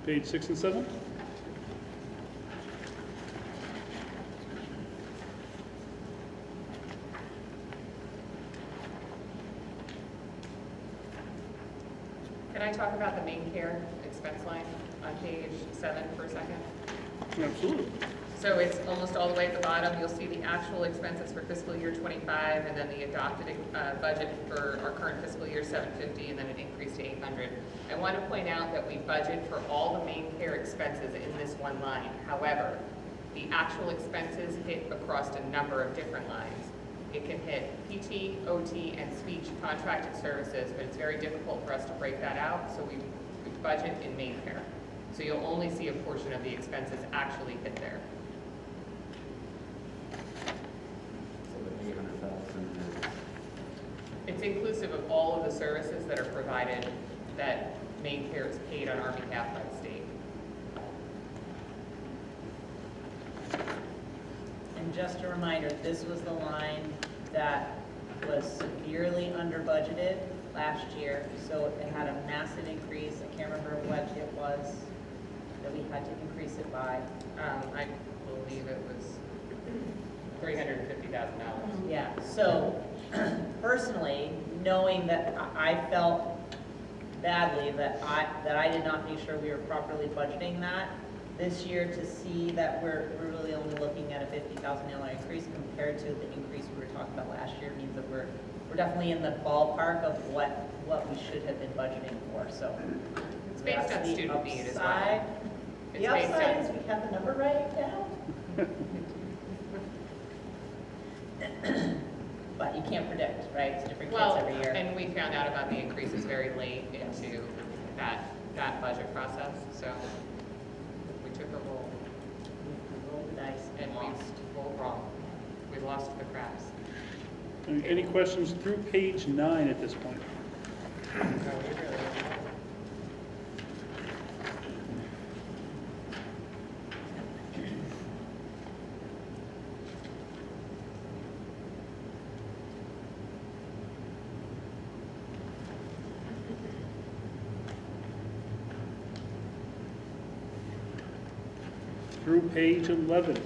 Page 6 and 7. Can I talk about the main care expense line on page 7 for a second? Absolutely. So it's almost all the way at the bottom. You'll see the actual expenses for fiscal year '25, and then the adopted budget for our current fiscal year $750, and then an increase to $800. I want to point out that we budget for all the main care expenses in this one line. However, the actual expenses hit across a number of different lines. It can hit PT, OT, and speech contracted services, but it's very difficult for us to break that out, so we budget in main care. So you'll only see a portion of the expenses actually hit there. It's inclusive of all of the services that are provided that main care is paid on our behalf by the state. And just a reminder, this was the line that was severely under budgeted last year, so it had a massive increase. I can't remember what it was that we had to increase it by. I believe it was $350,000. Yeah, so personally, knowing that I felt badly that I did not make sure we were properly budgeting that, this year to see that we're really only looking at a $50,000 increase compared to the increase we were talking about last year means that we're definitely in the ballpark of what we should have been budgeting for, so. It's based on the student need as well. upside- It's The based upside on- is we have the number right now. But you can't predict, right? It's different kids Well, every year. and we found out about the increases very late into that budget process, so we took a roll Roll the dice and we rolled wrong. We lost the craps. Any questions through page 9 at this point? So we really- through page 11.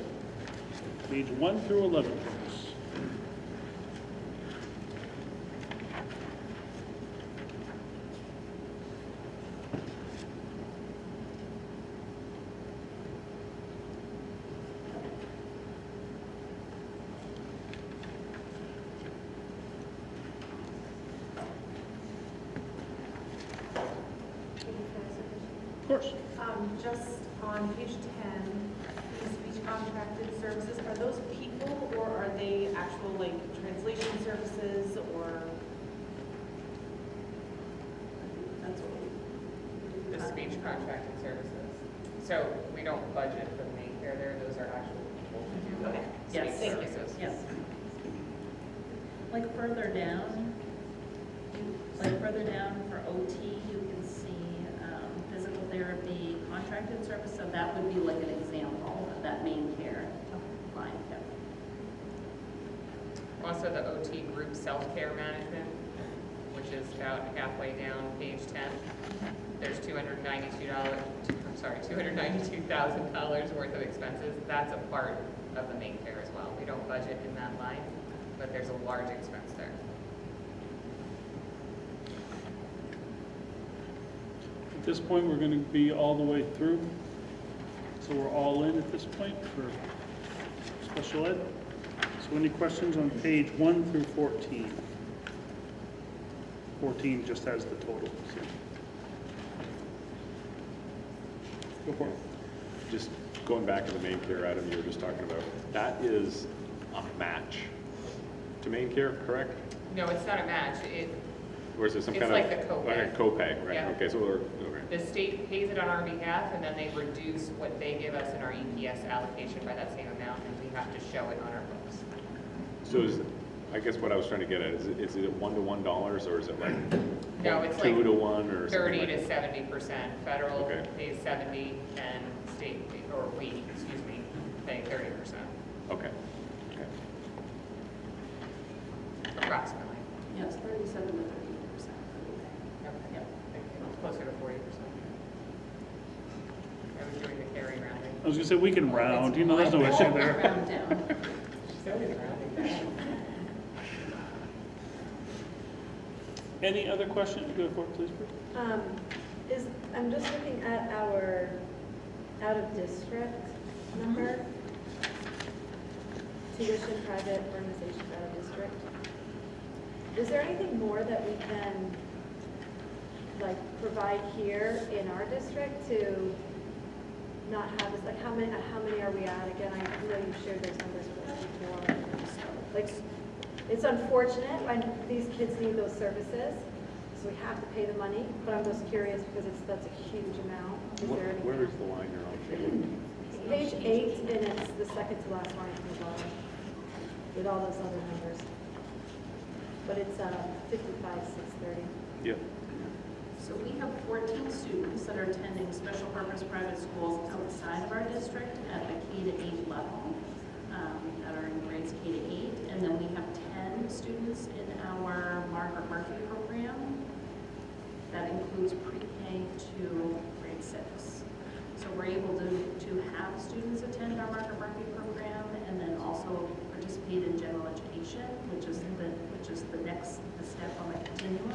Page 1 through 11, folks. Of course. Just on page 10, these speech contracted services, are those people or are they actual like translation services or? That's what we. The speech contracted services. So we don't budget for the main care there, those are actual people who do Okay. speech Yes. Thank you. services. Yes. Like further down for OT, you can see physical therapy contracted service, so that would be like an example of that main care line. Yep. Also the OT group self-care management, which is about halfway down page 10. There's $292,000 worth of expenses. That's a part of the main care as well. We don't budget in that line, but there's a large expense there. At this point, we're going to be all the way through. So we're all in at this point for special ed. So any questions on page 1 through 14? 14 just has the total. So. Go for it. Just going back to the main care item you were just talking about, that is a match to main care, correct? No, it's not a match. Or is it some It's kind like of? the copay. Like a copay, right? Yeah. Okay, so okay. The state pays it on our behalf, and then they reduce what they give us in our EPS allocation by that same amount, and we have to show it on our books. So I guess what I was trying to get at is it $1 to $1 or is it like No, it's 2 like to 1 or 30 something to 70%. Federal Okay. pays 70, and state, pay 30%, Okay. Okay. approximately. Yes, 37 to 38%. Yep. It's closer to 40%. I was doing the carry rounding. I was going to say, we can round. You know, there's no issue there. Round down. Still is rounding down. Any other questions? Go for it, please, Bruce. I'm just looking at our out-of-district number. Tuition, private, organization, out-of-district. Is there anything more that we can, like, provide here in our district to not have this, like, how many are we at? Again, I know you've shared those numbers with us before. Like, it's unfortunate when these kids need those services, so we have to pay the money, but I'm just curious because that's a huge amount. Is there anything? Where is the line you're on? Page 8, and it's the second to last line from the bottom, with all those other numbers. But it's 55,630. Yep. So we have 14 students that are attending special purpose private schools outside of our district at the K-8 level, that are in grades K-8. And then we have 10 students in our Margaret Murphy program. That includes pre-K to grade 6. So we're able to have students attend our Margaret Murphy program and then also participate in general education, which is the next step on the continuum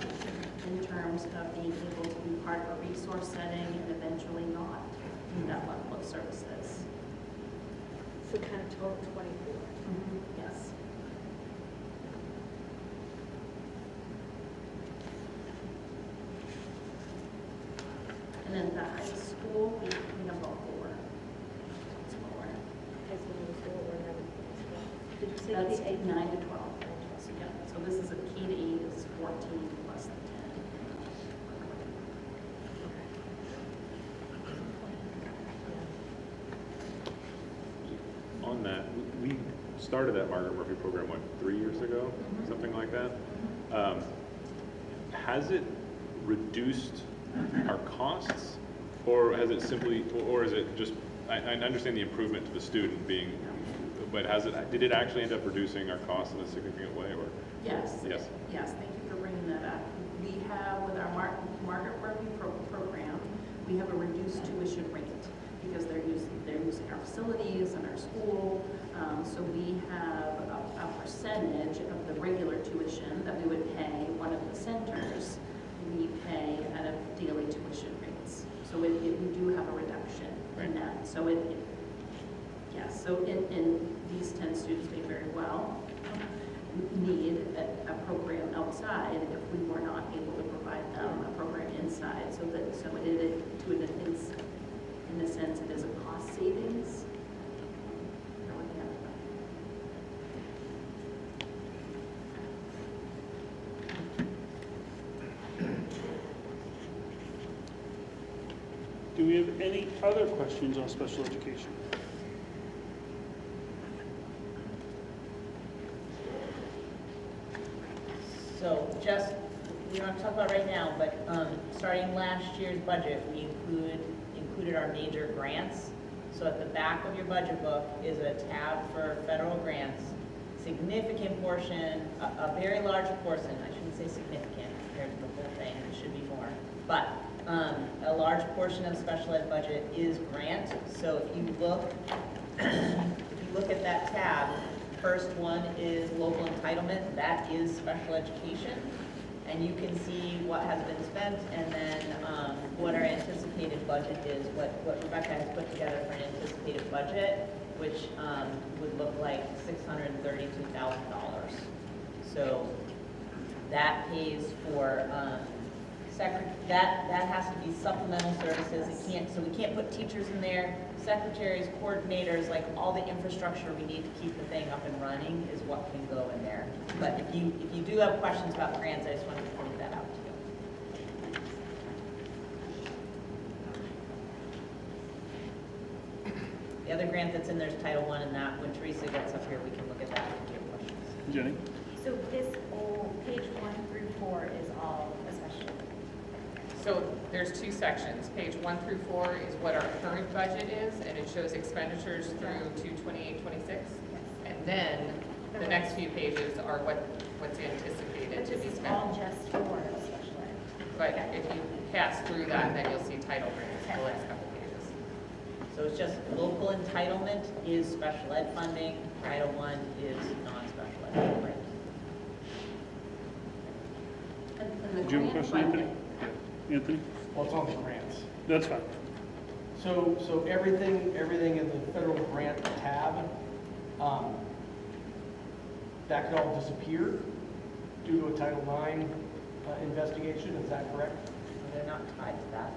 in terms of being able to be part of a resource setting and eventually not in that level of services. So kind of total 24. Yes. And then the high school, we have about 4. It's lower. High school, middle school, or elementary school. Did you say That's K-8? 9 to 12. So, yeah, so this is a K-8 is 14 plus the 10. On that, we started that Margaret Murphy program, 3 years ago? Something like that? Has it reduced our costs? Or has it simply, or is it just, I understand the improvement to the student being, but did it actually end up reducing our costs in a significant way, or? Yes. Yes. Yes, thank you for bringing that up. We have, with our Margaret Murphy program, we have a reduced tuition rate because they're using they're using our facilities and our school. So we have a percentage of the regular tuition that we would pay one of the centers. We pay out of daily tuition rates. So we do have a reduction in that. So yes, so in these 10 students may very well need a program outside if we were not able to provide them a program inside. So in a sense, it is a cost savings. Do we have any other questions on special education? So just, we don't have to talk about right now, but starting last year's budget, we included our major grants. So at the back of your budget book is a tab for federal grants. Significant portion, a very large portion, I shouldn't say significant compared to the whole thing, it should be more. But a large portion of special ed budget is grant. So if you look at that tab, first one is local entitlement, that is special education. And you can see what has been spent and then what our anticipated budget is, what Rebecca has put together for an anticipated budget, which would look like $632,000. So that pays for, that has to be supplemental services. It can't, so we can't put teachers in there, secretaries, coordinators, like all the infrastructure we need to keep the thing up and running is what can go in there. But if you do have questions about grants, I just wanted to point that out to you. The other grant that's in there is Title I, and that, when Teresa gets up here, we can look at that and give questions. Jenny? So this whole page 1 through 4 is all especially. So there's two sections. Page 1 through 4 is what our current budget is, and it shows expenditures through to 28-26. And then the next few pages are what's anticipated to be spent. All just for special ed. But if you pass through that, then you'll see title grants for the last couple pages. So it's just local entitlement is special ed funding, Title I is non-special ed funding. Did you have a question, Anthony? Anthony? Well, it's on the grants. That's fine. So everything in the federal grant tab, that could all disappear due to a Title IX investigation, is that correct? They're not tied to that.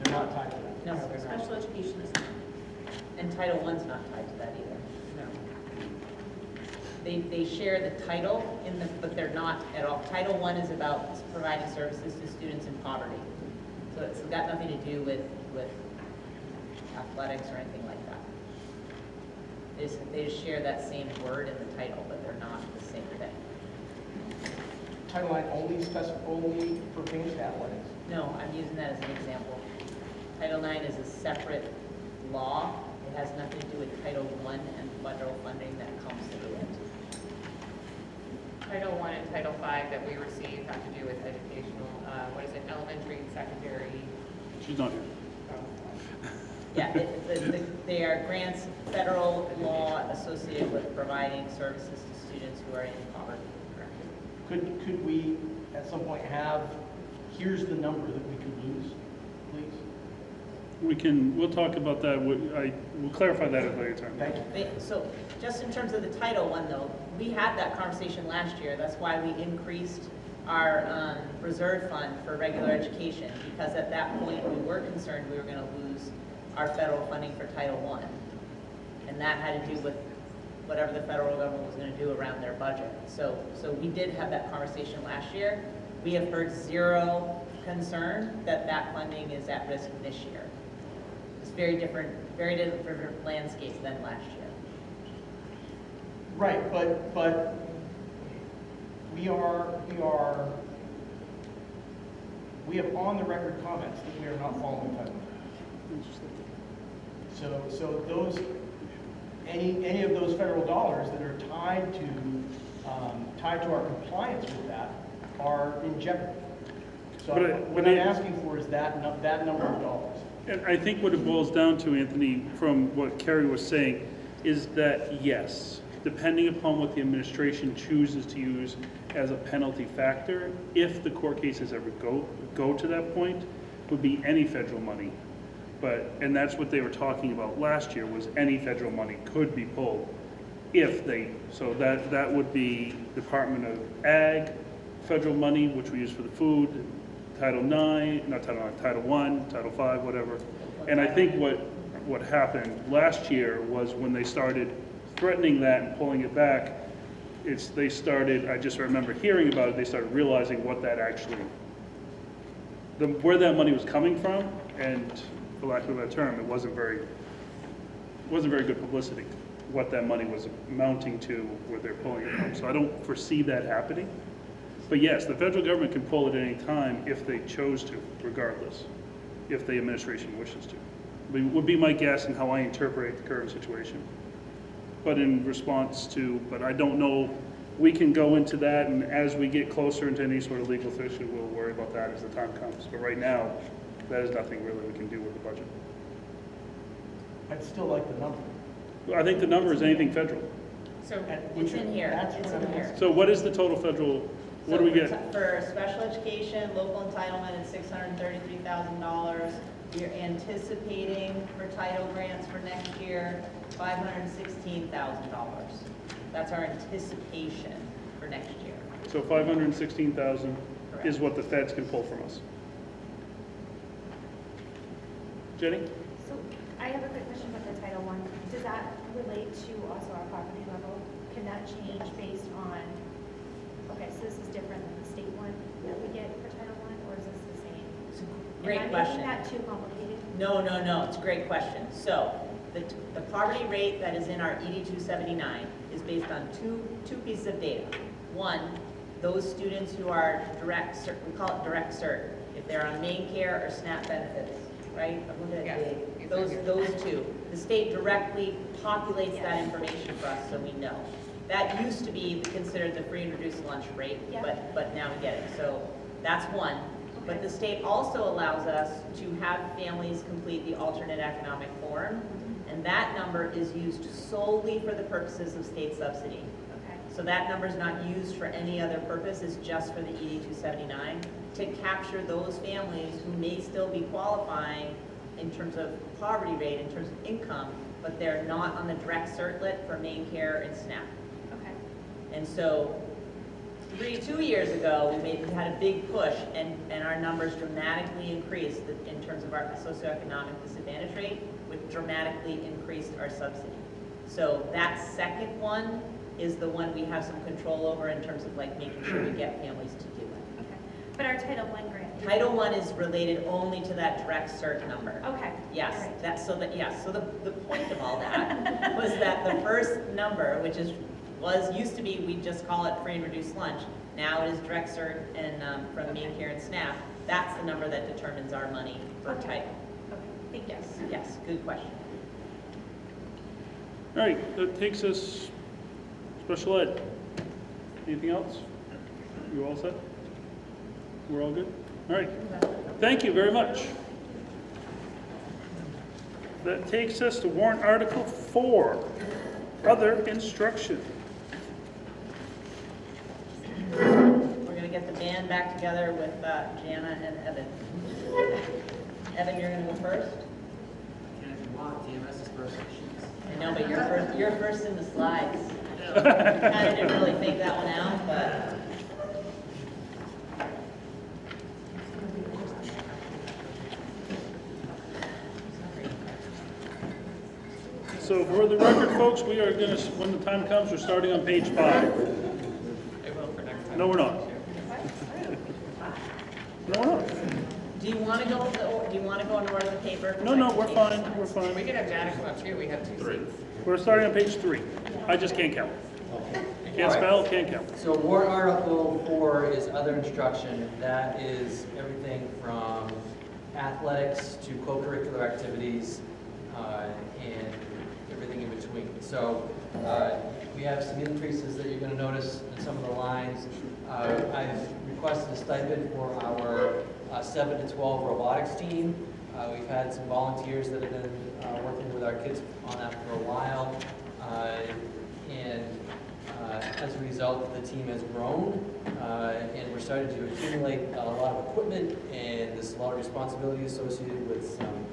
They're not tied to that? No, they're not. Special education is And Title I's not tied to that either. No. They share the title but they're not at all. Title I is about providing services to students in poverty. So it's got nothing to do with athletics or anything like that. They just share that same word in the title, but they're not the same thing. Title IX only pertains to athletics? No, I'm using that as an example. Title IX is a separate law. It has nothing to do with Title I and federal funding that comes through it. Title I and Title V that we receive have to do with educational, elementary, secondary. She's not here. Yeah, they are grants, federal law associated with providing services to students who are in poverty. Could we at some point have, here's the number that we could lose, please? We'll talk about that. We'll clarify that at a later time. Thank you. So just in terms of the Title I though, we had that conversation last year. That's why we increased our reserve fund for regular education, because at that point we were concerned we were going to lose our federal funding for Title I. And that had to do with whatever the federal government was going to do around their budget. So we did have that conversation last year. We have heard zero concern that funding is at risk this year. It's very different landscape than last year. Right, but we have on the record comments that we are not following Title IX. So those, any of those federal dollars that are tied to our compliance with that are in jeopardy. So what I'm asking for is that number of dollars. And I think what it boils down to, Anthony, from what Kerry was saying, is that yes, depending upon what the administration chooses to use as a penalty factor, if the court cases ever go to that point, would be any federal money. And that's what they were talking about last year, was any federal money could be pulled if they, so that would be Department of Ag, federal money, which we use for the food, Title IX, not Title IX, Title I, Title V, whatever. And I think what happened last year was when they started threatening that and pulling it back, they started, I just remember hearing about it, they started realizing what that actually, where that money was coming from, and for lack of a better term, it wasn't very good publicity, what that money was amounting to, where they're pulling it from. So I don't foresee that happening. But yes, the federal government can pull it at any time if they chose to, regardless, if the administration wishes to. But it would be my guess and how I interpret the current situation. But in response to, but I don't know, we can go into that, and as we get closer into any sort of legal issue, we'll worry about that as the time comes. But right now, that is nothing really we can do with the budget. I'd still like the number. I think the number is anything federal. So it's in here, it's in here. So what is the total federal, what do we get? For special education, local entitlement is $633,000. We're anticipating for title grants for next year, $516,000. That's our anticipation for next year. So 516,000 is what the feds can pull from us. Jenny? So I have a quick question about the Title I. Does that relate to also our property level? Can that change based on, okay, so this is different than the state one that we get for Title I, or is this the same? Great question. Am I making that too complicated? No, it's a great question. So the poverty rate that is in our ED 279 is based on two pieces of data. One, those students who are direct cert, we call it direct cert, if they're on main care or SNAP benefits, right? Those two. The state directly populates that information for us so we know. That used to be considered the free and reduced lunch rate, but now we get it. So that's one. But the state also allows us to have families complete the alternate economic form, and that number is used solely for the purposes of state subsidy. Okay. So that number is not used for any other purpose, it's just for the ED 279 to capture those families who may still be qualifying in terms of poverty rate, in terms of income, but they're not on the direct cert for main care and SNAP. Okay. And so 2 years ago, we had a big push, and our numbers dramatically increased in terms of our socioeconomic disadvantage rate, which dramatically increased our subsidy. So that second one is the one we have some control over in terms of like making sure we get families to do it. Okay. But our Title I grant? Title I is related only to that direct cert number. Okay. Yes, All right. so the point of all that was that the first number, which used to be, we just call it free and reduced lunch. Now it is direct cert and from main care and SNAP. That's the number that determines our money for title. Okay, thank you. Yes, good question. All right, that takes us special ed. Anything else? You all set? We're all good? All right. Thank you very much. That takes us to warrant Article 4, Other Instruction. We're going to get the band back together with Jana and Evan. Evan, you're going to go first? And if you want, DMS is first. I know, but you're first in the slides. Kind of didn't really think that one out, but. So for the record, folks, we are going to, when the time comes, we're starting on page 5. No, we're not. No, we're not. Do you want to go? Do you want to go in order of the paper? No, we're fine. We're fine. We can have Janet come up too, we have 2 seats. We're starting on page 3. I just can't count. Can't spell, can't count. So warrant article 4 is other instruction. That is everything from athletics to co-curricular activities and everything in between. So we have some increases that you're going to notice in some of the lines. I've requested a stipend for our 7 to 12 robotics team. We've had some volunteers that have been working with our kids on that for a while. And as a result, the team has grown, and we're starting to accumulate a lot of equipment, and there's a lot of responsibility associated with some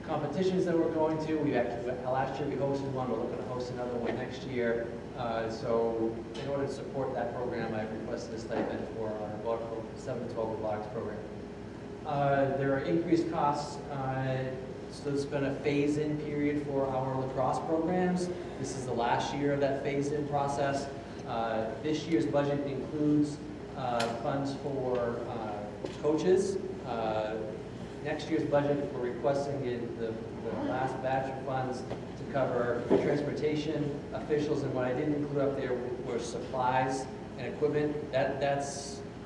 competitions that we're going to. We actually, last year we hosted one, we're looking to host another one next year. So in order to support that program, I've requested a stipend for our 7-12 robotics program. There are increased costs, so it's been a phase-in period for our lacrosse programs. This is the last year of that phase-in process. This year's budget includes funds for coaches. Next year's budget, we're requesting the last batch of funds to cover transportation, officials, and what I didn't include up there were supplies and equipment.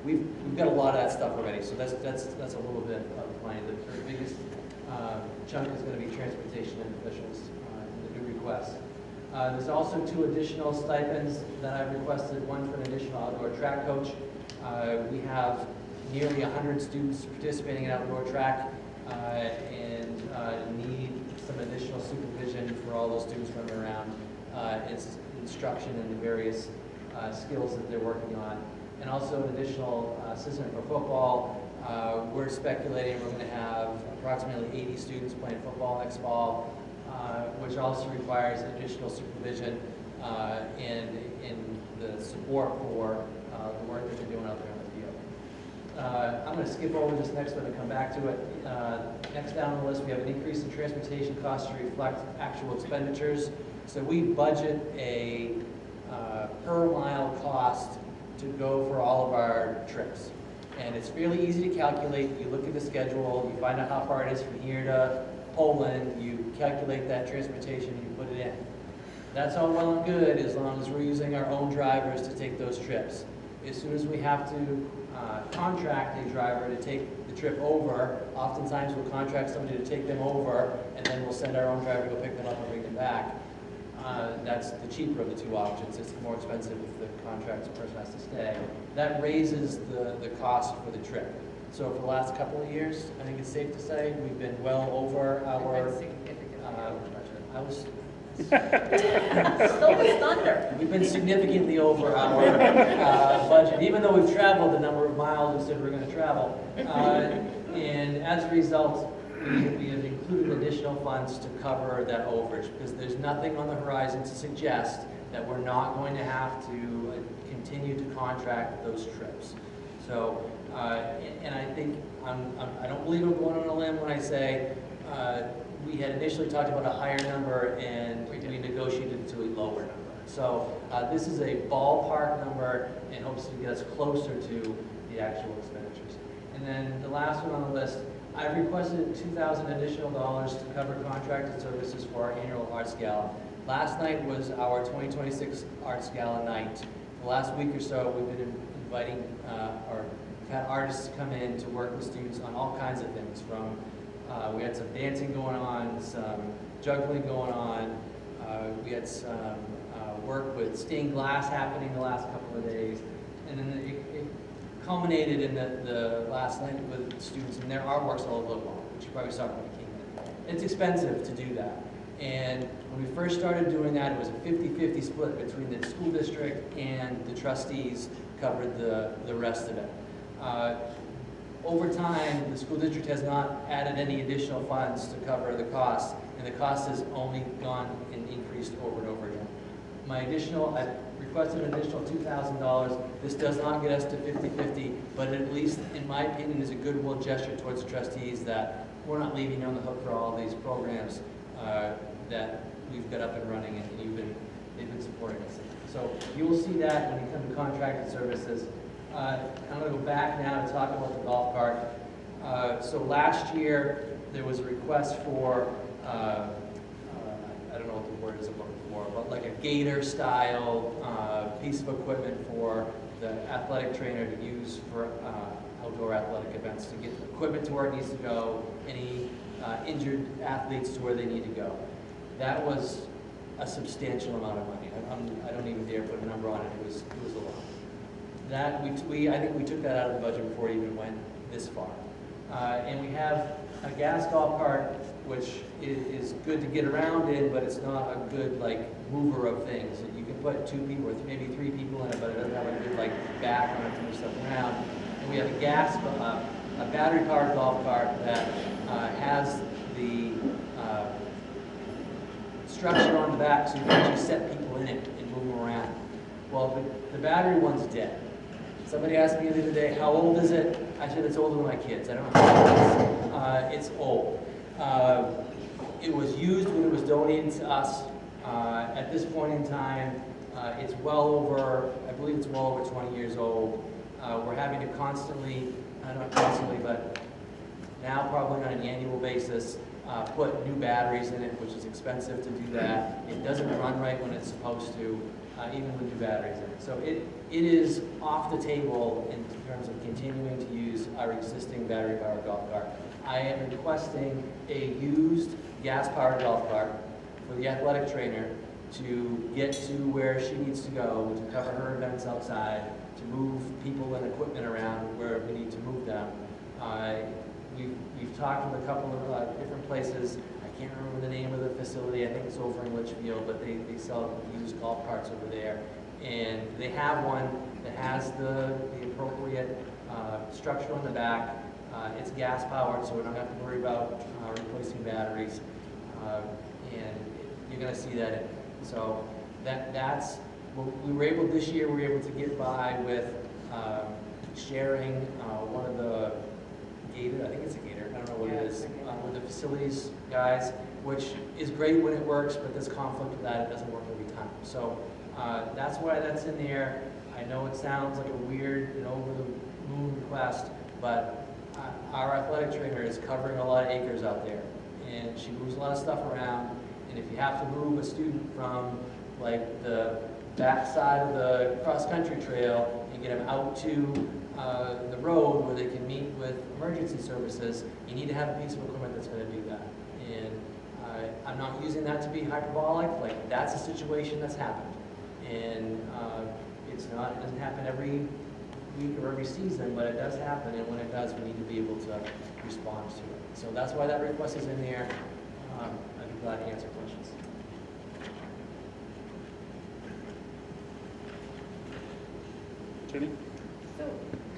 We've got a lot of that stuff already, so that's a little bit of money. The biggest chunk is going to be transportation and officials in the new request. There's also 2 additional stipends that I've requested, one for an additional outdoor track coach. We have nearly 100 students participating in outdoor track and need some additional supervision for all those students running around. It's instruction in the various skills that they're working on. And also an additional assistant for football. We're speculating we're going to have approximately 80 students playing football next fall, which also requires additional supervision and the support for the work that they're doing out there on the field. I'm going to skip over this next one and come back to it. Next down on the list, we have an increase in transportation costs to reflect actual expenditures. So we budget a per mile cost to go for all of our trips. And it's fairly easy to calculate. You look at the schedule, you find out how far it is from here to Poland, you calculate that transportation, you put it in. That's all well and good as long as we're using our own drivers to take those trips. As soon as we have to contract a driver to take the trip over, oftentimes we'll contract somebody to take them over, and then we'll send our own driver to go pick them up and bring them back. That's the cheaper of the 2 options. It's more expensive if the contracted person has to stay. That raises the cost for the trip. So for the last couple of years, I think it's safe to say we've been well over our I was Stole his thunder. We've been significantly over our budget, even though we've traveled the number of miles we said we're going to travel. And as a result, we have included additional funds to cover that overage, because there's nothing on the horizon to suggest that we're not going to have to continue to contract those trips. So, and I think, I don't believe I'm going on a limb when I say we had initially talked about a higher number and we negotiated it to a lower number. So this is a ballpark number in hopes to get us closer to the actual expenditures. And then the last one on the list, I've requested $2,000 additional to cover contracted services for our annual Arts Gala. Last night was our 2026 Arts Gala night. The last week or so, we've been inviting or had artists come in to work with students on all kinds of things. From we had some dancing going on, some juggling going on. We had some work with stained glass happening the last couple of days, and then it culminated in the last night with students and their artworks all over the wall, which you probably saw when we came in. It's expensive to do that. And when we first started doing that, it was a 50-50 split between the school district and the trustees covered the rest of it. Over time, the school district has not added any additional funds to cover the costs, and the cost has only gone and increased over and over again. I requested an additional $2,000. This does not get us to 50-50, but at least, in my opinion, is a goodwill gesture towards the trustees that we're not leaving you on the hook for all these programs that we've got up and running, and they've been supporting us. So you will see that when you come to contracted services. I'm going to go back now to talk about the golf cart. So last year, there was a request for, I don't know what the word is I'm looking for, but like a gator style piece of equipment for the athletic trainer to use for outdoor athletic events, to get the equipment to where it needs to go, any injured athletes to where they need to go. That was a substantial amount of money. I don't even dare put a number on it. It was a lot. That I think we took that out of the budget before it even went this far. And we have a gas golf cart, which is good to get around in, but it's not a good like mover of things. You can put 2 people or maybe 3 people in it, but it doesn't have a good like back on it to move stuff around. And we have a battery-powered golf cart that has the structure on the back, so you can actually set people in it and move them around. Well, the battery one's dead. Somebody asked me the other day, how old is it? I said, it's older than my kids. I don't know how old it is. It's old. It was used when it was donated to us. At this point in time, it's well over, I believe it's well over 20 years old. We're having to constantly, not constantly, but now probably on an annual basis, put new batteries in it, which is expensive to do that. It doesn't run right when it's supposed to, even with new batteries in it. So it is off the table in terms of continuing to use our existing battery-powered golf cart. I am requesting a used gas-powered golf cart for the athletic trainer to get to where she needs to go, to cover her events outside, to move people and equipment around where we need to move them. We've talked with a couple of different places. I can't remember the name of the facility. I think it's over in Litchfield, but they sell used golf carts over there. And they have one that has the appropriate structure on the back. It's gas powered, so we don't have to worry about replacing batteries. And you're going to see that. So that's what we were able this year. We were able to get by with sharing one of the Gator, I think it's a Gator, I don't know what it is, with the facilities guys, which is great when it works, but there's conflict with that. It doesn't work every time. So that's why that's in there. I know it sounds like a weird and over the moon request, but our athletic trainer is covering a lot of acres out there, and she moves a lot of stuff around. And if you have to move a student from like the back side of the cross-country trail and get them out to the road where they can meet with emergency services, you need to have a piece of equipment that's going to do that. And I'm not using that to be hyperbolic. Like, that's a situation that's happened, and it doesn't happen every week or every season, but it does happen, and when it does, we need to be able to respond to it. So that's why that request is in there. I'd be glad to answer questions. Jenny? So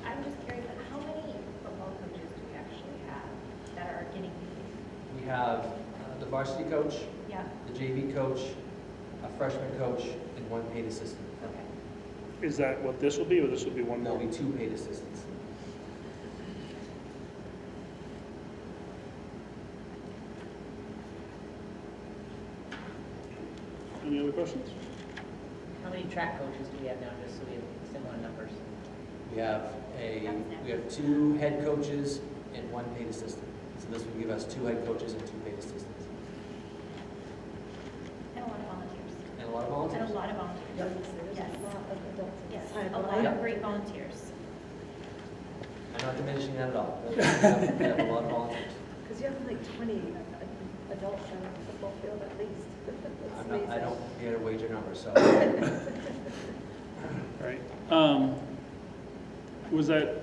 I'm just curious, how many football coaches do we actually have that are getting paid? We have the varsity coach, Yeah. the JV coach, a freshman coach, and 1 paid assistant. Okay. Is that what this will be, or this will be one There'll more? be 2 paid assistants. Any other questions? How many track coaches do we have now, just so we have similar numbers? We have 2 head coaches and 1 paid assistant. So this would give us 2 head coaches and 2 paid assistants. And a lot of volunteers. And a lot of volunteers. And a lot of volunteers. Yep. Yes. Yes, a lot Yep. of great volunteers. I'm not diminishing that at all. We have a lot of volunteers. Because you have like 20 adults on a football field at least. That's I don't get a wager number, so. Right. Was that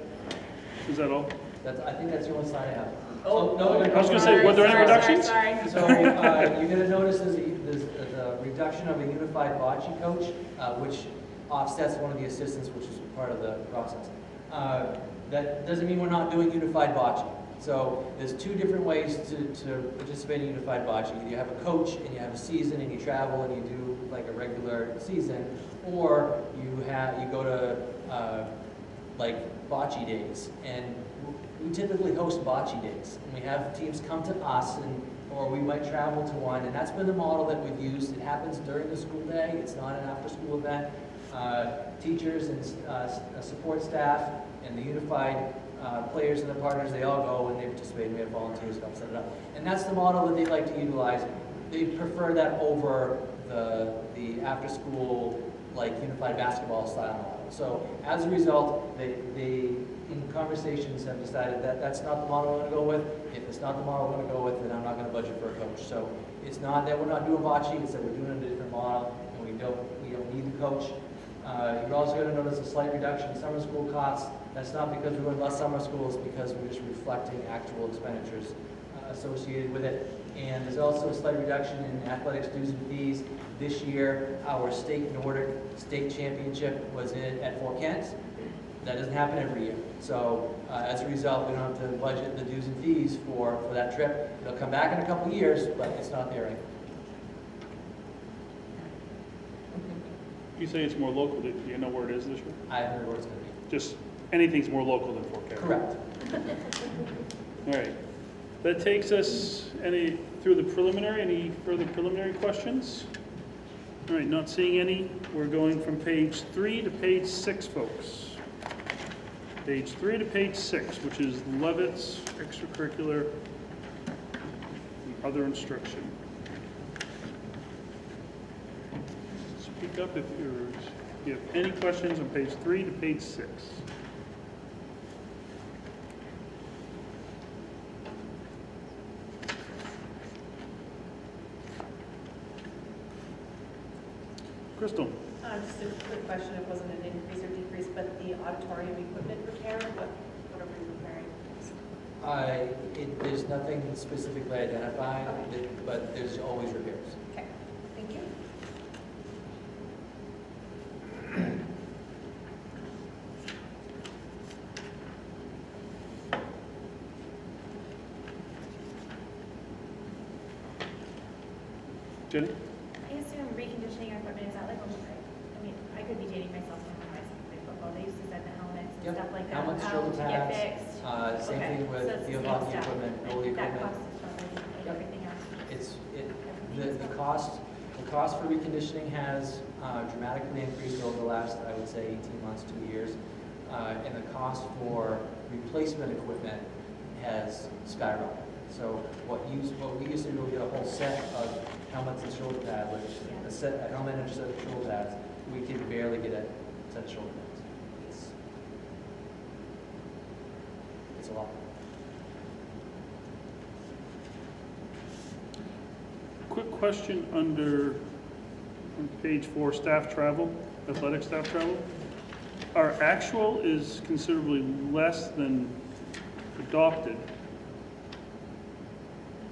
all? I think that's the only slide I have. Oh, no, I was going to say, were there any reductions? Sorry. So you're going to notice there's a reduction of a unified bocce coach, which offsets one of the assistants, which is part of the process. That doesn't mean we're not doing unified bocce. So there's 2 different ways to participate in unified bocce. You have a coach and you have a season and you travel and you do like a regular season, or you go to like bocce days, and we typically host bocce days, and we have teams come to us, or we might travel to one, and that's been the model that we've used. It happens during the school day. It's not an after-school event. Teachers and support staff and the unified players and the partners, they all go and they participate, and we have volunteers help set it up. And that's the model that they like to utilize. They prefer that over the after-school, like, unified basketball style model. So as a result, they in conversations have decided that that's not the model I'm going to go with. If it's not the model I'm going to go with, then I'm not going to budget for a coach. So it's not that we're not doing bocce, it's that we're doing a different model, and we don't need the coach. You're also going to notice a slight reduction in summer school costs. That's not because we're doing less summer schools, because we're just reflecting actual expenditures associated with it. And there's also a slight reduction in athletics dues and fees. This year, our state Nordic state championship was at Fort Kent. That doesn't happen every year. So as a result, we don't have to budget the dues and fees for that trip. It'll come back in a couple of years, but it's not there anymore. You say it's more local, do you know where it is this year? I haven't heard where it's going to be. Just, anything's more local than Fort Caroline? Correct. All right. That takes us through the preliminary. Any further preliminary questions? All right, not seeing any. We're going from page 3 to page 6, folks. Page 3 to page 6, which is Levitt's extracurricular and other instruction. Speak up if you have any questions on page 3 to page 6. Crystal? Just a quick question, it wasn't an increase or decrease, but the auditorium equipment repair, what are we repairing? There's nothing specifically identified, but there's always repairs. Okay, thank you. Jenny? I assume reconditioning equipment, is that like, I mean, I could be dating myself when I played football, they used to send the helmets and Yep. stuff like that. Helmets, out shoulder to get pads, fixed. same Okay, thing so with it's the field same hockey stuff. equipment, goalie That equipment. cost is probably like Yep. everything else. The cost for reconditioning has dramatically increased over the last, I would say, 18 months, 2 years. And the cost for replacement equipment has skyrocketed. So what we used to do, we get a whole set of helmets and shoulder pads, like a helmet and a set of shoulder pads. We can barely get a set of shoulder pads. It's a lot. Quick question on page 4, staff travel, athletic staff travel. Our actual is considerably less than adopted,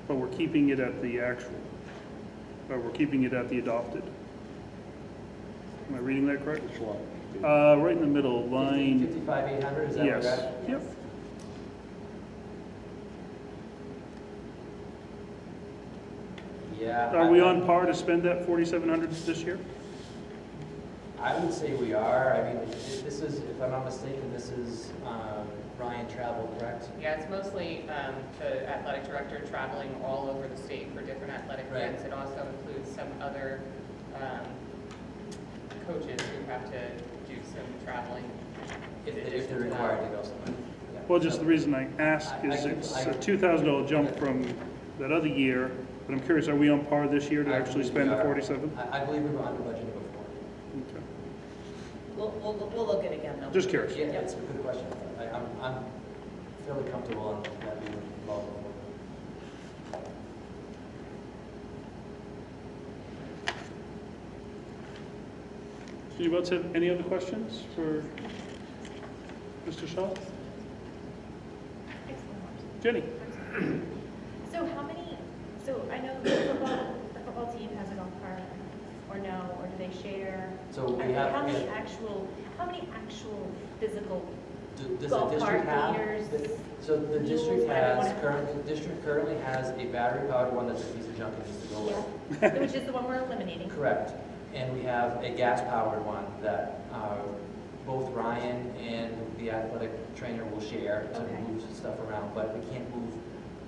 but we're keeping it at the actual, or we're keeping it at the adopted. Am I reading that correct? Right in the middle, line. 55,800, is that Yes. what you're at? Yep. Yeah. Are we on par to spend that 4,700 this year? I would say we are. I mean, this is, if I'm not mistaken, this is Ryan travel, correct? Yeah, it's mostly the athletic director traveling all over the state for different athletic Right. events. It also includes some other coaches who have to do some traveling. If they're required to go somewhere. Yeah. Well, just the reason I ask I is can- it's I a can- $2,000 jump from that other year, but I'm curious, are we on par this year to I actually believe spend we the are. 47? I believe we were under budget before. Okay. We'll look at it again, though. Just curious. Yeah, it's a good question. I'm fairly comfortable on that being involved before. Do you both have any other questions for Mr. Shaw? Jenny? So how many, so I know the football team has a golf cart, or no, or do they share? So we I mean, have- how we many have- actual physical Does the golf district cart have? leaders? So the mules, district whatever, has, whatever. the district currently has a battery powered one that's a piece of junk that needs to go away. Yeah, which is the one we're eliminating. Correct. And we have a gas-powered one that both Ryan and the athletic trainer will share to Okay. move stuff around, but we can't move,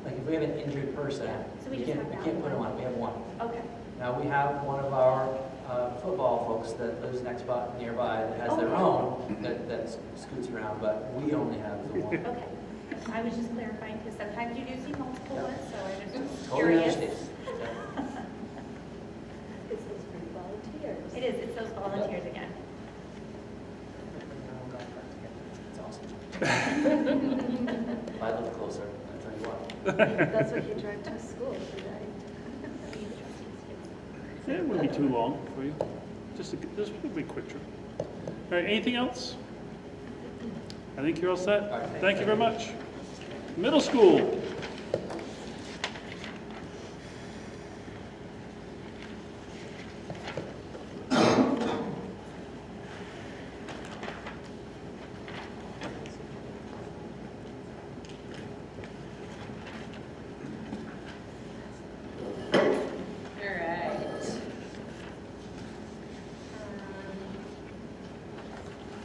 like if we have an injured person, So we we just can't, have we that can't put them one. on, we have one. Okay. Now, we have one of our football folks that lives nearby that has their Oh, own, that scoots around, but we only have the one. Okay. I was just clarifying, because sometimes you do see multiple ones, so I was just Totally curious. understand. It's those great volunteers. It is, it's those volunteers again. It's awesome. If I live closer, I'll tell you what. That's what you drive to school today. Yeah, it wouldn't be too long for you. Just a quick trip. All right, anything else? I think you're all set. Thank you very much. Middle school.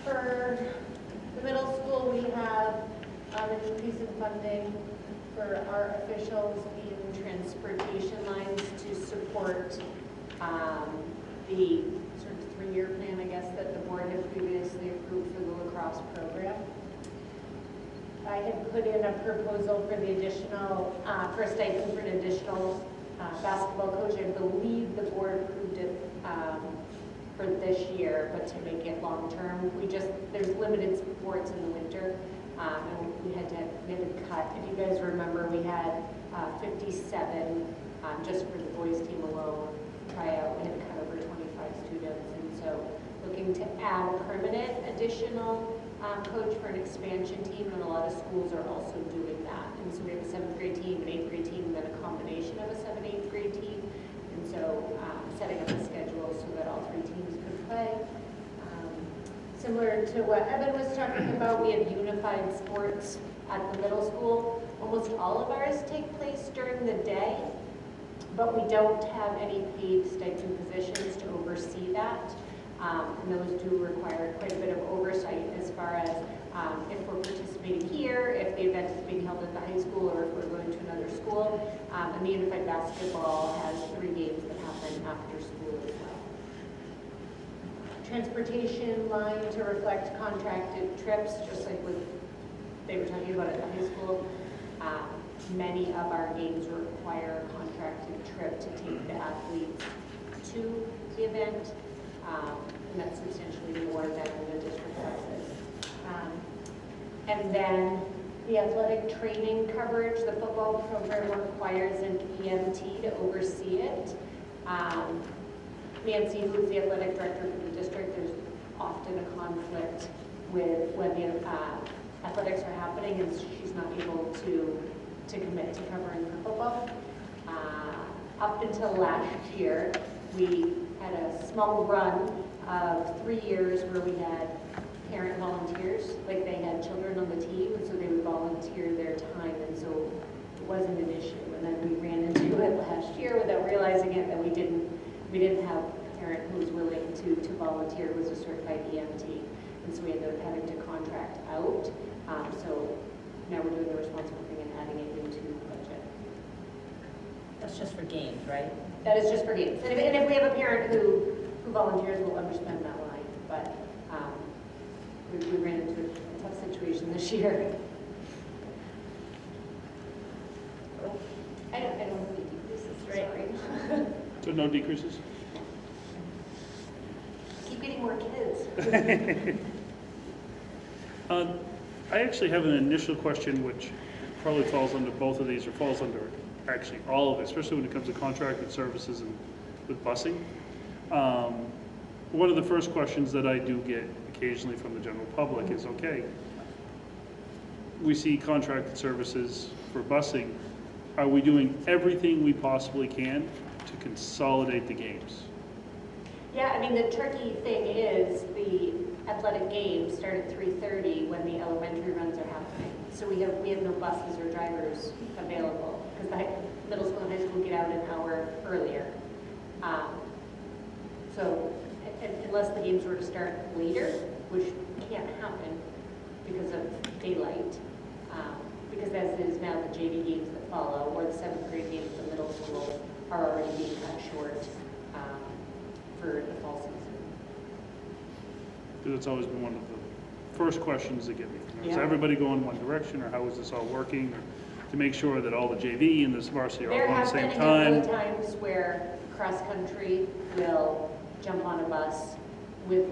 For the middle school, we have an increase in funding for our officials in transportation lines to support the sort of three-year plan, I guess, that the board had previously approved for the lacrosse program. I had put in a proposal for the additional, for a stipend for an additional basketball coach. I believe the board approved it for this year, but to make it long-term, there's limited sports in the winter, and we had to cut. If you guys remember, we had 57 just for the boys team alone tryout. We had to cut over 25 students, and so looking to add a permanent additional coach for an expansion team, and a lot of schools are also doing that. And so we have a 7th grade team, an 8th grade team, and then a combination of a 7th, 8th grade team. And so setting up a schedule so that all 3 teams could play. Similar to what Evan was talking about, we have unified sports at the middle school. Almost all of ours take place during the day, but we don't have any paid stipend positions to oversee that. And those do require quite a bit of oversight as far as if we're participating here, if the event is being held at the high school, or if we're going to another school. And the unified basketball has 3 games that happen after school as well. Transportation line to reflect contracted trips, just like what they were talking about at the high school. Many of our games require a contracted trip to take the athletes to the event, and that's substantially more than the district buses. And then the athletic training coverage, the football program requires an EMT to oversee it. Nancy, who's the athletic director for the district, there's often a conflict with when the athletics are happening, and she's not able to commit to covering for football. Up until last year, we had a small run of 3 years where we had parent volunteers, like they had children on the team, and so they would volunteer their time, and so it wasn't an issue. And then we ran into it last year without realizing it, that we didn't have a parent who was willing to volunteer, was a certified EMT, and so we ended up having to contract out. So now we're doing the responsible thing and adding it into the budget. That's just for games, right? That is just for games. And if we have a parent who volunteers, we'll underspend that line, but we ran into a tough situation this year. I don't think decreases, sorry. So no decreases? Keep getting more kids. I actually have an initial question which probably falls under both of these, or falls under actually all of it, especially when it comes to contracted services and with busing. One of the first questions that I do get occasionally from the general public is, okay, we see contracted services for busing. Are we doing everything we possibly can to consolidate the games? Yeah, I mean, the tricky thing is the athletic games start at 3:30 when the elementary runs are happening. So we have no buses or drivers available, because the middle school and high school get out an hour earlier. So unless the games were to start later, which can't happen because of daylight, because as it is now, the JV games that follow, or the 7th grade games at the middle school, are already being cut short for the fall season. Because it's always been one of the first questions that get me. Is Yeah. everybody going one direction, or how is this all working? To make sure that all the JV and this varsity are all There going at have the been same a couple of time. times where cross-country will jump on a bus with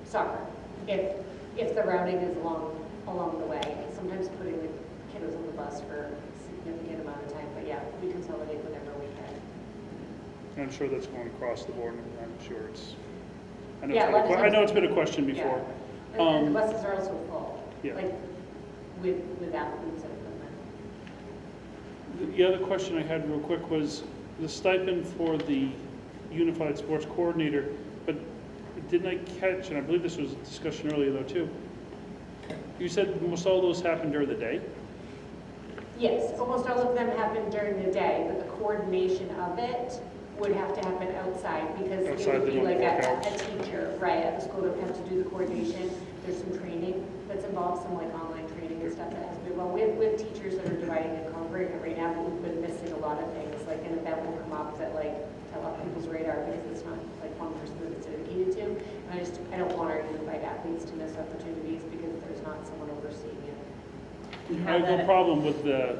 soccer, if the routing is along the way. Sometimes putting the kiddos on the bus for a significant amount of time, but yeah, we consolidate whenever we can. I'm sure that's going across the board, and I'm sure it's know Yeah, it's been a que- I London's- know it's been a question before. And the Um, buses are also full, Yeah. like with athletes and equipment. The other question I had real quick was the stipend for the unified sports coordinator, but didn't I catch, and I believe this was a discussion earlier though too, you said almost all those happen during the day? Yes, almost all of them happen during the day, but the coordination of it would have to happen outside because it Outside would the be like work a hours. teacher, right, at the school that would have to do the coordination. There's some training that's involved, some like online training and stuff that has to be, well, we have teachers that are dividing and conquering it right now, but we've been missing a lot of things, like an event will come up that like fell off people's radar because it's not like one person that it's dedicated to. And I don't want our unified athletes to miss opportunities because there's not someone overseeing it. I have no problem with the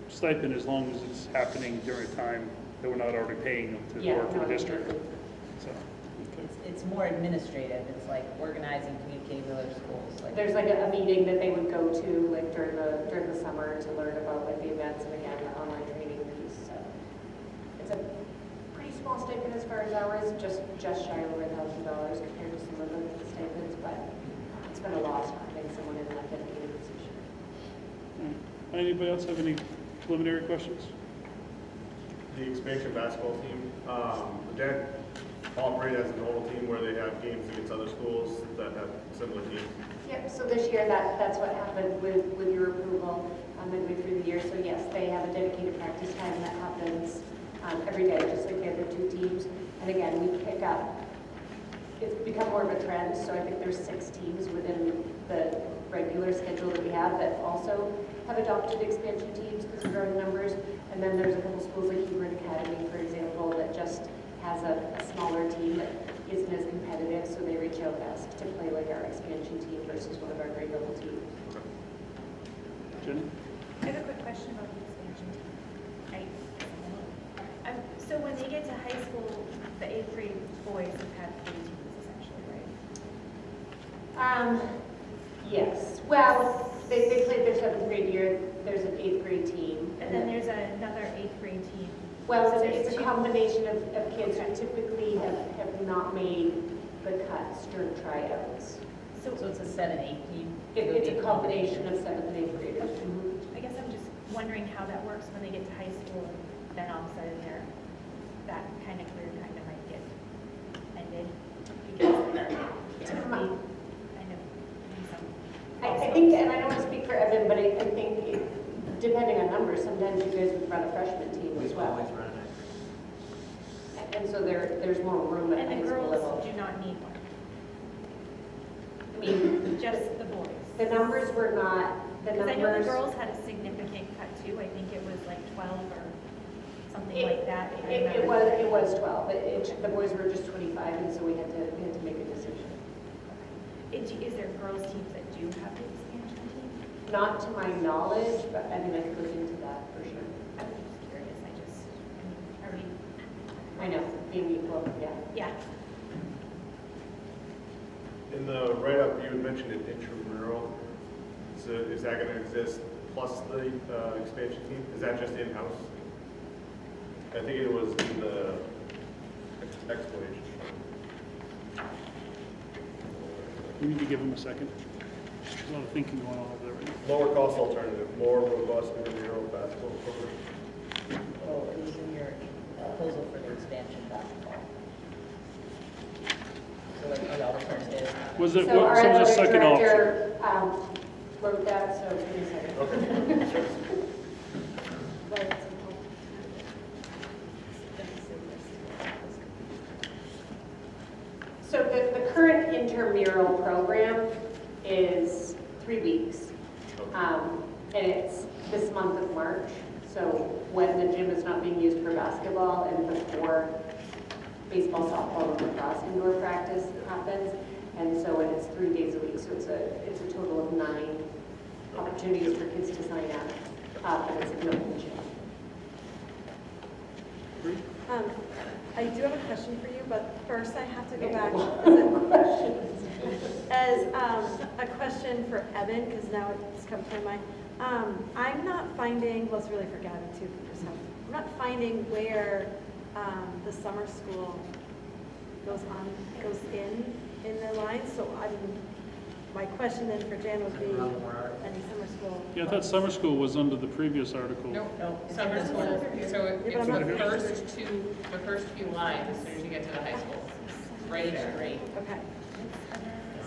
stipend as long as it's happening during a time that we're not already paying them to work for the district. So, It's more administrative, it's like organizing, communicating with other schools, like. There's like a meeting that they would go to like during the summer to learn about like the events and again, the online training piece. So it's a pretty small stipend as far as hours, just shy of over $1,000 compared to some of the stipends, but it's been a loss having someone in that dedicated position. anybody else have any preliminary questions? The expansion basketball team, would that operate as a normal team where they have games against other schools that have similar teams? Yep, so this year that's what happened with your approval midway through the year. So yes, they have a dedicated practice time that happens every day, just like the other two teams. And again, we pick up, it's become more of a trend, so I think there's 6 teams within the regular schedule that we have that also have adopted expansion teams because of growing numbers. And then there's a couple schools like Hebron Academy, for example, that just has a smaller team that isn't as competitive, so they reach out to us to play like our expansion team versus one of our grade level teams. Jenny? I have a quick question about the expansion team. So when they get to high school, the 8th grade boys have had 3 teams essentially, right? Yes. Well, they played their 7th grade year. There's an 8th grade team. And then there's another 8th grade team. Well, So it's there's a 2 combination of kids who typically have not made the cuts during tryouts. So it's a 7-8 team? It's a combination of 7th and 8th graders. I guess I'm just wondering how that works when they get to high school, and then all of a sudden that kind of career kind of might get ended because they're typically kind of in some. I think, and I don't want to speak for Evan, but I think depending on numbers, sometimes you guys would run a freshman team as well. Always run it. And so there's more room at And high the school girls level. do not need one, I mean, just the boys. the numbers were not, the Because numbers. I know the girls had a significant cut too. I think it was like 12 or something like that. I It remember. was 12. The boys were just 25, and so we had to make a decision. Is there girls teams that do have the expansion team? Not to my knowledge, but I mean, I could look into that for sure. I'm just curious. Are we? I know, being equal, yeah. Yeah. In the write-up, you had mentioned an intramural. So is that going to exist plus the expansion team? Is that just in-house? I think it was in the explanation. We need to give them a second. There's a lot of thinking going on over there right now. Lower cost alternative, more robust intramural basketball program. Oh, it was in your proposal for the expansion basketball. So like the alternative. Was it, So our what was the athletic second option? director wrote that, so give me a second. Okay. So the current intramural program is 3 weeks. And it's this month of March. So when the gym is not being used for basketball and before baseball, softball, and lacrosse indoor practice happens. And so it's 3 days a week. So it's a total of 9 opportunities for kids to sign up. And it's an open gym. I do have a question for you, but first I have to go back as a question for Evan, because now it's come to my mind. I'm not finding, well, it's really for Gabby too, I'm not finding where the summer school goes in the line, so my question then for Jan would be, any summer school? Yeah, I thought summer school was under the previous article. No. Summer school, so Yeah, but it's I'm the not- first two lines as soon as you get to the high school. Right there. Okay.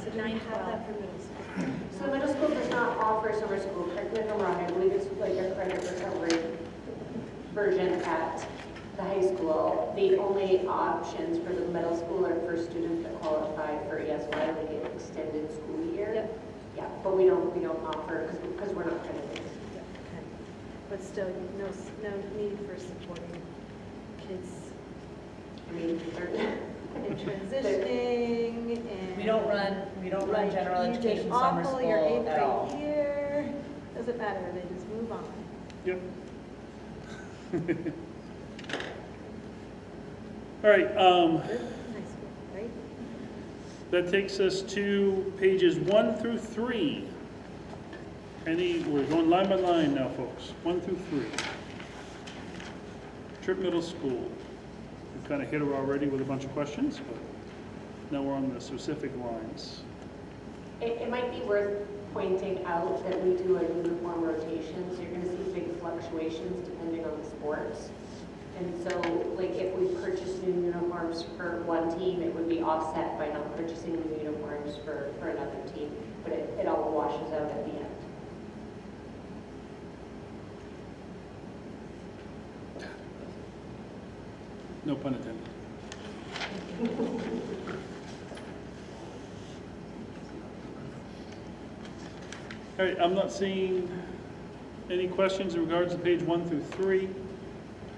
So do we have that for middle school? So middle school does not offer summer school, correct me if I'm wrong, I believe it's like a credit recovery version at the high school. The only options for the middle school are for students that qualify for ESY, like an extended school year. Yep. Yeah, but we don't offer, because we're not accredited. Okay. But still, no need for supporting kids I mean, they're- in transitioning and. We don't run general education summer school You're at eighth all. grade here, doesn't matter, they just move on. Yep. All right, Good, high school, right? that takes us to pages 1 through 3. We're going line by line now, folks, 1 through 3. Tripp Middle School. We've kind of hit her already with a bunch of questions, but now we're on the specific lines. It might be worth pointing out that we do a uniform rotation, so you're going to see big fluctuations depending on the sports. And so, like, if we purchase new uniforms for one team, it would be offset by not purchasing new uniforms for another team, but it all washes out at the end. No pun intended. All right, I'm not seeing any questions in regards to page 1 through 3.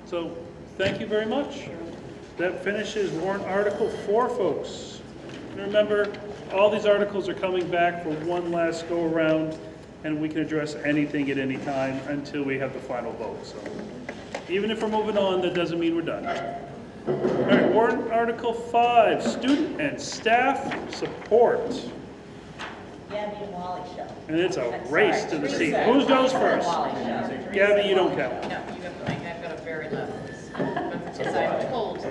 So, thank you very much. That finishes warrant article 4, folks. And remember, all these articles are coming back for one last go around, and we can address anything at any time until we have the final vote. So, even if we're moving on, that doesn't mean we're done. All right, warrant article 5, student and staff support. Gabby and Wally show. And it's a race to the seat. Teresa. Who goes first? Wally show. Gabby, you don't count. No, you have, I've got a very loud voice. But as I'm told,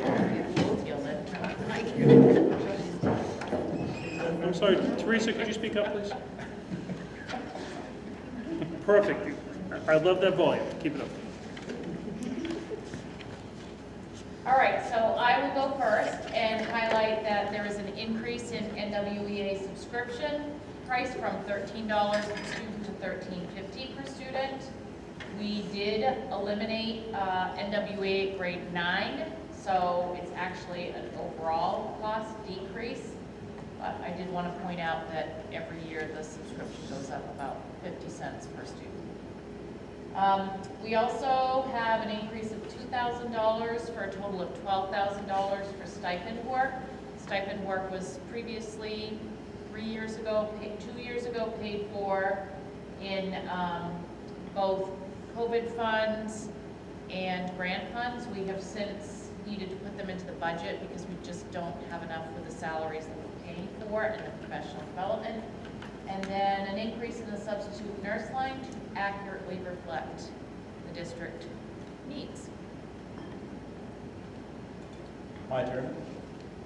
you'll let. I'm sorry, Teresa, could you speak up, please? Perfect. I love that volume. Keep it up. All right, so I will go first and highlight that there is an increase in NWEA subscription price from $13 per student to $13.50 per student. We did eliminate NWEA grade 9, so it's actually an overall cost decrease. But I did want to point out that every year the subscription goes up about 50 cents per student. We also have an increase of $2,000 for a total of $12,000 for stipend work. Stipend work was previously 2 years ago paid for in both COVID funds and grant funds. We have since needed to put them into the budget because we just don't have enough for the salaries that we're paying for and the professional development. And then an increase in the substitute nurse line to accurately reflect the district needs. My turn.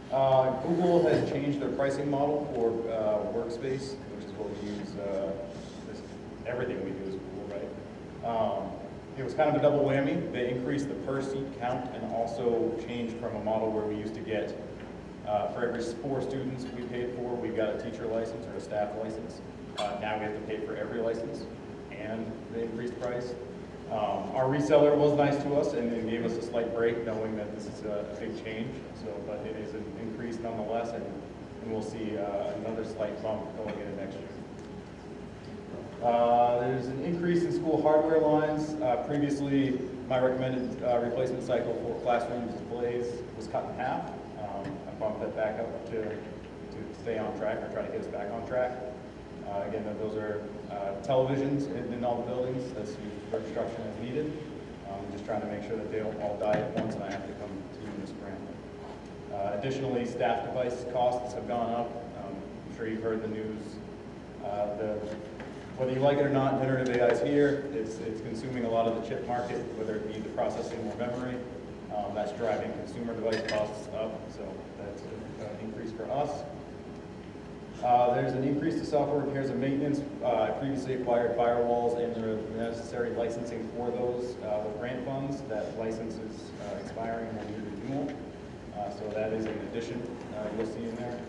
Google has changed their pricing model for Workspace, which is what we use, everything we do is Google, right? It was kind of a double whammy. They increased the per seat count and also changed from a model where we used to get, for every 4 students we paid for, we got a teacher license or a staff license. Now we have to pay for every license, and they increased price. Our reseller was nice to us and gave us a slight break, knowing that this is a big change. So, but it is an increase nonetheless, and we'll see another slight bump going into next year. There's an increase in school hardware lines. Previously, my recommended replacement cycle for classroom displays was cut in half. I bumped that back up to stay on track, or try to get us back on track. Again, those are televisions in all the buildings that's used for construction as needed. Just trying to make sure that they don't all die at once and I have to come to you in the spring. Additionally, staff device costs have gone up. I'm sure you've heard the news. Whether you like it or not, generative AI is here. It's consuming a lot of the chip market, whether it be the processing or memory. That's driving consumer device costs up, so that's an increase for us. There's an increase to software repairs and maintenance. I previously acquired firewalls and the necessary licensing for those with grant funds. That license is expiring and will need renewal. So that is an addition you'll see in there.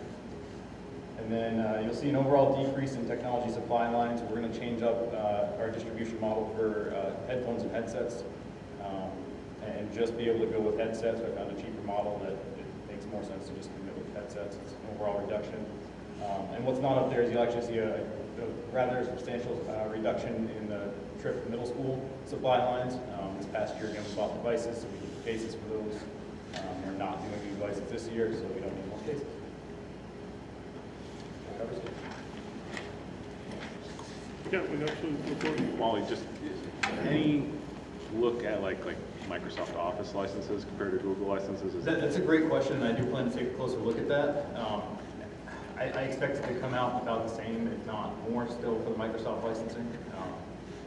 And then you'll see an overall decrease in technology supply lines. We're going to change up our distribution model for headphones and headsets and just be able to go with headsets. I found a cheaper model that it makes more sense to just commit with headsets. It's an overall reduction. And what's not up there is you'll actually see a rather substantial reduction in the trip middle school supply lines. This past year, again, we bought devices, so we get cases for those. We're not doing new devices this year, so we don't need more cases. That covers it. Yeah, we got to report. Molly, just any look at like Microsoft Office licenses compared to Google licenses? That's a great question, and I do plan to take a closer look at that. I expect it to come out about the same, if not more, still for the Microsoft licensing.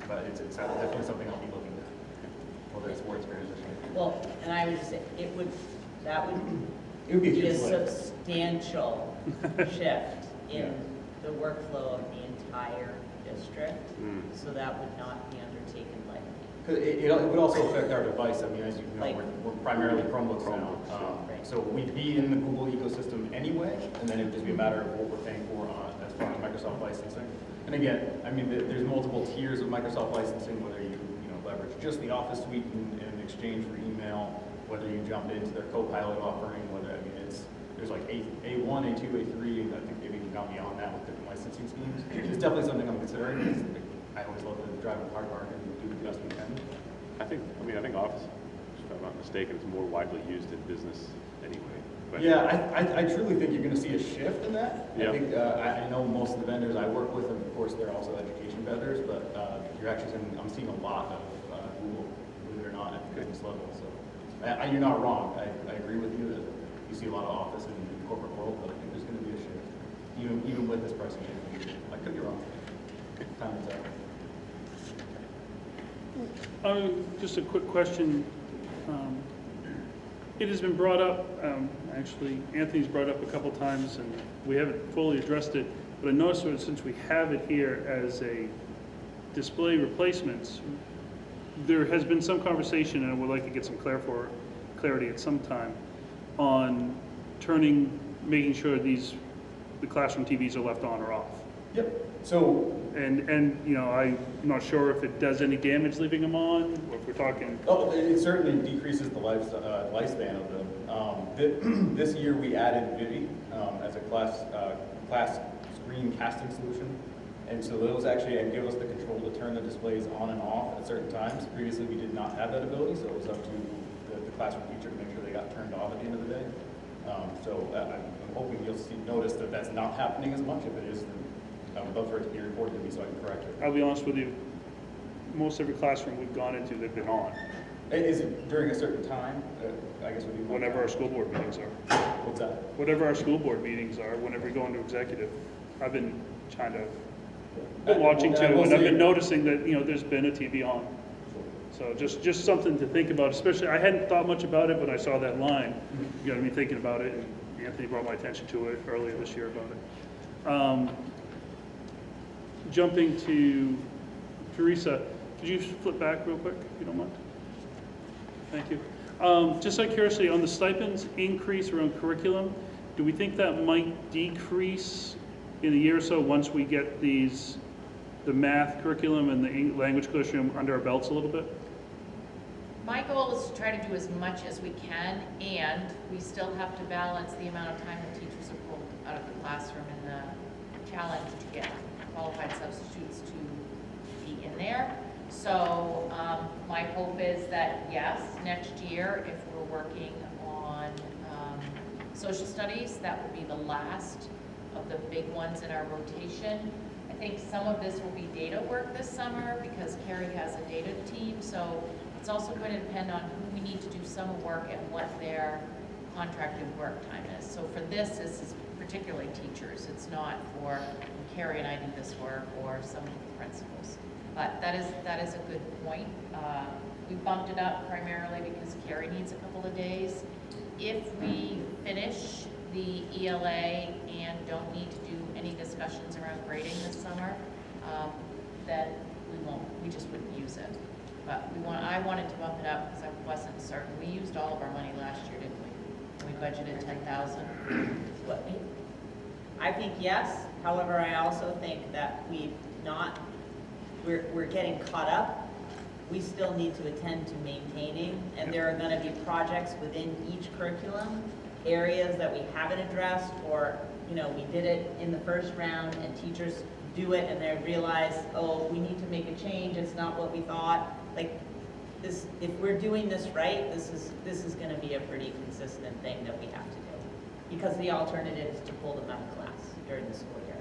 But it's definitely something I'll be looking at, whether it's worth transitioning. Well, and I would say that would be be a a huge lift. substantial shift in the workflow of the entire district. So that would not be undertaken lightly. It would also affect our device. I mean, as you know, Like- we're primarily Chromebooks now. Right. So we'd be in the Google ecosystem anyway, and then it would just be a matter of what we're paying for as far as Microsoft licensing. And again, I mean, there's multiple tiers of Microsoft licensing, whether you leverage just the Office suite in exchange for email, whether you jump into their Copilot offering, there's like A1, A2, A3, and I think they've even gone beyond that with different licensing schemes. It's definitely something I'm considering. I always love to drive a hard bargain and do the best we can. I think Office, if I'm not mistaken, is more widely used in business anyway. But Yeah, I truly think you're going to see a shift in that. Yeah. I think I know most of the vendors I work with, and of course they're also education vendors, but I'm seeing a lot of Google, believe it or not, at the business level. So you're not wrong. I agree with you that you see a lot of Office in the corporate world, but I think there's going to be a shift, even with this pricing change. I could be wrong. Time will tell. Just a quick question. It has been brought up, actually, Anthony's brought up a couple times, and we haven't fully addressed it, but I noticed that since we have it here as a display replacements, there has been some conversation, and I would like to get some clarity at some time, on making sure the classroom TVs are left on or off. Yep. So. And I'm not sure if it does any damage leaving them on, or if we're talking. Oh, it certainly decreases the lifespan of them. This year we added Vivi as a class screen casting solution. And so those actually give us the control to turn the displays on and off at certain times. Previously we did not have that ability, so it was up to the classroom teacher to make sure they got turned off at the end of the day. So I'm hoping you'll notice that that's not happening as much. If it is, then I would love for it to be reported to me so I can correct it. I'll be honest with you, most every classroom we've gone into, they've been on. Is it during a certain time? I guess would be whenever our school board meetings are. What's that? Whatever our school board meetings are, whenever we go into executive. I've been watching too, and I've been noticing that, there's been a TV on. So just something to think about, especially, I hadn't thought much about it, but I saw that line. You got me thinking about it, and Anthony brought my attention to it earlier this year about it. Jumping to Teresa, could you flip back real quick, if you don't mind? Thank you. Just out of curiosity, on the stipends increase around curriculum, do we think that might decrease in a year or so once we get the math curriculum and the language curriculum under our belts a little bit? My goal is to try to do as much as we can, and we still have to balance the amount of time that teachers are pulled out of the classroom and the challenge to get qualified substitutes to be in there. So my hope is that, yes, next year, if we're working on social studies, that will be the last of the big ones in our rotation. I think some of this will be data work this summer because Carrie has a data team, so it's also going to depend on who we need to do summer work and what their contracted work time is. So for this is particularly teachers. It's not for Carrie and I do this work or some of the principals. But that is a good point. We bumped it up primarily because Carrie needs a couple of days. If we finish the ELA and don't need to do any discussions around grading this summer, then we just wouldn't use it. But I wanted to bump it up because I wasn't certain. We used all of our money last year, didn't we? We budgeted 10,000. I think yes, however, I also think that we're getting caught up. We still need to attend to maintaining, and there are gonna be projects within each curriculum, areas that we haven't addressed, or, we did it in the first round, and teachers do it, and they realize, oh, we need to make a change, it's not what we thought. Like, this, if we're doing this right, this is gonna be a pretty consistent thing that we have to do. Because the alternative is to pull them out of class during the school year.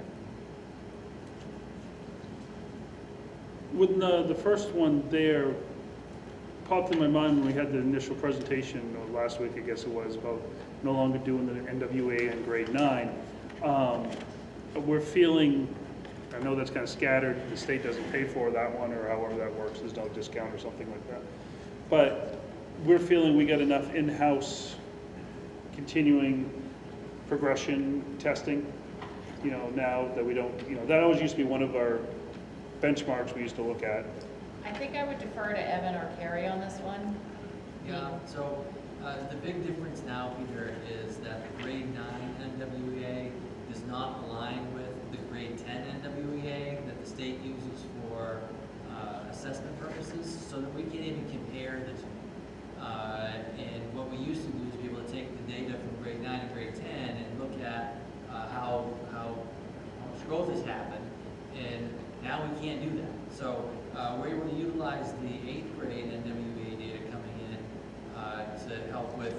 When the first one there popped in my mind when we had the initial presentation last week, I guess it was, about no longer doing the NWA in grade 9. We're feeling, I know that's kind of scattered, the state doesn't pay for that one, or however that works, there's no discount or something like that. But we're feeling we got enough in-house continuing progression testing, now that we don't, that always used to be one of our benchmarks we used to look at. I think I would defer to Evan or Carrie on this one. Yeah, so the big difference now, Peter, is that the grade 9 NWEA does not align with the grade 10 NWEA that the state uses for assessment purposes, so that we can even compare the two. And what we used to do is be able to take the data from grade 9 and grade 10 and look at how much growth has happened, and now we can't do that. So we're able to utilize the 8th grade NWEA data coming in to help with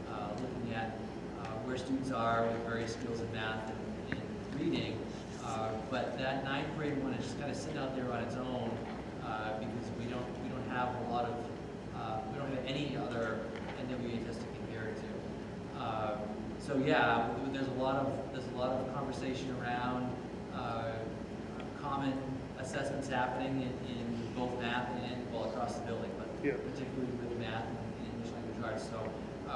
looking at where students are with various skills in math and reading. But that 9th grade one is just kind of sitting out there on its own because we don't have a lot of we don't have any other NWEA test to compare it to. So yeah, there's a lot of conversation around common assessments happening in both math and across the building, but particularly with math and English language arts. So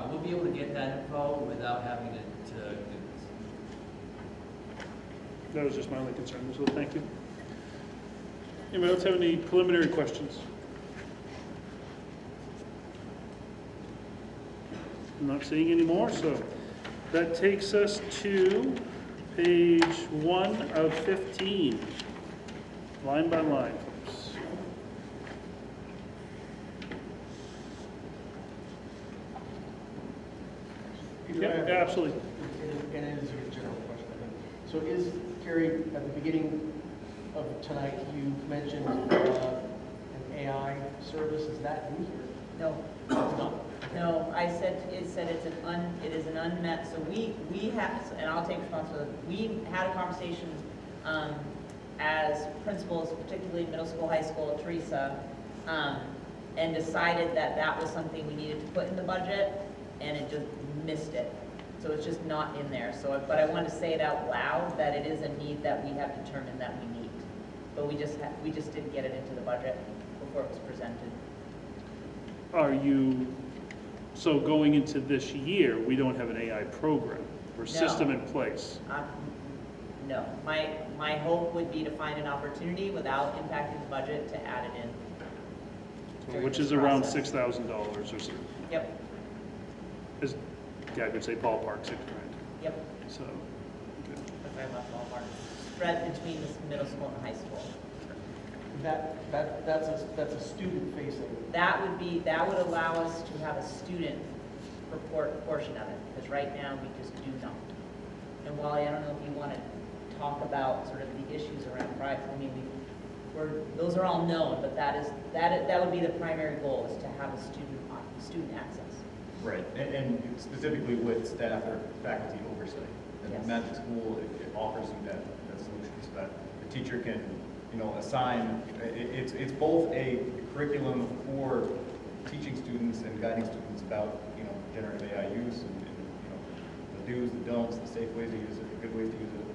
we'll be able to get that info without having to do this. That was just my only concern, so thank you. Anybody else have any preliminary questions? I'm not seeing any more, so that takes us to page 1 of 15, line by line, folks. Peter, Yeah, I have- absolutely. And it is a general question, I think. So is, Carrie, at the beginning of tonight, you mentioned an AI service, is that in here? No. It's not? No, it is an unmet, so we have, and I'll take responsibility, we had a conversation as principals, particularly middle school, high school, Teresa, and decided that that was something we needed to put in the budget, and it just missed it. So it's just not in there. So, but I want to say it out loud that it is a need that we have determined that we need. But we just didn't get it into the budget before it was presented. Are you, so going into this year, we don't have an AI program or system in place? No. My hope would be to find an opportunity without impacting the budget to add it in. So, which is around $6,000 or so. Yep, Yeah, I could say ballpark, $6 grand. yep. So, okay. That's why I left ballpark. Spread between the middle school and high school. That's a student facing. That would allow us to have a student report portion of it, because right now we just do not. And Wally, I don't know if you want to talk about sort of the issues around private. I mean, those are all known, but that would be the primary goal, is to have a student access. Right, and specifically with staff or faculty oversight. And Yes. Magic School, it offers you that solution, so that the teacher can, assign, it's both a curriculum for teaching students and guiding students about, generative AI use and the do's, the don'ts, the safe ways to use it, the good ways to use it.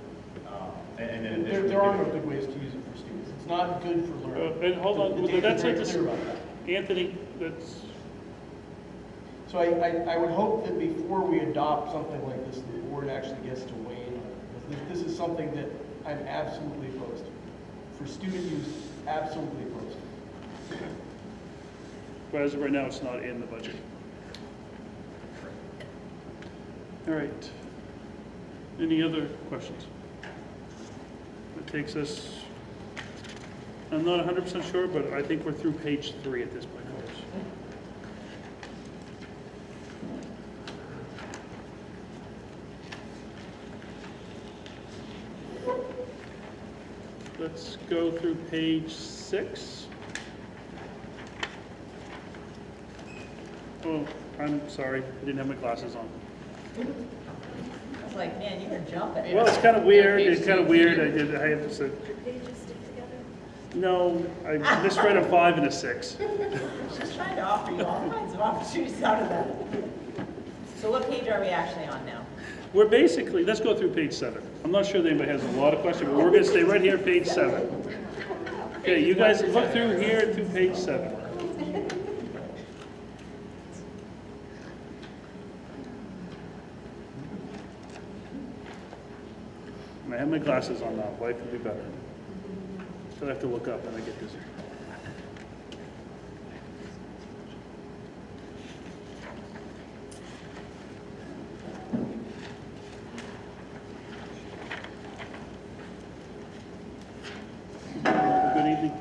And in addition, There are no good ways to use it for students. It's not good for learning. And hold on, The teacher's that's very it. clear about that. Anthony, that's, So I would hope that before we adopt something like this, the board actually gets to weigh in on it. Because this is something that I'm absolutely opposed to. For student use, absolutely opposed to. but as of right now, it's not in the budget. All right. Any other questions? That takes us, I'm not 100% sure, but I think we're through page 3 at this point, folks. Let's go through page 6. Oh, I'm sorry, I didn't have my glasses on. I was like, man, you were jumping. Well, it's kind of weird, I have to say, Pages stick together? no, I misread a 5 and a 6. Just trying to offer you all kinds of opportunities out of that. So what page are we actually on now? We're basically, let's go through page 7. I'm not sure that anybody has a lot of questions, but we're gonna stay right here, page 7. Okay, you guys look through here to page 7. And I have my glasses on now, life will be better. So I have to look up and I get dizzy. Good evening.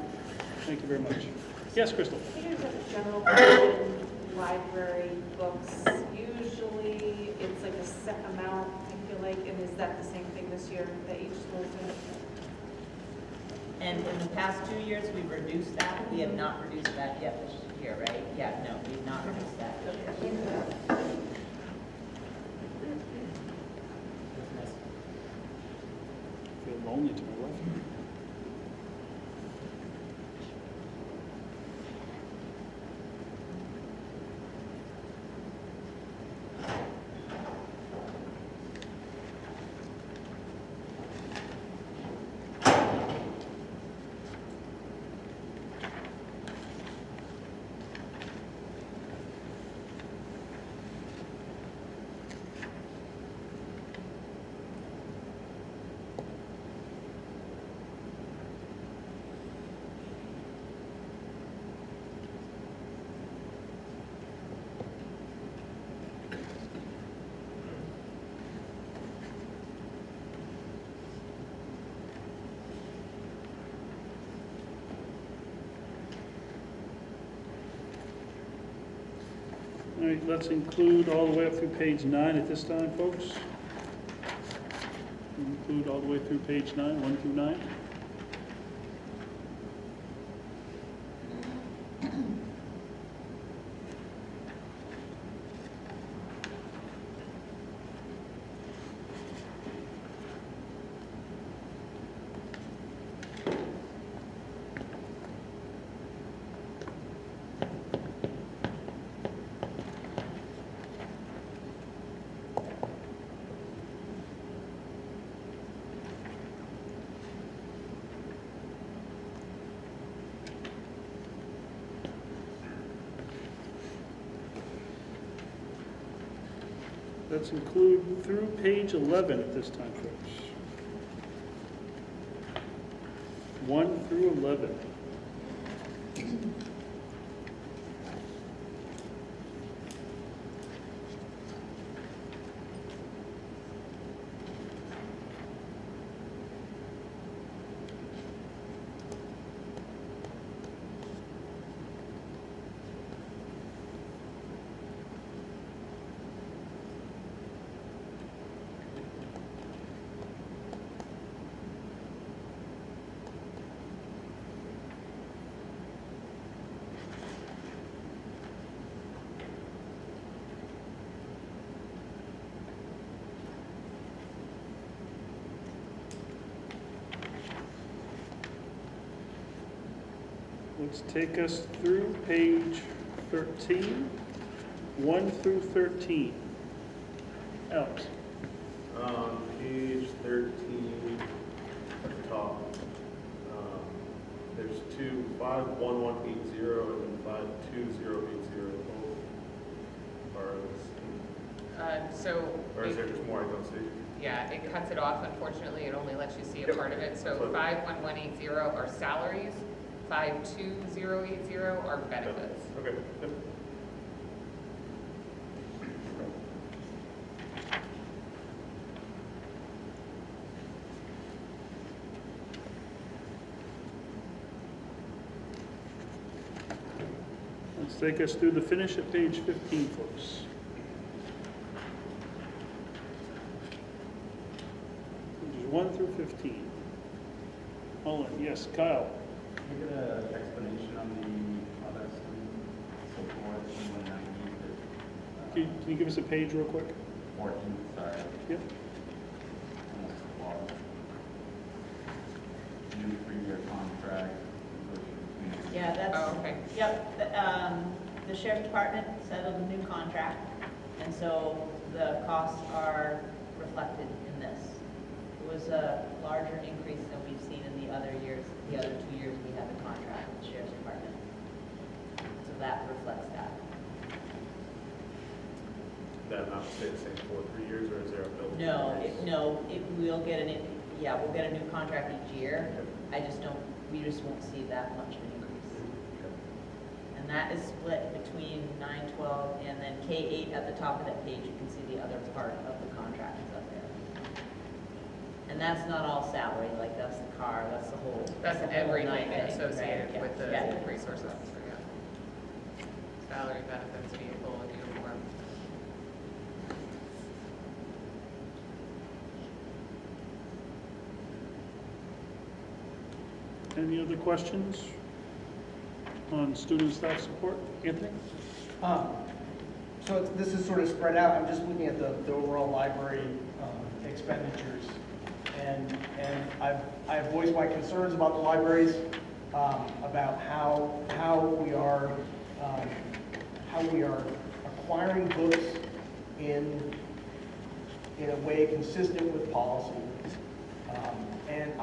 Thank you very much. Yes, Crystal? Here's a general question, library books. Usually, it's like a set amount, I feel like, and is that the same thing this year that each school's doing? And in the past 2 years, we've reduced that. We have not reduced that yet this year, right? Yeah, no, we've not reduced that. I feel lonely to my left. All right, let's include all the way up through page 9 at this time, folks. Include all the way through page 9, 1 through 9. Let's include through page 11 at this time, folks. 1 through 11. Let's take us through page 13, 1 through 13. Alex? Page 13, at the top, there's 51180 and then 5080, both are, So. or is there just more I don't see? Yeah, it cuts it off, unfortunately, it only lets you see a part of it. So That's what- 51180 are salaries, 52080 are benefits. Okay. Yep. Let's take us through the finish at page 15, folks. Pages 1 through 15. Hold on, yes, Kyle. Can you get an explanation on the other support in 190? Can you give us a page real quick? 14, sorry. Yep. New 3-year contract. Yeah, that's, Oh, okay. yep, the sheriff's department settled a new contract, and so the costs are reflected in this. It was a larger increase than we've seen in the other years, the other 2 years we had the contract with the sheriff's department. So that reflects that. That amount stay the same for 3 years, or is there a bill? No, we'll get we'll get a new contract each year. We just won't see that much of an increase. And that is split between 912 and then K8 at the top of that page. You can see the other part of the contract is up there. And that's not all salary, like that's the car, that's the whole. That's the whole everything nine thing, associated right? with the Yeah. resource officer, yeah. Salary, benefits, vehicle, uniform. Any other questions on student staff support? Anthony? So this is sort of spread out. I'm just looking at the overall library expenditures. And I have voiced my concerns about the libraries, about how we are acquiring books in a way consistent with policy. And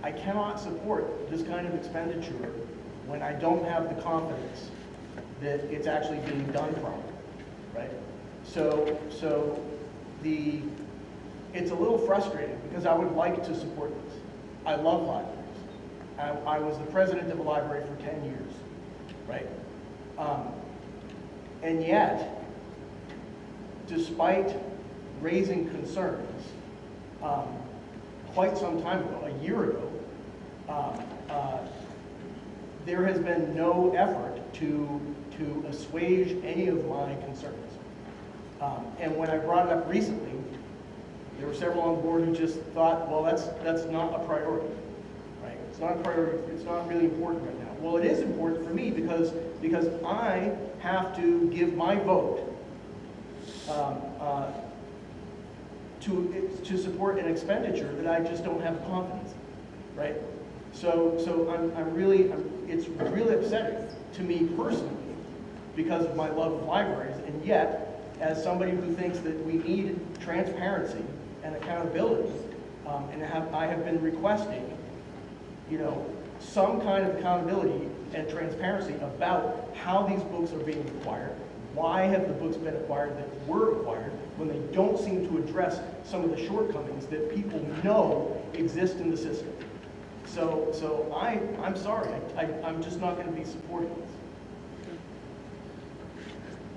I cannot support this kind of expenditure when I don't have the confidence that it's actually being done properly, right? So it's a little frustrating because I would like to support this. I love libraries. I was the president of a library for 10 years, right? And yet, despite raising concerns quite some time ago, a year ago, there has been no effort to assuage any of my concerns. And when I brought it up recently, there were several on board who just thought, well, that's not a priority, right? It's not a priority. It's not really important right now. Well, it is important for me because I have to give my vote to support an expenditure that I just don't have confidence in, right? So it's really upsetting to me personally because of my love of libraries, and yet, as somebody who thinks that we need transparency and accountability, and I have been requesting, some kind of accountability and transparency about how these books are being acquired. Why have the books been acquired that were acquired when they don't seem to address some of the shortcomings that people know exist in the system? So I'm sorry, I'm just not going to be supporting this.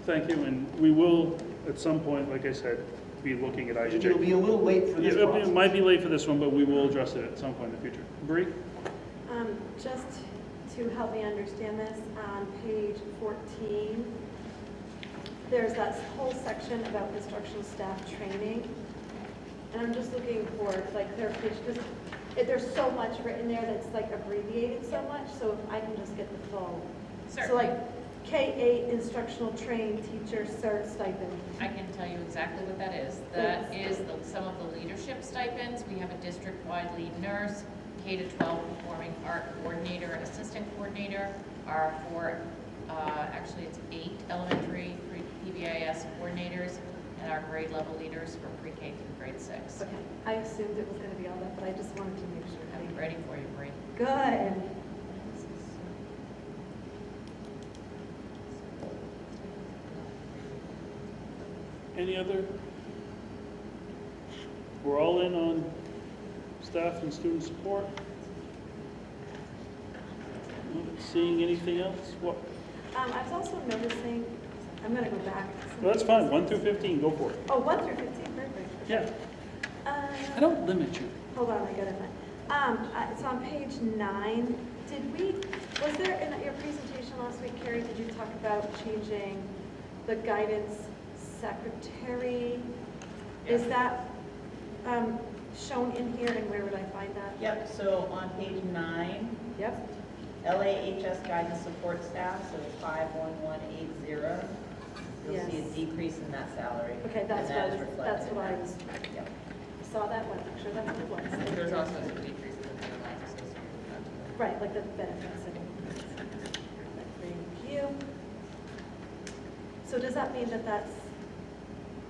Thank you, and we will, at some point, like I said, be looking at IJ. It'll be a little late for this process. It might be late for this one, but we will address it at some point in the future. Bree? Just to help me understand this, on page 14, there's that whole section about instructional staff training. And I'm just looking for clarification, because there's so much written there that's abbreviated so much, so if I can just get the full. Certainly. So K-8 instructional trained teacher cert stipend. I can tell you exactly what that is. That is some of the leadership stipends. We have a district-wide lead nurse, K-12 performing art coordinator and assistant coordinator are for, actually it's 8 elementary PBIS coordinators, and our grade level leaders for pre-K through grade 6. Okay, I assumed it was going to be all that, but I just wanted to make sure. I'm ready for you, Bree. Good. Any other? We're all in on staff and student support. Not seeing anything else? What? I was also noticing, I'm gonna go back. Well, that's fine, 1 through 15, go for it. Oh, 1 through 15, perfect. Yeah, I don't limit you. Hold on, I got it. It's on page 9. Was there, in your presentation last week, Carrie, did you talk about changing the guidance secretary? Is that shown in here, and where would I find that? Yep, so on page 9, Yep. LAHS guidance support staff, so 51180. You'll see a Yes. decrease in that salary. Okay, that's and that is what reflected I in was, Yep. saw that one, actually, that's what it was. There's also some decreases in the lines associated with that. Right, like the benefits and, thank you. So does that mean that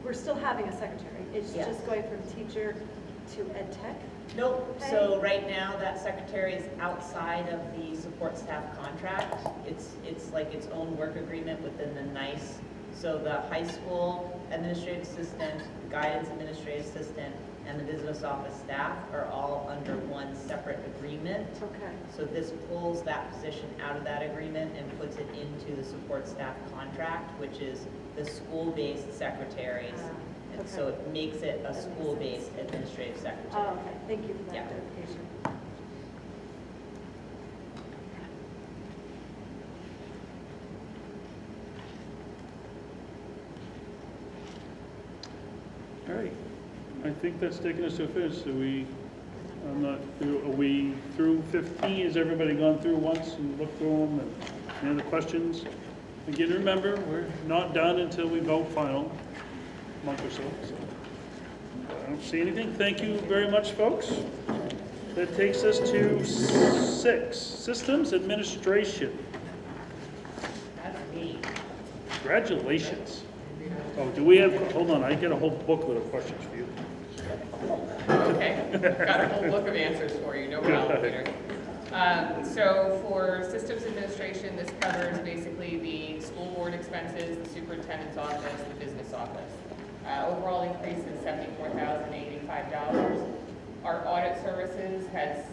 we're still having a secretary? It's Yes. just going from teacher to ed tech? Nope, Okay. so right now, that secretary is outside of the support staff contract. It's like its own work agreement within the NICE. So the high school administrative assistant, guidance administrative assistant, and the business office staff are all under one separate agreement. Okay. So this pulls that position out of that agreement and puts it into the support staff contract, which is the school-based secretaries. And so okay. it makes it a That makes school-based administrative secretary. Oh, okay, thank you for Yeah. that clarification. All right, I think that's taking us to a finish. Are we through 15? Has everybody gone through once and looked through them? And any other questions? Again, remember, we're not done until we vote final, month or so. I don't see anything. Thank you very much, folks. That takes us to 6, systems administration. That's me. Congratulations. Oh, do we have, hold on, I get a whole booklet of questions for you. Okay, got a whole book of answers for you, no problem, Peter. So for systems administration, this covers basically the school board expenses, the superintendent's office, the business office. Overall increase is $74,085. Our audit services have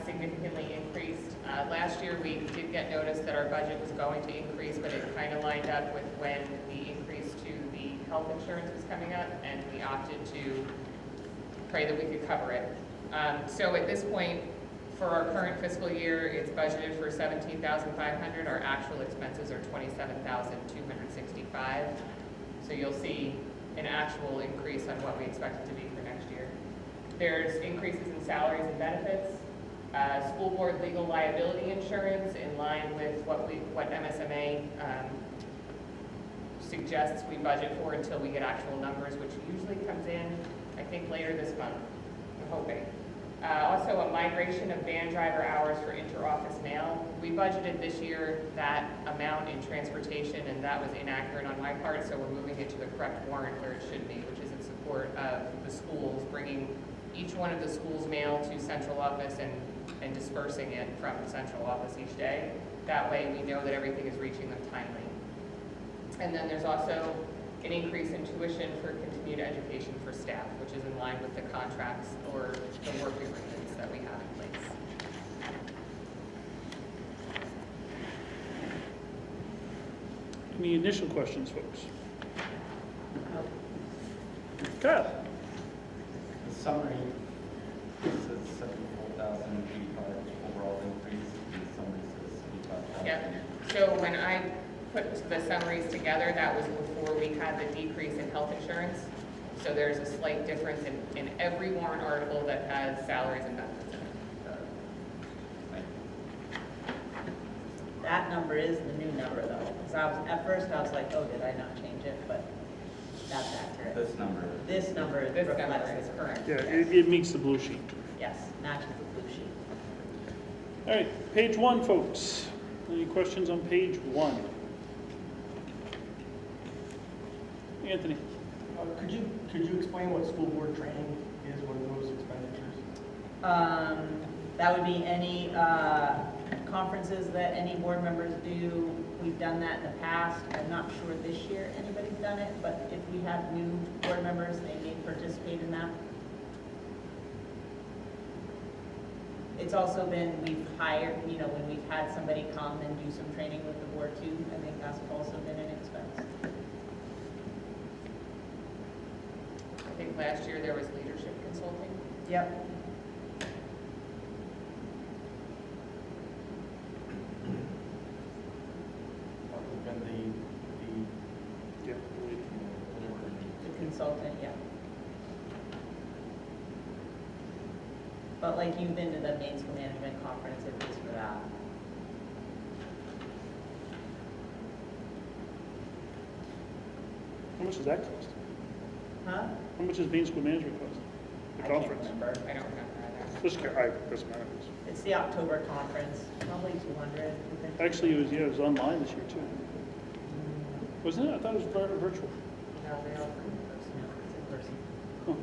significantly increased. Last year, we did get notice that our budget was going to increase, but it kind of lined up with when the increase to the health insurance was coming up, and we opted to pray that we could cover it. So at this point, for our current fiscal year, it's budgeted for $17,500. Our actual expenses are $27,265. So you'll see an actual increase on what we expect it to be for next year. There's increases in salaries and benefits, school board legal liability insurance in line with what MSMA suggests we budget for until we get actual numbers, which usually comes in, I think, later this month, I'm hoping. Also, a migration of van driver hours for inter-office mail. We budgeted this year that amount in transportation, and that was inaccurate on my part, so we're moving it to the correct warrant where it should be, which is in support of the schools, bringing each one of the schools' mail to central office and dispersing it from the central office each day. That way, we know that everything is reaching them timely. And then there's also an increase in tuition for continued education for staff, which is in line with the contracts or the work agreements that we have in place. Any initial questions, folks? Kyle? The summary says 74,085 overall increase, and the summary says 75,000. Yep. So when I put the summaries together, that was before we had the decrease in health insurance. So there's a slight difference in every warrant article that has salaries and benefits in it. That number is the new number though. So at first I was like, oh, did I not change it? But that's accurate. This number. This number reflects is this. correct. Yeah, it meets the blue sheet. Yes, matches the blue sheet. All right, page 1, folks. Any questions on page 1? Anthony? Could you explain what school board training is, what are those expenditures? That would be any conferences that any board members do. We've done that in the past. I'm not sure this year anybody's done it, but if we have new board members, they may participate in that. It's also been, we've hired, when we've had somebody come and do some training with the board too, I think that's also been an expense. I think last year there was leadership consulting. Yep. That would have been Yeah. The consultant, yeah. But like you've been to the main school management conference, it was for that. How much does that cost? Huh? How much does Main School Management cost? The I can't conference? remember. I don't remember either. Just, doesn't matter. It's the October conference, probably 200, I think. Actually, it was online this year too. Wasn't it? I thought it was virtual. No, they offer in person. No, it's in person. Huh.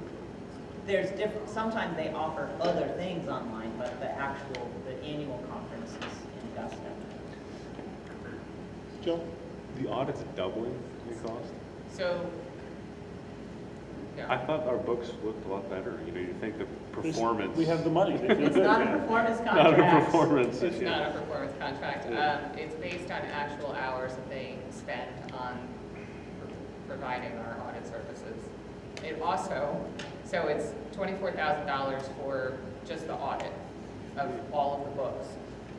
There's different, sometimes they offer other things online, but the annual conference is in Augusta. Joe? The audit's doubling in cost? So, I thought our books looked a lot better. You think the performance. We have the money. They feel It's good, not a yeah. performance Not a contract. performance it's issue. not a performance contract. It's based on actual hours that they spend on providing our audit services. It also, so it's $24,000 for just the audit of all of the books.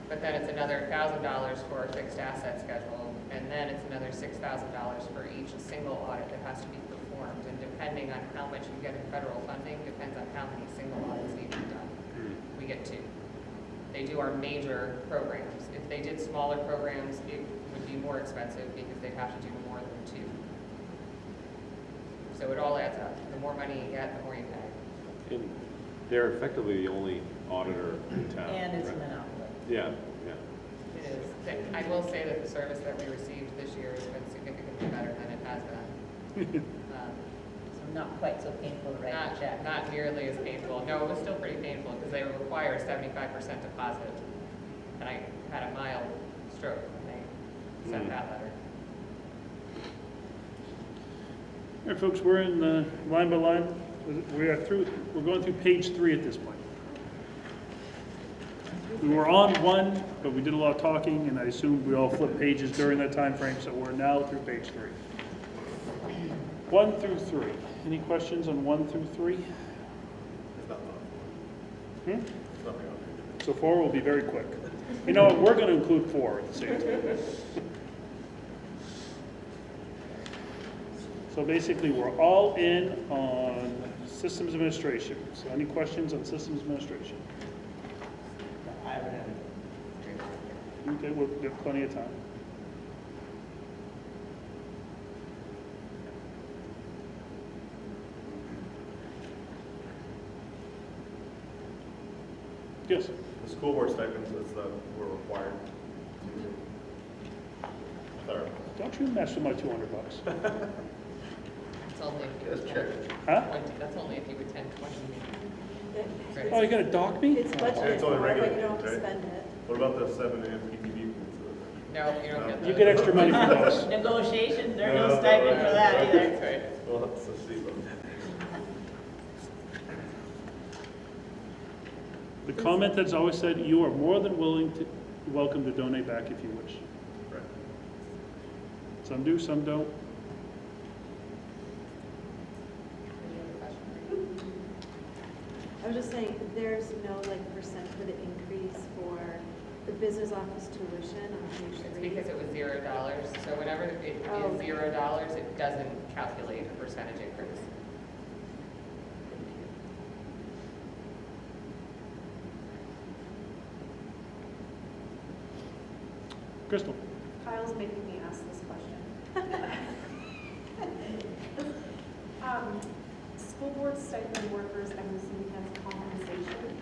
But then it's another $1,000 for a fixed asset schedule, and then it's another $6,000 for each single audit that has to be performed. And depending on how much you get in federal funding, depends on how many single audits need to be done. We get 2. They do our major programs. If they did smaller programs, it would be more expensive because they'd have to do more than 2. So it all adds up. The more money you get, the more you pay. And they're effectively the only auditor in town. And it's a right? monopoly. Yeah, yeah. It is. I will say that the service that we received this year has been significantly better than it has been. So not quite so painful to write a check. Not nearly as painful. No, it was still pretty painful because they require a 75% deposit. And I had a mild stroke when they sent that letter. All right, folks, we're in line by line. We're going through page 3 at this point. We were on 1, but we did a lot of talking, and I assumed we all flipped pages during that time frame, so we're now through page 3. 1 through 3. Any questions on 1 through 3? It's not Hmm? It's nothing on there. So 4 will be very quick. You know what, we're going to include 4 at the same time. So basically, we're all in on systems administration. So any questions on systems administration? I haven't had it. Okay, we've got plenty of time. Yes? The school board stipends is that we're required to. Sorry. Don't you mess with my $200. It's only if you Just attend check. Huh? 20. That's only if you attend 20 meetings. Oh, you gonna dock me? It's budgeted It's only for, but regular, you don't have to right? spend it. What about the 7 AM PTV? No, you don't get You those. get extra money for those. Negotiations, there's no stipend for that either. That's right. Well, let's see. The comment that's always said, you are more than welcome to donate back if you wish. Right. Some do, some don't. I was just saying, there's no percent for the increase for the business office tuition on page It's 3. because it was $0. So whenever it is Oh. $0, it doesn't calculate a percentage increase. Crystal? Kyle's making me ask this question. School board stipend workers, I'm assuming that's compensation.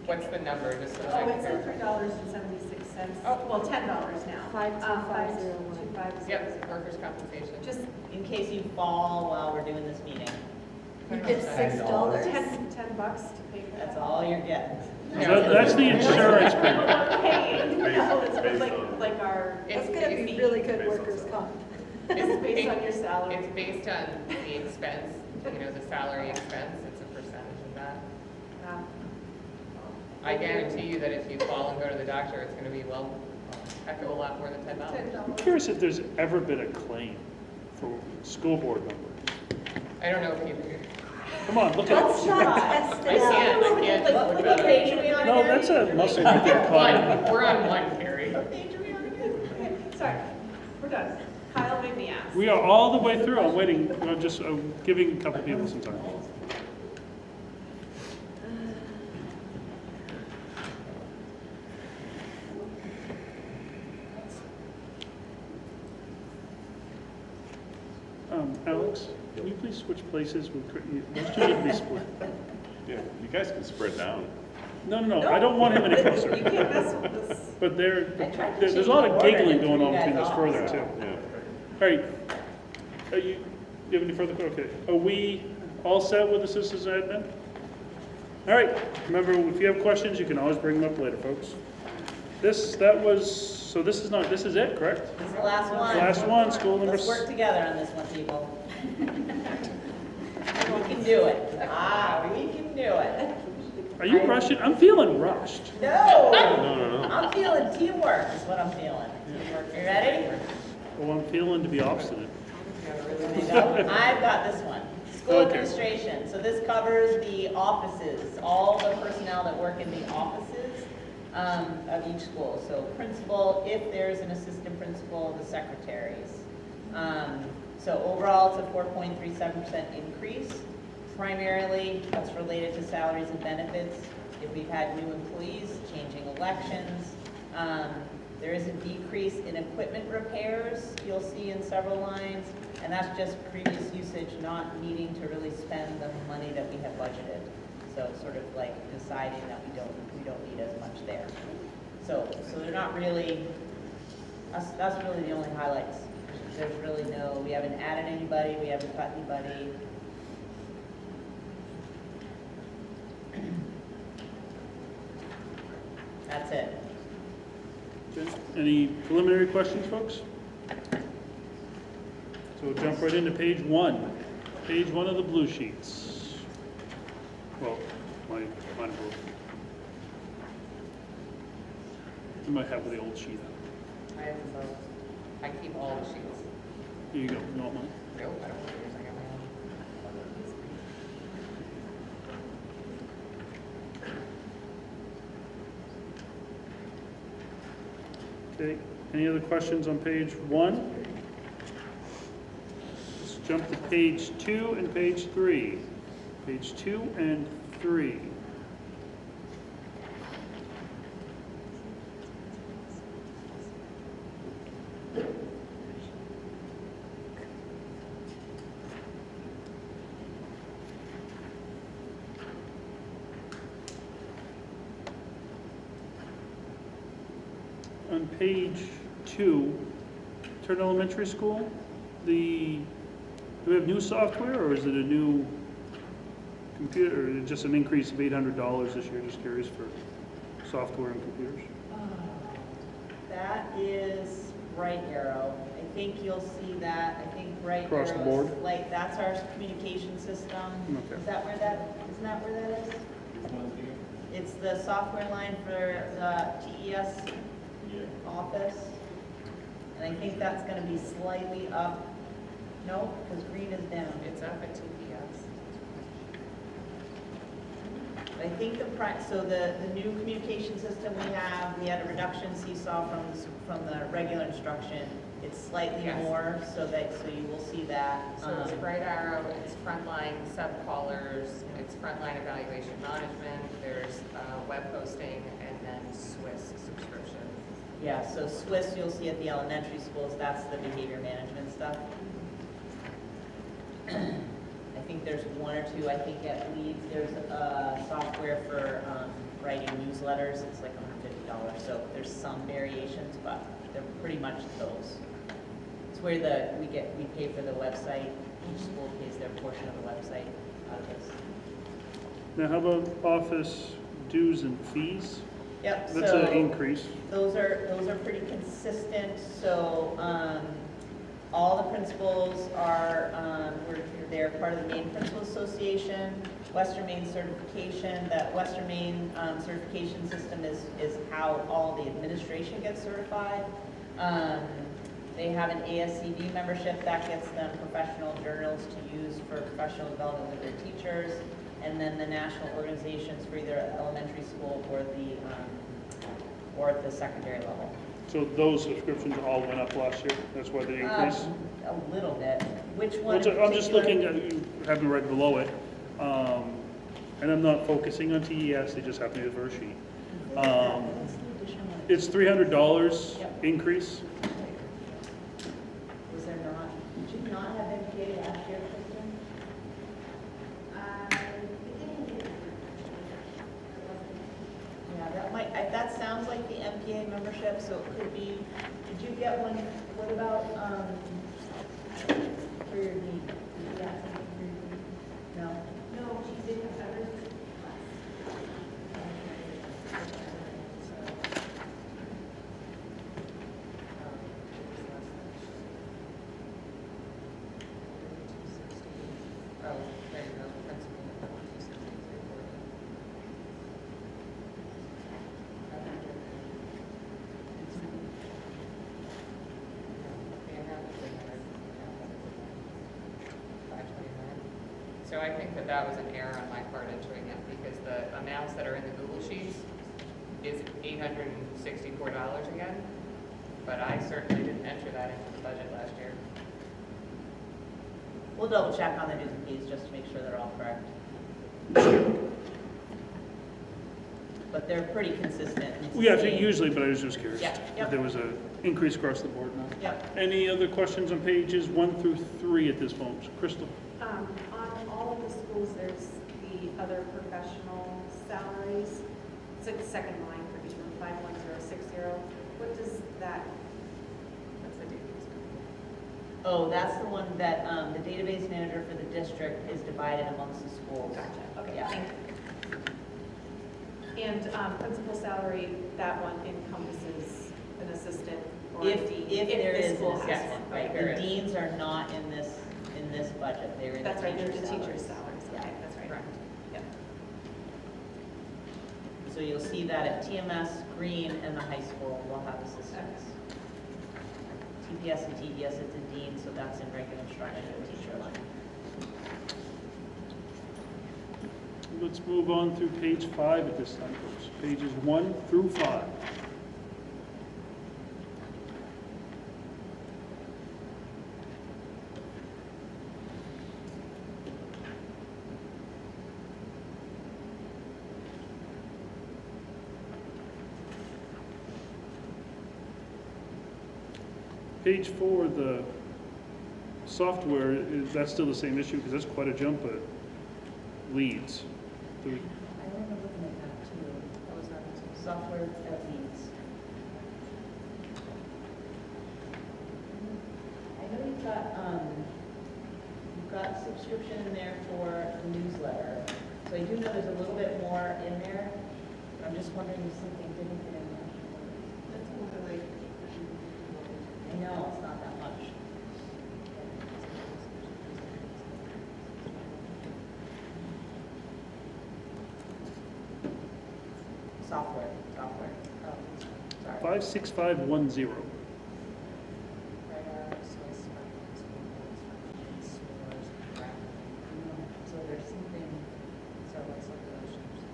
What's the number, just so Oh, I it can said verify? $3.76. Oh. Well, $10 now. 52501. 52501. Yep, workers' compensation. Just, In case you fall while we're doing this meeting. You get $6. $10 to pay for that. That's all you're getting. That's the insurance payment. Paying, no, it's like our. It's gonna be really good workers' comp. It's based on your salary. It's based on the expense, the salary expense, it's a percentage of that. I guarantee you that if you fall and go to the doctor, it's gonna be, well, a heck of a lot more than $10. I'm curious if there's ever been a claim for school board members. I don't know if you, Come on, look at Let's it. not test it out. I can't. Look at Patreon. No, that's a muscle right there, Claudia. We're on one, Carrie. Sorry, we're done. Kyle made me ask. We are all the way through. I'm waiting. I'm just giving a couple people some time. Alex, can you please switch places with those two need to be split? Yeah, you guys can spread down. No. I don't want him any closer. You can't mess with this. But there's a lot of giggling going on between us further too. Yeah. All right. Do you have any further? Okay. Are we all set with the systems admin? All right. Remember, if you have questions, you can always bring them up later, folks. This is it, correct? This is the last one. Last one, school number. Let's work together on this one, people. We can do it. We can do it. Are you rushing? I'm feeling rushed. No. No. I'm feeling teamwork is what I'm feeling. You ready? Well, I'm feeling to be obstinate. There you go. I've got this one. School Okay. administration. So this covers the offices, all the personnel that work in the offices of each school. So principal, if there's an assistant principal, the secretaries. So overall, it's a 4.37% increase. Primarily, that's related to salaries and benefits. If we've had new employees, changing elections. There is a decrease in equipment repairs, you'll see in several lines, and that's just previous usage not needing to really spend the money that we have budgeted. So sort of like deciding that we don't need as much there. So they're not really, that's really the only highlights. There's really no, we haven't added anybody, we haven't cut anybody. That's it. Okay. Any preliminary questions, folks? So we'll jump right into page one. Page one of the blue sheets. Well, mine will. I might have the old sheet out. I have them both. I keep all the sheets. Here you go. You want mine? Nope, I don't want yours, I got my own. Okay. Any other questions on page one? Let's jump to page 2 and page 3. Page 2 and 3. On page 2, Turner Elementary School, do we have new software, or is it a new computer, or is it just an increase of $800 this year? Just curious for software and computers. That is right arrow. I think you'll see that. I think right Across the arrow is board? like, that's our communication system. Okay. Isn't that where that is? It's the software line for the TES office. And I think that's gonna be slightly up. No, because green is down. It's up at TPS. I think so the new communication system we had a reduction seesaw from the regular instruction. It's slightly Yes. more, so you will see that. So it's right arrow, it's frontline sub-callers, it's frontline evaluation management, there's web hosting, and then Swiss subscription. Yeah, so Swiss you'll see at the elementary schools, that's the behavior management stuff. I think there's one or two, I think at Leeds, there's software for writing newsletters, it's like $150, so there's some variations, but they're pretty much those. It's where we pay for the website, each school pays their portion of the website out of this. Now, how about office dues and fees? Yep, That's so an increase. those are pretty consistent, so, all the principals are, they're part of the Maine Principal Association, Western Maine certification. That Western Maine certification system is how all the administration gets certified. They have an ASCD membership that gets them professional journals to use for professional development with their teachers, and then the national organizations for either elementary school or at the secondary level. So those subscriptions all went up last year? That's why they increased? A little bit. Which one? Well, in I'm just looking particular? at, you have them right below it. And I'm not focusing on TES, they just happen to be the first sheet. What's the additional one? It's $300 Yep. increase. Was there not, did you not have MPA last year, Kristen? Yeah, that might, that sounds like the MPA membership, so it could be, did you get one, what about, for your need? Did you get something for your need? No? No, she did have everything. Oh, there you go, principal, 263.40. So I think that was an error on my part entering it, because the amounts that are in the Google Sheets is $864 again, but I certainly didn't enter that into the budget last year. We'll double check on the dues and fees just to make sure they're all correct. But they're pretty consistent. It's Well, yeah, the same. usually, but I was just curious. Yeah, If yep. there was an increase across the board now. Yep. Any other questions on pages 1 through 3 at this moment? Crystal? On all of the schools, there's the other professional salaries. It's like the second line for each one, 51060. What does that, That's the database. Oh, that's the one that, the database manager for the district is divided amongst the schools. gotcha, okay, Yeah. thank you. And principal salary, that one encompasses an assistant or a If dean. there the is an school has assistant, one, right? There The is. deans are not in this budget, they're in the That's right, they're teacher's the teacher's salaries. salaries, Yeah. okay, that's right. Correct. Yep. So you'll see that at TMS, Green, and the high school will have assistants. TPS and TDS at the dean, so that's in regular instruction and teacher line. Let's move on through page 5 at this time, folks. Pages 1 through 5. Page 4, the software, that's still the same issue because that's quite a jump at leads. Do we- I remember looking at that too. That was on software at Leeds. I know you've got subscription in there for the newsletter. So I do know there's a little bit more in there. But I'm just wondering if something didn't get in there. That's more like, I know, it's not that much. Software. Oh, sorry. 56510. Radar, Swiss, school boards, scores, graphic. So there's something, So let's look at those sheets.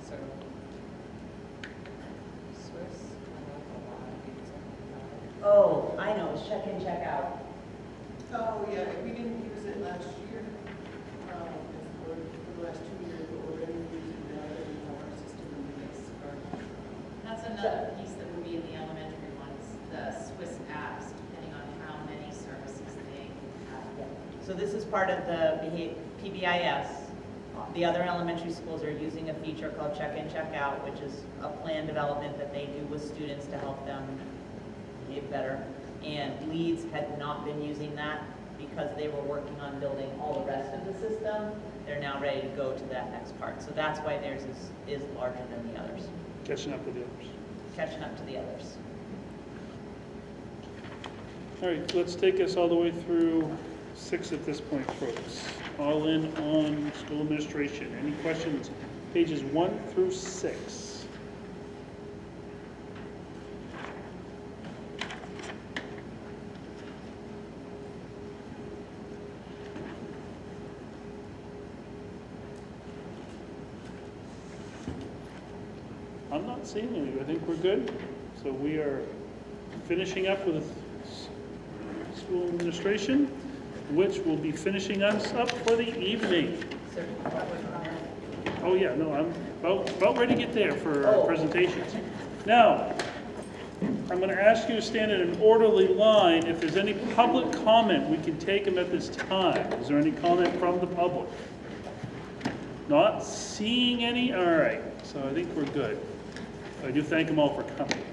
So, Swiss, I like a lot, 875. oh, I know, it's check in, check out. oh, yeah, we didn't use it last year, for the last 2 years. another piece that would be in the elementary ones, the Swiss apps, depending on how many services they have. So this is part of the PBIS. The other elementary schools are using a feature called check-in, check-out, which is a plan development that they do with students to help them behave better. And Leeds had not been using that because they were working on building all the rest of the system. They're now ready to go to that next part. So that's why theirs is larger than the others. Catching up with the others. Catching up to the others. All right, let's take us all the way through 6 at this point, folks. All in on school administration. Any questions? Pages 1 through 6. I'm not seeing any. I think we're good. So we are finishing up with school administration, which will be finishing us up for the evening. Oh yeah, no, I'm about ready to get there for our presentations. Now, I'm going to ask you to stand in an orderly line. If there's any public comment, we can take them at this time. Is there any comment from the public? Not seeing any? All right, so I think we're good. I do thank them all for coming.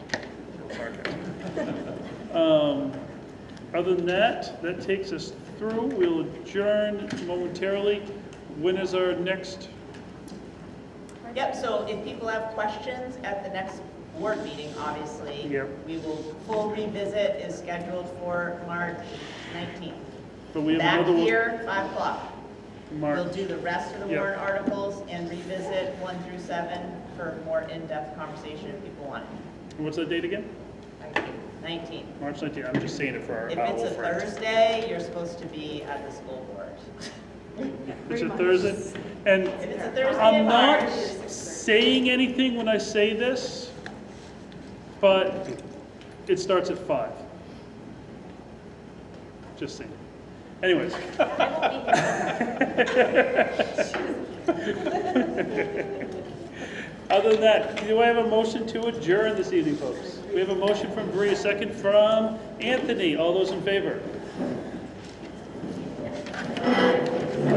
Other than that, that takes us through. We'll adjourn momentarily. When is our next? Yep, so if people have questions at the next board meeting, obviously, Yep. we will, full revisit is scheduled for March 19th. But we have Back another one. here, 5 o'clock. March. We'll do the rest of the Yep. warrant articles and revisit 1 through 7 for more in-depth conversation if people want it. What's the date again? 19th. March 19th. I'm just saying it for our If owl it's a friends. Thursday, you're supposed to be at the school board. It's a Thursday. And If it's a Thursday I'm in not March, saying anything when I say this, but it starts at 5. Just saying. Anyways. Other than that, do I have a motion to adjourn this evening, folks? We have a motion from Bree, a second from Anthony. All those in favor?